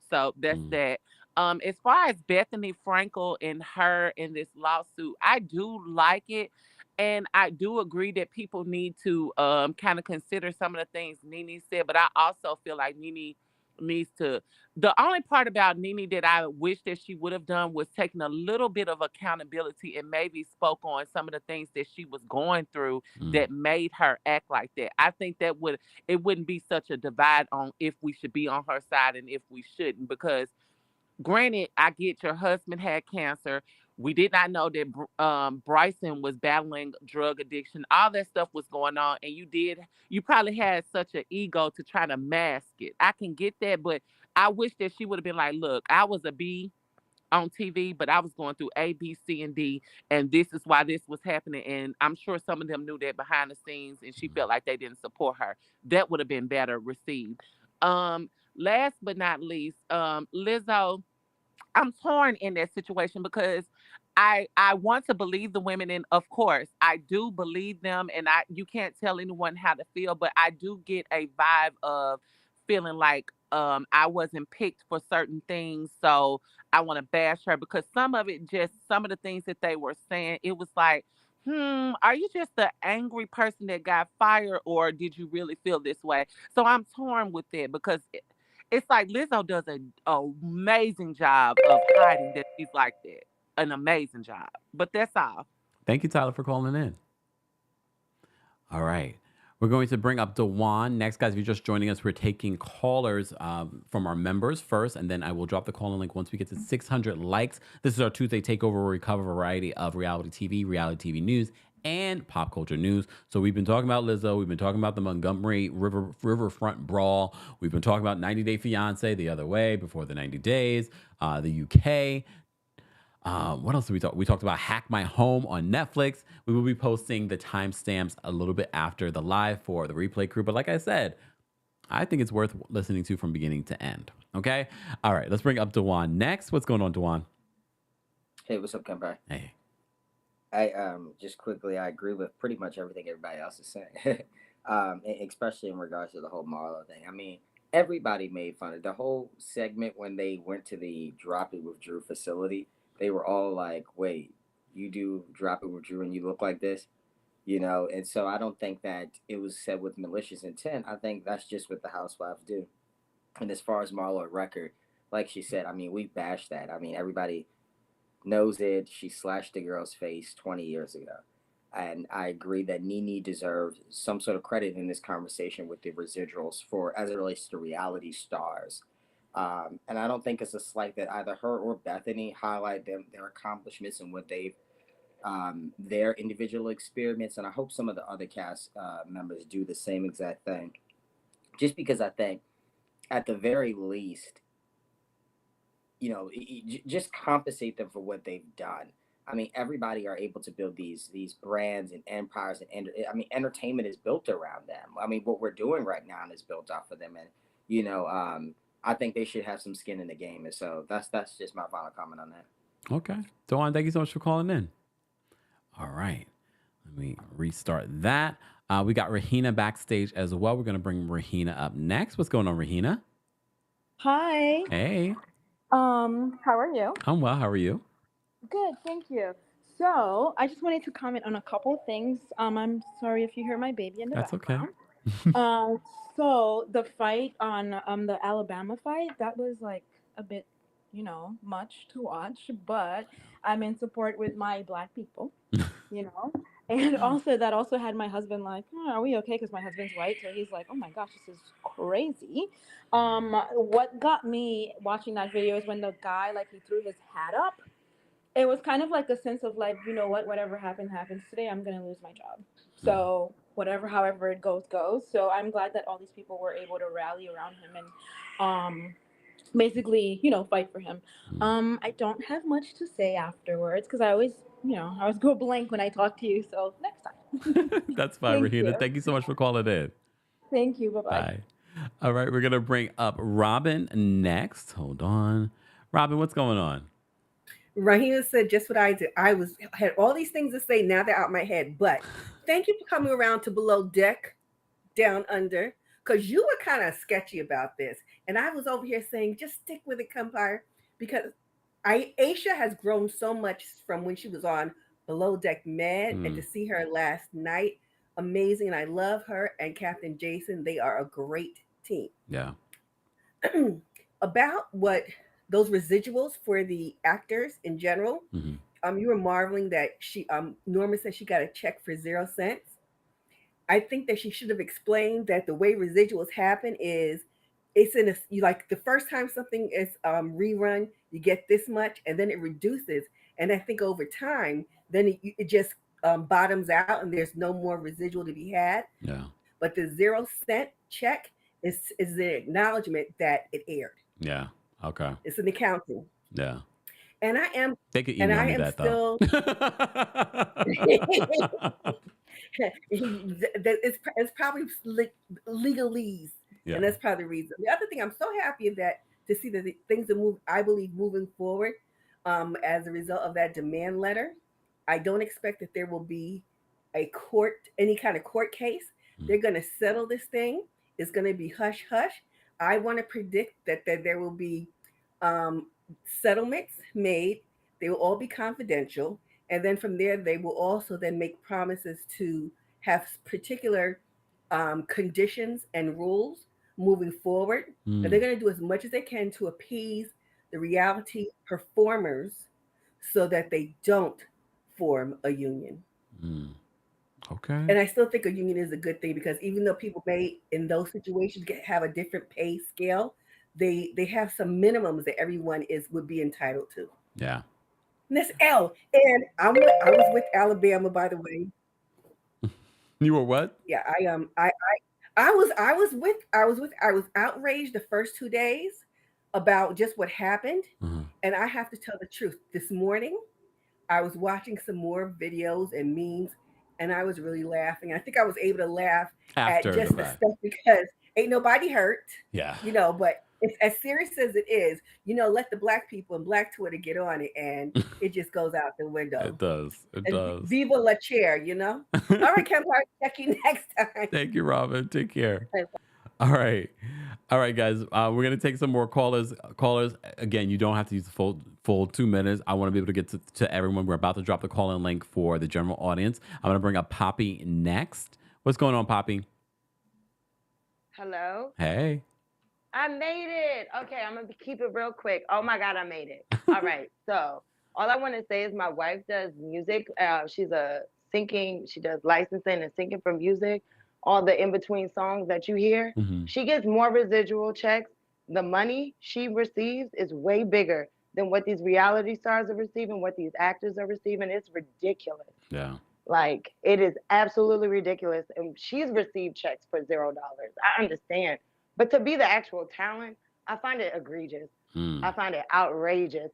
So that's that. As far as Bethenny Frankel and her in this lawsuit, I do like it. And I do agree that people need to kind of consider some of the things Nene said. But I also feel like Nene needs to. The only part about Nene that I wish that she would have done was taken a little bit of accountability and maybe spoke on some of the things that she was going through that made her act like that. I think it wouldn't be such a divide on if we should be on her side and if we shouldn't, because granted, I get your husband had cancer. We did not know that Bryson was battling drug addiction. All that stuff was going on, and you probably had such an ego to try to mask it. I can get that, but I wish that she would have been like, look, I was a B on TV, but I was going through A, B, C, and D, and this is why this was happening. And I'm sure some of them knew that behind the scenes, and she felt like they didn't support her. That would have been better received. Last but not least, Lizzo, I'm torn in that situation because I want to believe the women, and of course I do believe them, and you can't tell anyone how to feel, but I do get a vibe of feeling like I wasn't picked for certain things, so I want to bash her because some of the things that they were saying, it was like, are you just the angry person that got fired, or did you really feel this way? So I'm torn with it because it's like Lizzo does an amazing job of hiding that she's like that. An amazing job. But that's all. Thank you, Tyler, for calling in. All right. We're going to bring up Dewan next. Guys, if you're just joining us, we're taking callers from our members first, and then I will drop the call-in link once we get to 600 likes. This is our Tuesday Takeover where we cover a variety of reality TV news, and pop culture news. So we've been talking about Lizzo. We've been talking about the Montgomery RiverFront Brawl. We've been talking about 90 Day Fiancé, The Other Way, Before the 90 Days, the UK. What else did we talk? We talked about Hack My Home on Netflix. We will be posting the timestamps a little bit after the live for the replay crew. But like I said, I think it's worth listening to from beginning to end. Okay? All right, let's bring up Dewan next. What's going on, Dewan? Hey, what's up, Kempire? Hey. I just quickly, I agree with pretty much everything everybody else is saying, especially in regards to the whole Marlo thing. I mean, everybody made fun of the whole segment when they went to the Drop It With Drew facility. They were all like, "Wait, you do Drop It With Drew and you look like this," And so I don't think that it was said with malicious intent. I think that's just what the Housewives do. And as far as Marlo record, like she said, I mean, we bashed that. I mean, everybody knows it. She slashed the girl's face 20 years ago. And I agree that Nene deserves some sort of credit in this conversation with the residuals for as it relates to reality stars. And I don't think it's a slight that either her or Bethenny highlight their accomplishments and what they've their individual experiments. And I hope some of the other cast members do the same exact thing. Just because I think at the very least, just compensate them for what they've done. I mean, everybody are able to build these brands and empires, and I mean, entertainment is built around them. I mean, what we're doing right now is built off of them, and I think they should have some skin in the game. And so that's just my final comment on that. Okay, Dewan, thank you so much for calling in. All right, let me restart that. We got Rahina backstage as well. We're gonna bring Rahina up next. What's going on, Rahina? Hi. Hey. How are you? I'm well. How are you? Good, thank you. So I just wanted to comment on a couple of things. I'm sorry if you hear my baby in the background. That's okay. So the fight on the Alabama fight, that was like a bit, much to watch, but I'm in support with my Black people, And also that also had my husband like, are we okay? Because my husband's white, so he's like, oh my gosh, this is crazy. What got me watching that video is when the guy, like, he threw his hat up. It was kind of like a sense of like, you know what, whatever happens today, I'm gonna lose my job. So however it goes. So I'm glad that all these people were able to rally around him and basically, fight for him. I don't have much to say afterwards because I always go blank when I talk to you. So next time. That's fine, Thank Rahina. you. Thank you so much for calling in. Thank you. Bye-bye. Bye. All right, we're gonna bring up Robin next. Hold on, Robin, what's going on? Rahina said just what I did. I had all these things to say. Now they're out my head. But thank you for coming around to Below Deck, Down Under, because you were kind of sketchy about this. And I was over here saying, just stick with it, Kempire, because Aisha has grown so much from when she was on Below Deck Med, and to see her last night, amazing. And I love her and Captain Jason. They are a great team. Yeah. about what those residuals for the actors in general. You were marveling that Norma said she got a check for 0 cents. I think that she should have explained that the way residuals happen is it's in you like the first time something is rerun, you get this much, and then it reduces. And I think over time, then it just bottoms out, and there's no more residual to be had. Yeah. But the 0 cent check is the acknowledgement that it aired. Yeah. Okay. It's an accounting. Yeah. And I am. They could email me that still, though. it's probably legalese, and that's probably the reason. The other thing, I'm so happy that to see that the things that move, I believe, moving forward, as a result of that demand letter. I don't expect that there will be any kind of court case. They're going to settle this thing. It's going to be hush hush. I want to predict that there will be settlements made. They will all be confidential. And then from there, they will also then make promises to have particular conditions and rules moving forward. And they're going to do as much as they can to appease the reality performers so that they don't form a union. Okay. And I still think a union is a good thing because even though people may, in those situations, have a different pay scale, they have some minimums that everyone would be entitled to. Yeah. Miss L, and I was with Alabama, by the way. You were what? Yeah, I was outraged the first 2 days about just what happened, and I have to tell the truth. This morning, I was watching some more videos and memes, and I was really laughing. I think I was able to laugh at just the stuff because ain't nobody hurt. Yeah, but it's as serious as it is. Let the black people and Black Twitter get on it, and it just goes out the window. It does. It does. Viva la chair, All right, Kempire, check you next time. Thank you, Robin. Take care. All right, guys. We're gonna take some more callers. Again, you don't have to use the full 2 minutes. I want to be able to get to everyone. We're about to drop the call-in link for the general audience. I'm gonna bring up Poppy next. What's going on, Poppy? Hello. Hey. I made it. Okay, I'm going to keep it real quick. Oh, my God, I made it. All right. So all I want to say is my wife does music. She's she does licensing and syncing for music. All the in-between songs that you hear. She gets more residual checks. The money she receives is way bigger than what these reality stars are receiving, what these actors are receiving. It's ridiculous. Yeah. Like, it is absolutely ridiculous. And she's received checks for $0. I understand. But to be the actual talent, I find it egregious. I find it outrageous.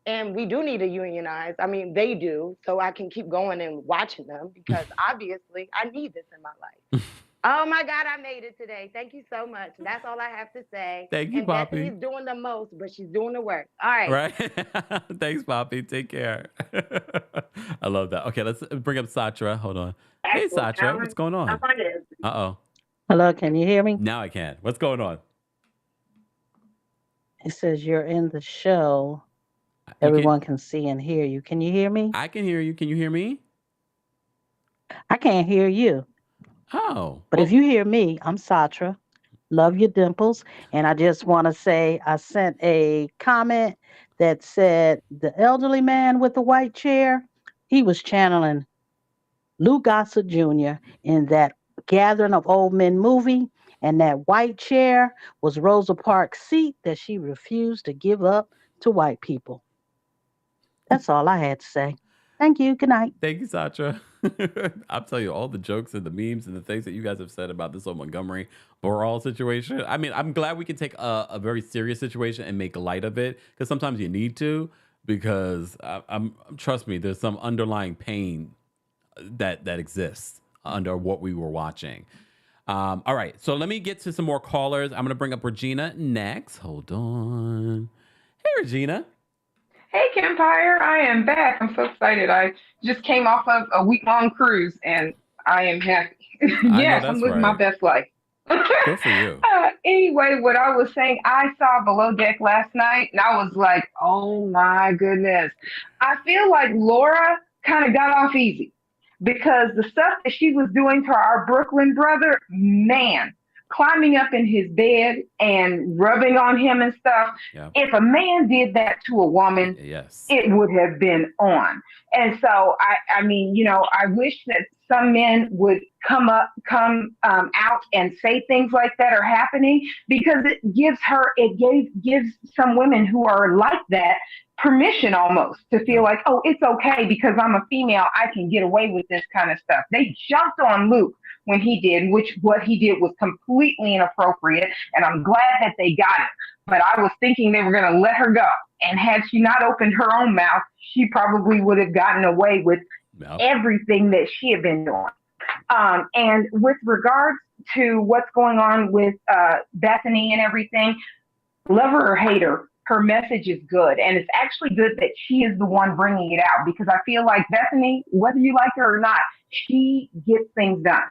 And we do need to unionize. I mean, they do, so I can keep going and watching them because obviously I need this in my life. Oh my God, I made it today. Thank you so much. That's all I have to say. Thank you, Poppy. Bethenny's doing the most, but she's doing the work. All right. Right. Thanks, Poppy. Take care. I love that. Okay, let's bring up Sandra. Hold on. Hey, Sandra. What's going on? Uh-oh. Hello, can you hear me? Now I can. What's going on? It says you're in the show. Everyone can see and hear you. Can you hear me? I can hear you. Can you hear me? I can't hear you. Oh. But if you hear me, I'm Satra. Love your dimples. And I just want to say I sent a comment that said the elderly man with the white chair, he was channeling Lou Gossett Jr. in that Gathering of Old Men movie, and that white chair was Rosa Parks' seat that she refused to give up to white people. That's all I had to say. Thank you. Good night. Thank you, Sandra. I'll tell you all the jokes and the memes and the things that you guys have said about this whole Montgomery Brawl situation. I mean, I'm glad we can take a very serious situation and make light of it because sometimes you need to because trust me, there's some underlying pain that exists under what we were watching. All right, so let me get to some more callers. I'm going to bring up Regina next. Hold on. Hey, Regina. Hey, Kempire. I am back. I'm so excited. I just came off of a week-long cruise, and I am happy. Yes, I'm living my best life. Good for you. Anyway, what I was saying, I saw Below Deck last night, and I was like, oh, my goodness. I feel like Laura kind of got off easy. Because the stuff that she was doing to our Brooklyn brother, man, climbing up in his bed and rubbing on him and stuff. Yeah. If a man did that to a woman, yes, it would have been on. And so I mean, I wish that some men would come out and say things like that are happening, because gives some women who are like that permission almost to feel like, oh, it's okay because I'm a female, I can get away with this kind of stuff. They jumped on Luke when he did, which what he did was completely inappropriate, and I'm glad that they got it. But I was thinking they were going to let her go. And had she not opened her own mouth, she probably would have gotten away with everything that she had been doing. And with regards to what's going on with Bethenny and everything, love her or hate her message is good. And it's actually good that she is the one bringing it out, because I feel like Bethenny, whether you like her or not, she gets things done.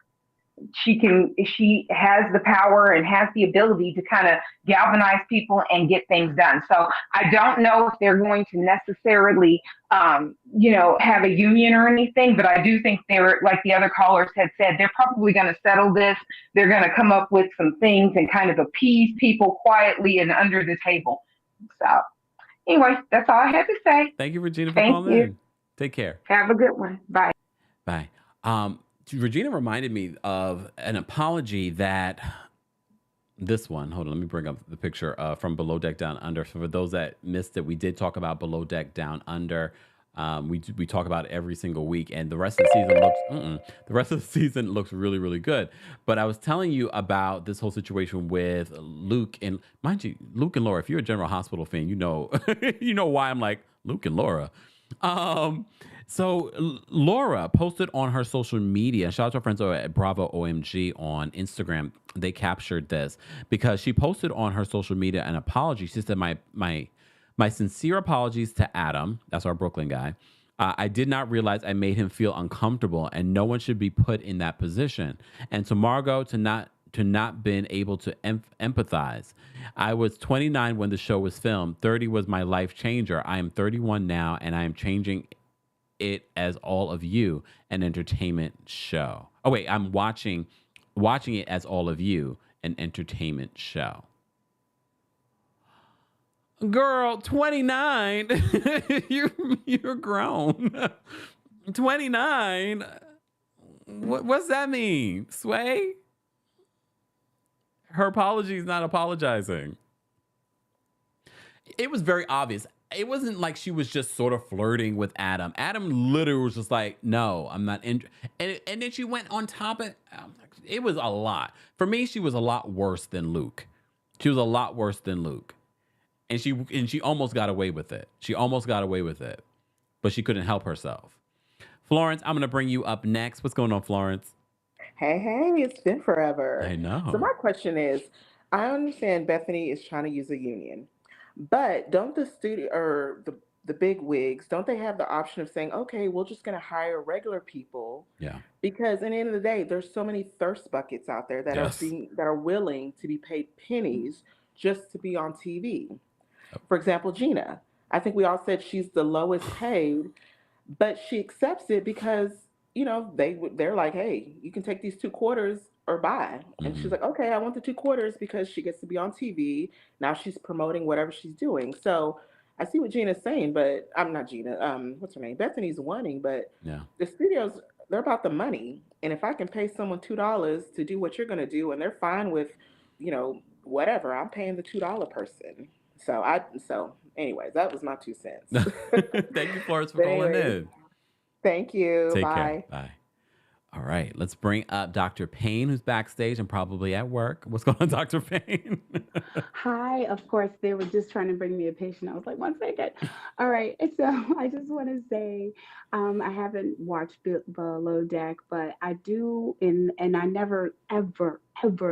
She has the power and has the ability to kind of galvanize people and get things done. So I don't know if they're going to necessarily, have a union or anything, but I do think they're, like the other callers had said, they're probably going to settle this. They're going to come up with some things and kind of appease people quietly and under the table. So anyway, that's all I had to say. Thank you, Regina, for calling in. Take care. Have a good one. Bye. Bye. Regina reminded me of an apology that this one, hold on, let me bring up the picture from Below Deck Down Under. So for those that missed it, we did talk about Below Deck Down Under. We talk about it every single week, and the rest of the season looks really, really good. But I was telling you about this whole situation with Luke, and mind you, Luke and Laura. If you're a General Hospital fan, you know you know why I'm like Luke and Laura. So Laura posted on her social media, shout out to our friends over at Bravo OMG on Instagram. They captured this because she posted on her social media an apology. She said, my sincere apologies to Adam. That's our Brooklyn guy. I did not realize I made him feel uncomfortable, and no one should be put in that position. And to Margot, to not been able to empathize. I was 29 when the show was filmed. 30 was my life changer. I am 31 now, and I am changing it as all of you, an entertainment show. Oh wait, I'm watching it as all of you, an entertainment show. Girl, 29. you're grown. 29. What's that mean? Sway? Her apology is not apologizing. It was very obvious. It wasn't like she was just sort of flirting with Adam. Adam literally was just like, no, I'm not and then she went on top of it. Was a lot. For me, she was a lot worse than Luke. She was a lot worse than Luke. And she almost got away with it. She almost got away with it. But she couldn't help herself. Florence, I'm going to bring you up next. What's going on, Florence? Hey, it's been forever. I know. So my question is, I understand Bethenny is trying to use a union, but don't the studio or the big wigs, don't they have the option of saying, okay, we're just going to hire regular people? Yeah. Because at the end of the day, there's so many thirst buckets out there that are willing to be paid pennies just to be on TV. For example, Gina. I think we all said she's the lowest paid, but she accepts it because, they're like, hey, you can take these 2 quarters or bye. And she's like, okay, I want the 2 quarters because she gets to be on TV. Now she's promoting whatever she's doing. So I see what Gina's saying, but I'm not Gina. What's her name? Bethenny's wanting, but the studios, they're about the money. And if I can pay someone $2 to do what you're going to do and they're fine with, whatever, I'm paying the $2 person. So anyways, that was my 2 cents. Thank you, Florence, for calling in. Thank you. Take Bye. care. Bye. All right, let's bring up Dr. Payne, who's backstage and probably at work. What's going on, Dr. Payne? Hi. Of course, they were just trying to bring me a patient. I was like, 1 second. All right. So I just want to say I haven't watched Below Deck, but I do, and I never, ever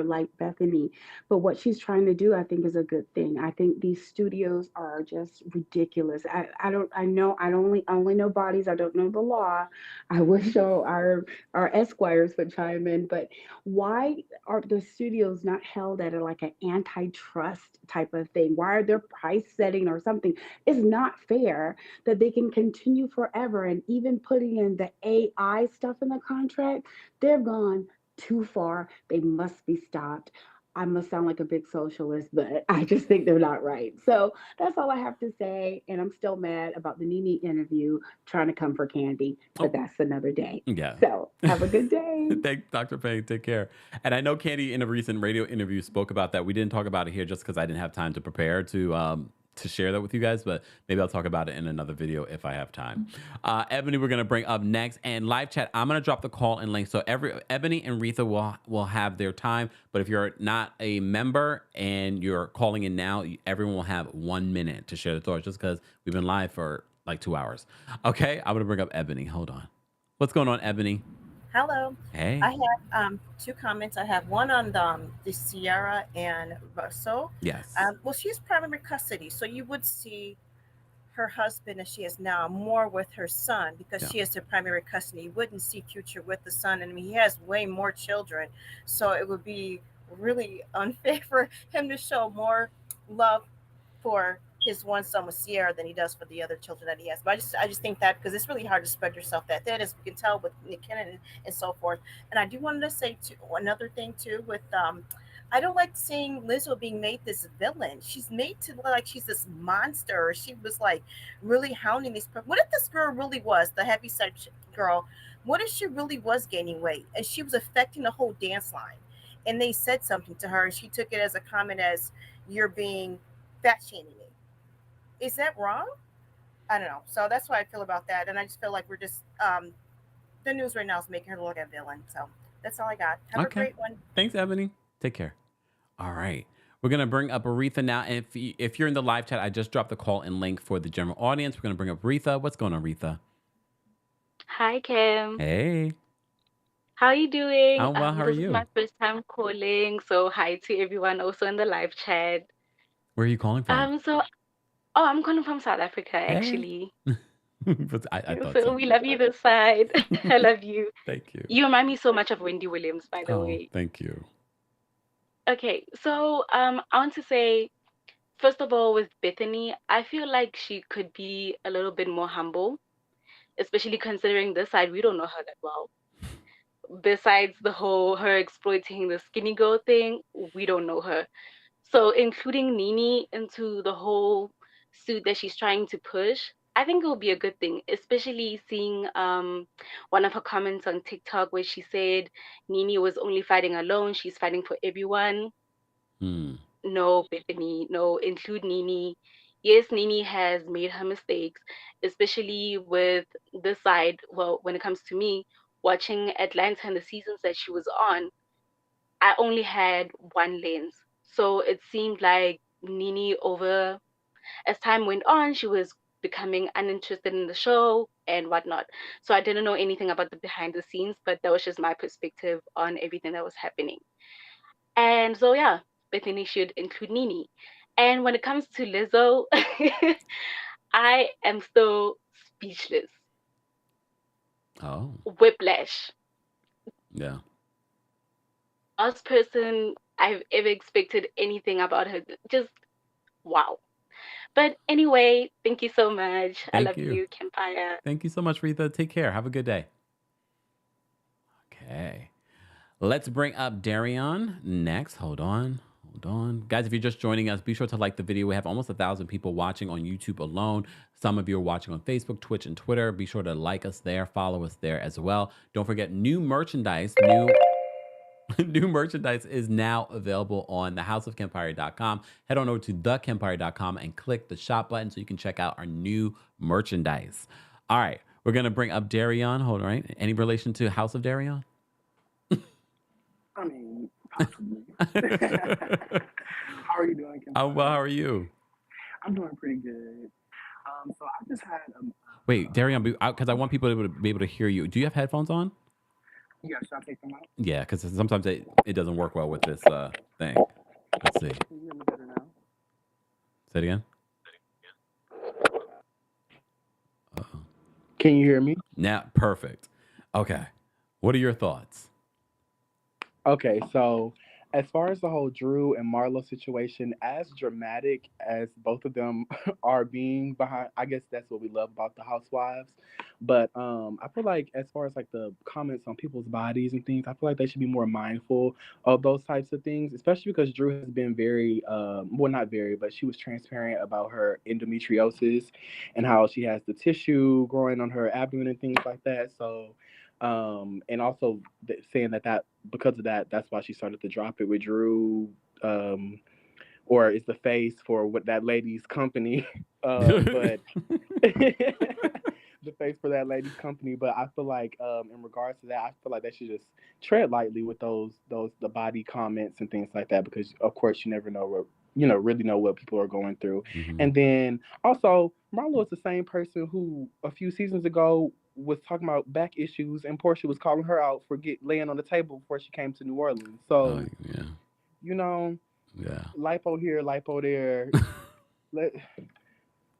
liked Bethenny. But what she's trying to do, I think, is a good thing. I think these studios are just ridiculous. I only know bodies. I don't know the law. I wish our esquires would chime in, but why are the studios not held at like an antitrust type of thing? Why are their price setting or something? It's not fair that they can continue forever, and even putting in the AI stuff in the contract, they've gone too far. They must be stopped. I must sound like a big socialist, but I just think they're not right. So that's all I have to say. And I'm still mad about the Nene interview trying to come for Candy, but that's another day. Yeah. So have a good day. Thanks, Dr. Payne. Take care. And I know Candy in a recent radio interview spoke about that. We didn't talk about it here just because I didn't have time to prepare to share that with you guys, but maybe I'll talk about it in another video if I have time. Ebony, we're gonna bring up next, and live chat. I'm gonna drop the call in link, so Ebony and Retha will have their time. But if you're not a member and you're calling in now, everyone will have 1 minute to share the thoughts, just because we've been live for like 2 hours. Okay, I'm gonna bring up Ebony. Hold on. What's going on, Ebony? Hello. Hey. I have two comments. I have one on the Ciara and Russell. Yes. Well, she's primary custody, so you would see her husband, as she is now, more with her son because she is the primary custody. You wouldn't see Future with the son, and I mean, he has way more children, so it would be really unfair for him to show more love for his one son with Ciara than he does for the other children that he has. But I just think that because it's really hard to spread yourself that thin, as we can tell with Nick Cannon and so forth. And I do want to say another thing too with I don't like seeing Lizzo being made this villain. She's made to look like she's this monster. She was like really hounding these. What if this girl really was the heavyset girl? What if she really was gaining weight and she was affecting the whole dance line? And they said something to her, and she took it as a comment as you're being fat shaming me. Is that wrong? I don't know. So that's what I feel about that. And I just feel like we're just, the news right now is making her look like a villain. So that's all I got. Have a great one. Thanks, Ebony. Take care. All right. We're going to bring up Aretha now. And if you're in the live chat, I just dropped the call and link for the general audience. We're going to bring up Aretha. What's going on, Aretha? Hi, Kim. Hey. How are you doing? I'm well. How are This is you? my first time calling, so hi to everyone also in the live chat. Where are you calling from? I'm calling from South Africa, actually. But I thought So so. we love you this side. I love you. Thank you. You remind me so much of Wendy Williams, by the way. Thank you. Okay, so I want to say, first of all, with Bethenny, I feel like she could be a little bit more humble, especially considering this side, we don't know her that well. Besides the whole her exploiting the skinny girl thing, we don't know her. So including Nene into the whole suit that she's trying to push, I think it will be a good thing, especially seeing one of her comments on TikTok where she said Nene was only fighting alone, she's fighting for everyone. No, Bethenny, no, include Nene. Yes, Nene has made her mistakes, especially with this side. Well, when it comes to me, watching Atlanta and the seasons that she was on, I only had one lens. So it seemed like Nene, as time went on, she was becoming uninterested in the show and whatnot. So I didn't know anything about the behind the scenes, but that was just my perspective on everything that was happening. And so, yeah, Bethany should include Nene. And when it comes to Lizzo, I am still speechless. Oh. Whiplash. Yeah. Last person I've ever expected anything about her. Just wow. But anyway, thank you so much. I love you, Kempire. Thank you so much, Retha. Take care. Have a good day. Okay. Let's bring up Darion next. Hold on. Guys, if you're just joining us, be sure to like the video. We have almost 1,000 people watching on YouTube alone. Some of you are watching on Facebook, Twitch, and Twitter. Be sure to like us there, follow us there as well. Don't forget, new merchandise is now available on thehouseofkempire.com. Head on over to thekempire.com and click the shop button so you can check out our new merchandise. All right, we're going to bring up Darion. Hold on, right? Any relation to House of Darion? I mean, possibly. How are you doing, Kim? Oh, well, how are you? I'm doing pretty good. So I just had Wait, Darion, because I want people to be able to hear you. Do you have headphones on? yeah, should I take them out? Yeah, because sometimes it doesn't work well with this thing. Let's see. Can you hear me better now? Say it again. Can you hear me? Now, perfect. Okay. What are your thoughts? Okay, so as far as the whole Drew and Marlo situation, as dramatic as both of them are being behind, I guess that's what we love about the Housewives. But I feel like as far as like the comments on people's bodies and things, I feel like they should be more mindful of those types of things, especially because Drew has been very, well, not very, but she was transparent about her endometriosis and how she has the tissue growing on her abdomen and things like that. So and also saying that because of that, that's why she started to drop it with Drew, or is the face for what that lady's company, but the face for that lady's company. But I feel like in regards to that, I feel like they should just tread lightly with the body comments and things like that, because of course you never know what really know what people are going through. And then also Marlo is the same person who a few seasons ago was talking about back issues, and Portia was calling her out for laying on the table before she came to New Orleans. So, lipo here, lipo there.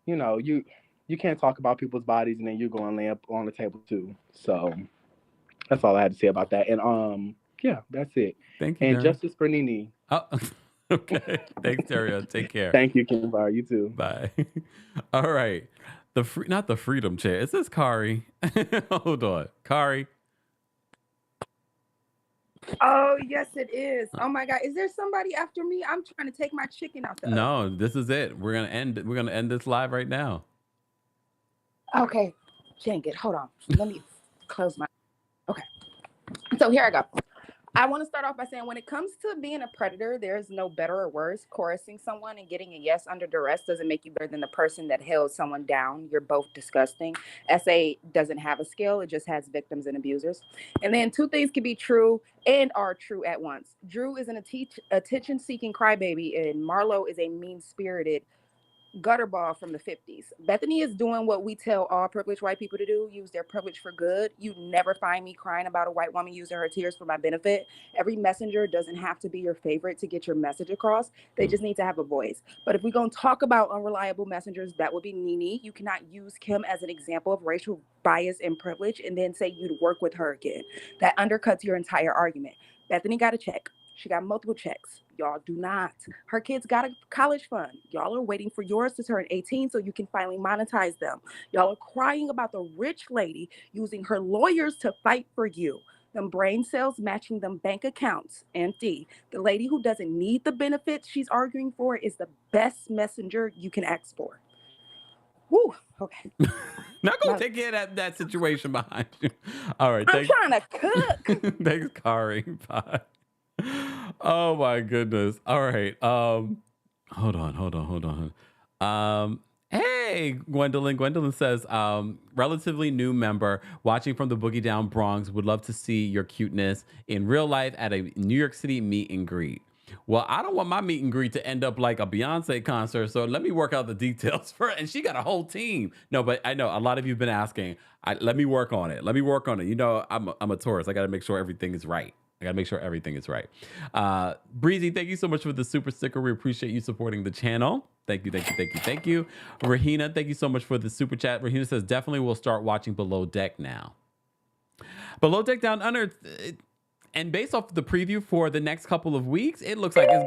You can't talk about people's bodies and then you're going to lay up on the table too. So that's all I had to say about that. And that's it. Thank you. And Darren. Justice for Nene. Oh, okay. Thanks, Dario. Take care. Thank you, Kempire. You too. Bye. All right. Not the freedom chair. Is this Kari? Hold on. Kari. Oh, yes, it is. Oh my God. Is there somebody after me? I'm trying to take my chicken out the oven. No, this is it. We're gonna end this live right now. Okay. Dang it. Hold on. Let me close my. Okay. So here I go. I want to start off by saying when it comes to being a predator, there's no better or worse. Coercing someone and getting a yes under duress doesn't make you better than the person that held someone down. You're both disgusting. SA doesn't have a scale. It just has victims and abusers. And then two things can be true and are true at once. Drew is an attention-seeking crybaby, and Marlo is a mean-spirited gutterball from the 50s. Bethenny is doing what we tell all privileged white people to do: use their privilege for good. You never find me crying about a white woman using her tears for my benefit. Every messenger doesn't have to be your favorite to get your message across. They just need to have a voice. But if we're going to talk about unreliable messengers, that would be Nene. You cannot use Kim as an example of racial bias and privilege and then say you'd work with her again. That undercuts your entire argument. Bethenny got a check. She got multiple checks. Y'all do not. Her kids got a college fund. Y'all are waiting for yours to turn 18 so you can finally monetize them. Y'all are crying about the rich lady using her lawyers to fight for you. Them brain cells matching them bank accounts empty. The lady who doesn't need the benefits she's arguing for is the best messenger you can ask for. Woo, okay. Not gonna take care of that situation behind you. All right. I'm trying to cook. Thanks, Kari. Bye. Oh my goodness. All right. Hold on. Hey, Gwendolyn. Gwendolyn says, relatively new member watching from the Boogie Down Bronx. Would love to see your cuteness in real life at a New York City meet and greet. Well, I don't want my meet and greet to end up like a Beyonce concert, so let me work out the details for it. And she got a whole team. No, but I know a lot of you've been asking. Let me work on it. You know, I'm a tourist. I got to make sure everything is right. Breezy, thank you so much for the super sticker. We appreciate you supporting the channel. Thank you. Rahina, thank you so much for the super chat. Rahina says, definitely will start watching Below Deck now. Below Deck Down Under, and based off the preview for the next couple of weeks, it looks like it's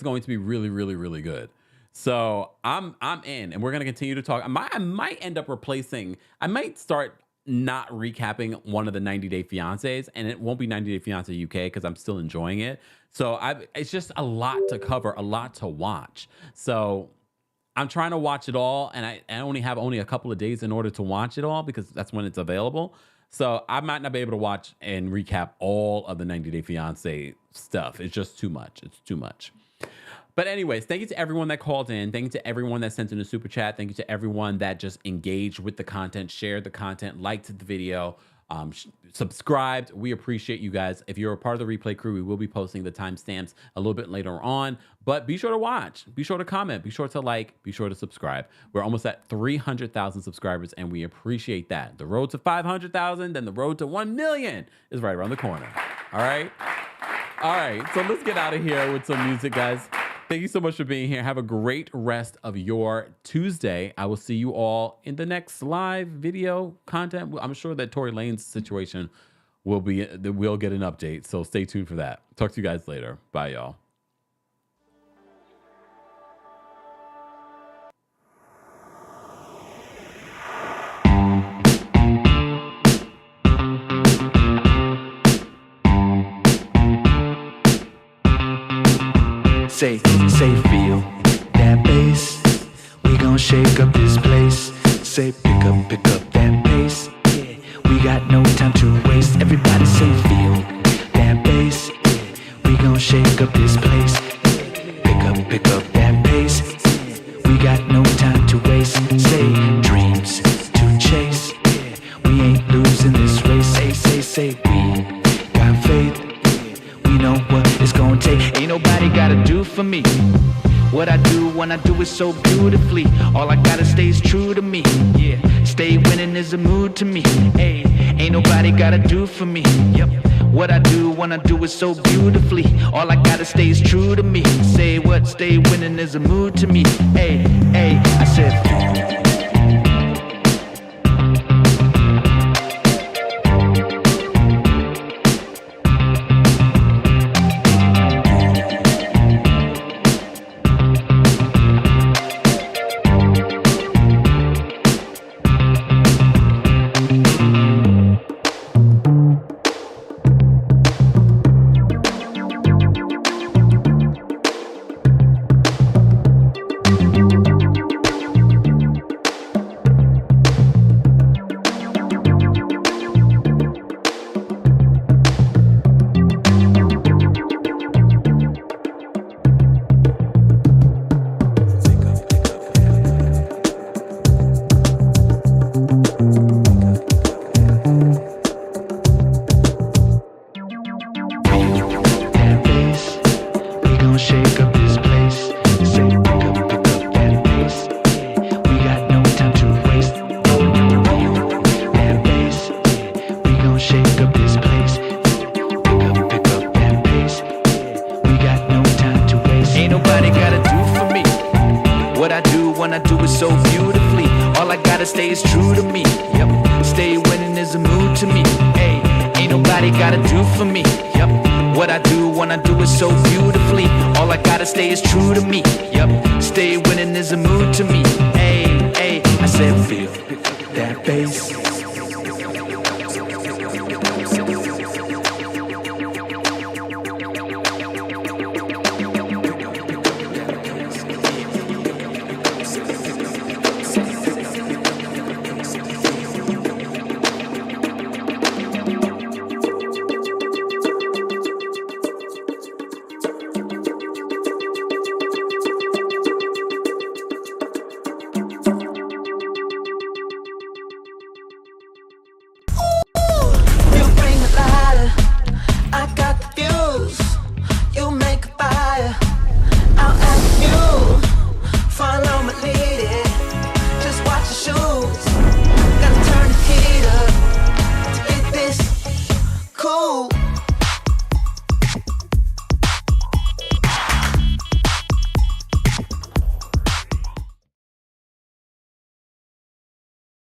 going to be really, really, really good. So I'm in, and we're gonna continue to talk. I might end up I might start not recapping one of the 90 Day Fiancés, and it won't be 90 Day Fiancé UK because I'm still enjoying it. So it's just a lot to cover, a lot to watch. So I'm trying to watch it all, and I only have a couple of days in order to watch it all because that's when it's available. So I might not be able to watch and recap all of the 90 Day Fiancé stuff. It's just too much. It's too much. But anyways, thank you to everyone that called in. Thank you to everyone that sent in a super chat. Thank you to everyone that just engaged with the content, shared the content, liked the video, subscribed. We appreciate you guys. If you're a part of the replay crew, we will be posting the timestamps a little bit later on. But be sure to watch. Be sure to comment. Be sure to like. Be sure to subscribe. We're almost at 300,000 subscribers, and we appreciate that. The road to 500,000, then the road to 1 million is right around the corner. All right? All right. So let's get out of here with some music, guys. Thank you so much for being here. Have a great rest of your Tuesday. I will see you all in the next live video content. I'm sure that Tory Lanez situation we'll get an update. So stay tuned for that. Talk to you guys later. Bye, y'all. Say, feel that bass. We gon' shake up this place. Say, pick up that pace. Yeah, we got no time to waste. Everybody say, feel that bass. Yeah, we gon' shake up this place. Pick up that pace. Yeah, we got no time to waste. Say, dreams to chase. Yeah, we ain't losing this race. Say, we got faith. We know what it's gonna take. Ain't nobody gotta do for me what I do when I do it so beautifully. All I gotta stay is true to me. Yeah, stay winning is a mood to me. Hey, ain't nobody gotta do for me. Yep, what I do when I do it so beautifully. All I gotta stay is true to me. Say what? Stay winning is a mood to me. Hey, I said. Stay winning is a mood to me. Hey, I said feel that bass.